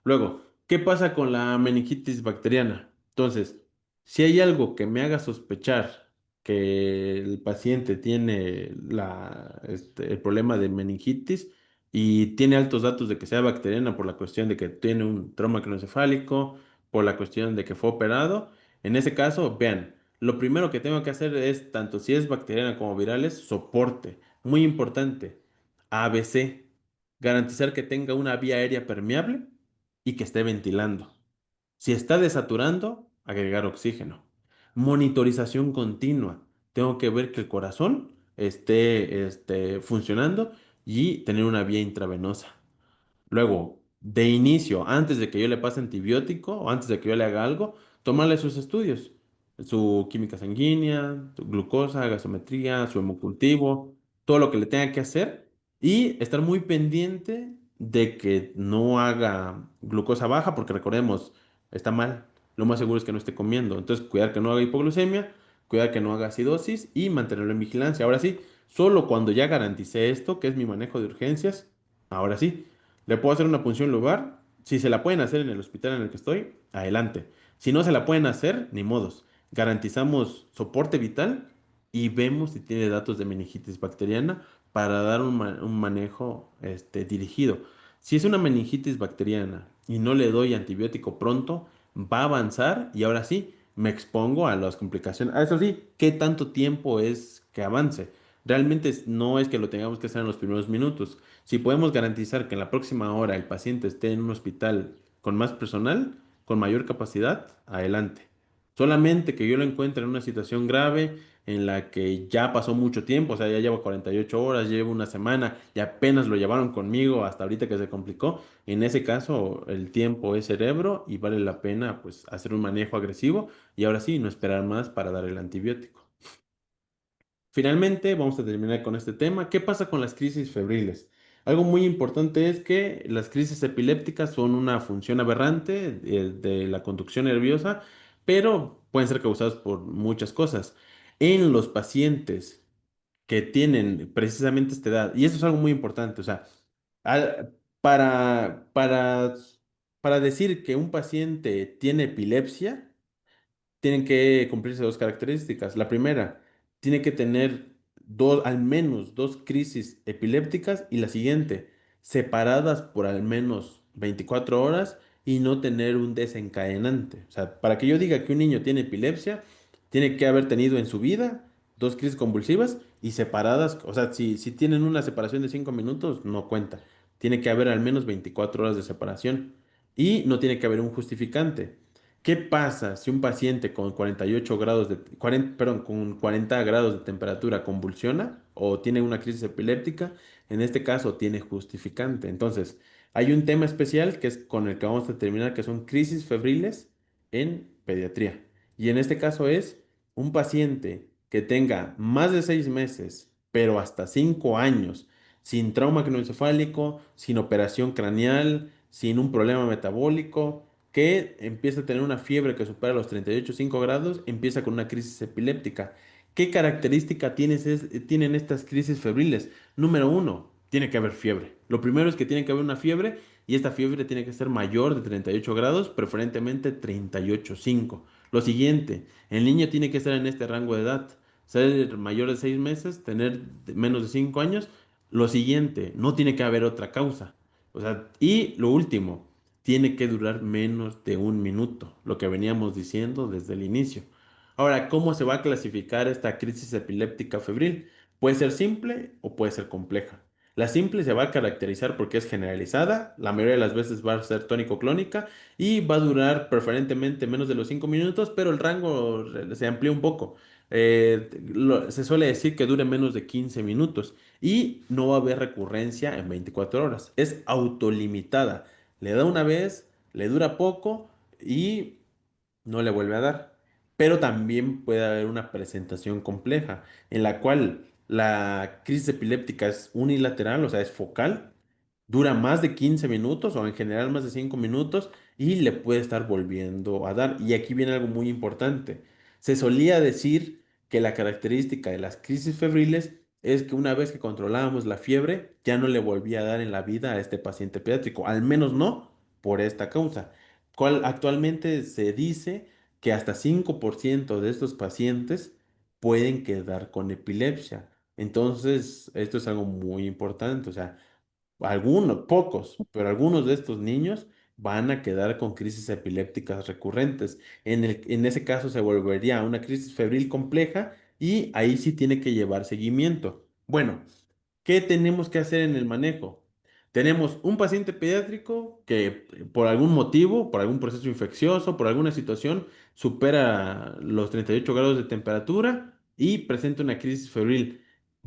Luego, ¿qué pasa con la meningitis bacteriana? Entonces, si hay algo que me haga sospechar que el paciente tiene el problema de meningitis y tiene altos datos de que sea bacteriana por la cuestión de que tiene un trauma craneoencefálico, por la cuestión de que fue operado, en ese caso, vean, lo primero que tengo que hacer es, tanto si es bacteriana como virales, soporte. Muy importante, ABC, garantizar que tenga una vía aérea permeable y que esté ventilando. Si está desaturando, agregar oxígeno. Monitorización continua. Tengo que ver que el corazón esté funcionando y tener una vía intravenosa. Luego, de inicio, antes de que yo le pase antibiótico o antes de que yo le haga algo, tomarle sus estudios, su química sanguínea, su glucosa, gasometría, su hemocultivo, todo lo que le tenga que hacer y estar muy pendiente de que no haga glucosa baja, porque recordemos, está mal. Lo más seguro es que no esté comiendo. Entonces, cuidar que no haga hipoglucemia, cuidar que no haga acidosis y mantenerlo en vigilancia. Ahora sí, solo cuando ya garanticé esto, que es mi manejo de urgencias, ahora sí, le puedo hacer una punción lubar. Si se la pueden hacer en el hospital en el que estoy, adelante. Si no se la pueden hacer, ni modos. Garantizamos soporte vital y vemos si tiene datos de meningitis bacteriana para dar un manejo dirigido. Si es una meningitis bacteriana y no le doy antibiótico pronto, va a avanzar y ahora sí, me expongo a las complicaciones. Eso sí, ¿qué tanto tiempo es que avance? Realmente no es que lo tengamos que hacer en los primeros minutos. Si podemos garantizar que en la próxima hora el paciente esté en un hospital con más personal, con mayor capacidad, adelante. Solamente que yo lo encuentre en una situación grave en la que ya pasó mucho tiempo, o sea, ya llevo 48 horas, llevo una semana y apenas lo llevaron conmigo hasta ahorita que se complicó. En ese caso, el tiempo es cerebro y vale la pena pues hacer un manejo agresivo y ahora sí, no esperar más para dar el antibiótico. Finalmente, vamos a terminar con este tema. ¿Qué pasa con las crisis febriles? Algo muy importante es que las crisis epilépticas son una función aberrante de la conducción nerviosa, pero pueden ser causadas por muchas cosas. En los pacientes que tienen precisamente esta edad, y eso es algo muy importante, o sea, al- para, para, para decir que un paciente tiene epilepsia, tienen que cumplirse dos características. La primera, tiene que tener al menos dos crisis epilépticas y la siguiente, separadas por al menos 24 horas y no tener un desencadenante. O sea, para que yo diga que un niño tiene epilepsia, tiene que haber tenido en su vida dos crisis convulsivas y separadas. O sea, si tienen una separación de 5 minutos, no cuenta. Tiene que haber al menos 24 horas de separación y no tiene que haber un justificante. ¿Qué pasa si un paciente con 48 grados de, 40, perdón, con 40 grados de temperatura convulsiona o tiene una crisis epiléptica? En este caso tiene justificante. Entonces, hay un tema especial que es con el que vamos a terminar, que son crisis febriles en pediatría. Y en este caso es un paciente que tenga más de 6 meses, pero hasta 5 años, sin trauma craneoencefálico, sin operación craneal, sin un problema metabólico que empieza a tener una fiebre que supera los 38,5 grados, empieza con una crisis epiléptica. ¿Qué característica tienen estas crisis febriles? Número uno, tiene que haber fiebre. Lo primero es que tiene que haber una fiebre y esta fiebre tiene que ser mayor de 38 grados, preferentemente 38,5. Lo siguiente, el niño tiene que estar en este rango de edad, ser mayor de 6 meses, tener menos de 5 años. Lo siguiente, no tiene que haber otra causa. O sea, y lo último, tiene que durar menos de un minuto, lo que veníamos diciendo desde el inicio. Ahora, ¿cómo se va a clasificar esta crisis epiléptica febril? Puede ser simple o puede ser compleja. La simple se va a caracterizar porque es generalizada, la mayoría de las veces va a ser tónico-clónica y va a durar preferentemente menos de los 5 minutos, pero el rango se amplía un poco. Se suele decir que dure menos de 15 minutos y no va a haber recurrencia en 24 horas. Es autolimitada. Le da una vez, le dura poco y no le vuelve a dar. Pero también puede haber una presentación compleja en la cual la crisis epiléptica es unilateral, o sea, es focal, dura más de 15 minutos o en general más de 5 minutos y le puede estar volviendo a dar. Y aquí viene algo muy importante. Se solía decir que la característica de las crisis febriles es que una vez que controlábamos la fiebre, ya no le volvía a dar en la vida a este paciente pediátrico, al menos no por esta causa. Actualmente se dice que hasta 5% de estos pacientes pueden quedar con epilepsia. Entonces, esto es algo muy importante. O sea, algunos, pocos, pero algunos de estos niños van a quedar con crisis epilépticas recurrentes. En ese caso se volvería una crisis febril compleja y ahí sí tiene que llevar seguimiento. Bueno, ¿qué tenemos que hacer en el manejo? Tenemos un paciente pediátrico que por algún motivo, por algún proceso infeccioso, por alguna situación, supera los 38 grados de temperatura y presenta una crisis febril.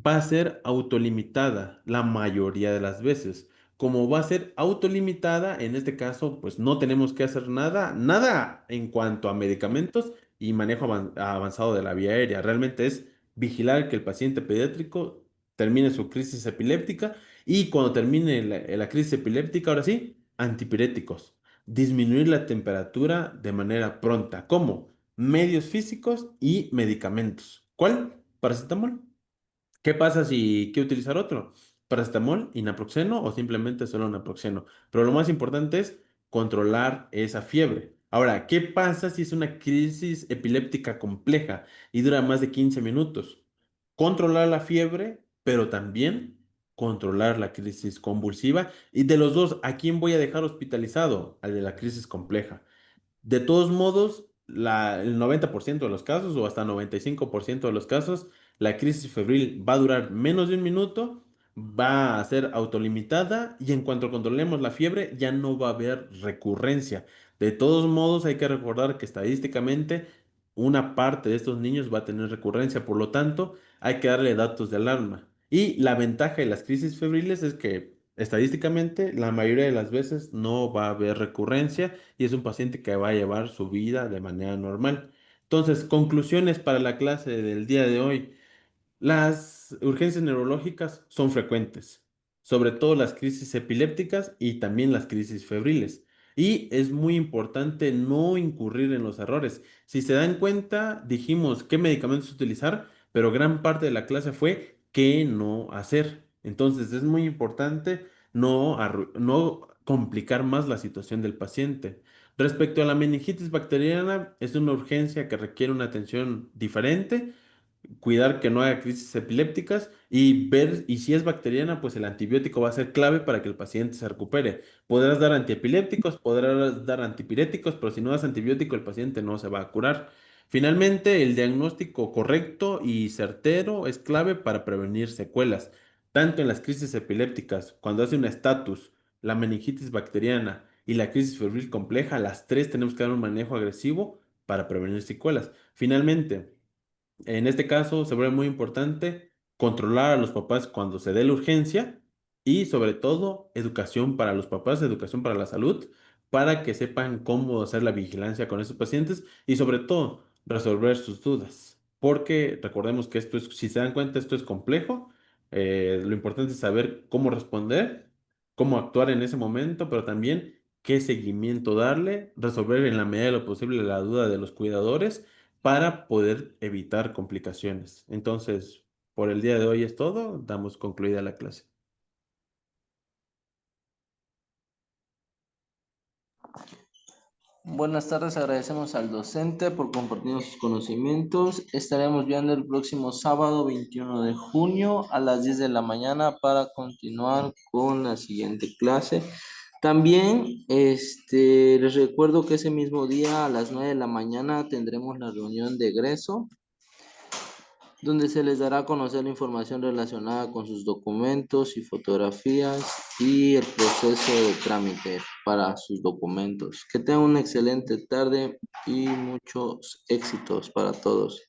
Va a ser autolimitada la mayoría de las veces. como va a ser autolimitada, en este caso, pues no tenemos que hacer nada en cuanto a medicamentos y manejo avanzado de la vía aérea. Realmente es vigilar que el paciente pediátrico termine su crisis epiléptica y cuando termine la crisis epiléptica, ahora sí, antipiréticos. Disminuir la temperatura de manera pronta. ¿Cómo? Medios físicos y medicamentos. ¿Cuál? Paracetamol. ¿Qué pasa si hay que utilizar otro? Paracetamol, inaproxeno o simplemente solo naproxeno. Pero lo más importante es controlar esa fiebre. Ahora, ¿qué pasa si es una crisis epiléptica compleja y dura más de 15 minutos? Controlar la fiebre, pero también controlar la crisis convulsiva. Y de los dos, ¿a quién voy a dejar hospitalizado? Al de la crisis compleja. De todos modos, el 90% de los casos o hasta 95% de los casos, la crisis febril va a durar menos de un minuto, va a ser autolimitada y en cuanto controlemos la fiebre ya no va a haber recurrencia. De todos modos, hay que recordar que estadísticamente una parte de estos niños va a tener recurrencia, por lo tanto, hay que darle datos de alarma. Y la ventaja de las crisis febriles es que estadísticamente la mayoría de las veces no va a haber recurrencia y es un paciente que va a llevar su vida de manera normal. Entonces, conclusiones para la clase del día de hoy. Las urgencias neurológicas son frecuentes, sobre todo las crisis epilépticas y también las crisis febriles. Y es muy importante no incurrir en los errores. Si se dan cuenta, dijimos qué medicamentos utilizar, pero gran parte de la clase fue qué no hacer. Entonces es muy importante no complicar más la situación del paciente. Respecto a la meningitis bacteriana, es una urgencia que requiere una atención diferente, cuidar que no haya crisis epilépticas y ver, y si es bacteriana, pues el antibiótico va a ser clave para que el paciente se recupere. Podrás dar antiepilépticos, podrás dar antipiréticos, pero si no das antibiótico, el paciente no se va a curar. Finalmente, el diagnóstico correcto y certero es clave para prevenir secuelas, tanto en las crisis epilépticas, cuando hace un estatus, la meningitis bacteriana y la crisis febril compleja, las tres tenemos que dar un manejo agresivo para prevenir secuelas. Finalmente, en este caso, se vuelve muy importante controlar a los papás cuando se dé la urgencia y sobre todo educación para los papás, educación para la salud, para que sepan cómo hacer la vigilancia con esos pacientes y sobre todo resolver sus dudas. Porque recordemos que esto es, si se dan cuenta, esto es complejo. Lo importante es saber cómo responder, cómo actuar en ese momento, pero también qué seguimiento darle, resolver en la medida de lo posible la duda de los cuidadores para poder evitar complicaciones. Entonces, por el día de hoy es todo. Damos concluida la clase. Buenas tardes, agradecemos al docente por compartir sus conocimientos. Estaremos viendo el próximo sábado 21 de junio a las 10 de la mañana para continuar con la siguiente clase. También les recuerdo que ese mismo día a las 9 de la mañana tendremos la reunión de egreso, donde se les dará a conocer la información relacionada con sus documentos y fotografías y el proceso de trámite para sus documentos. Que tengan una excelente tarde y muchos éxitos para todos.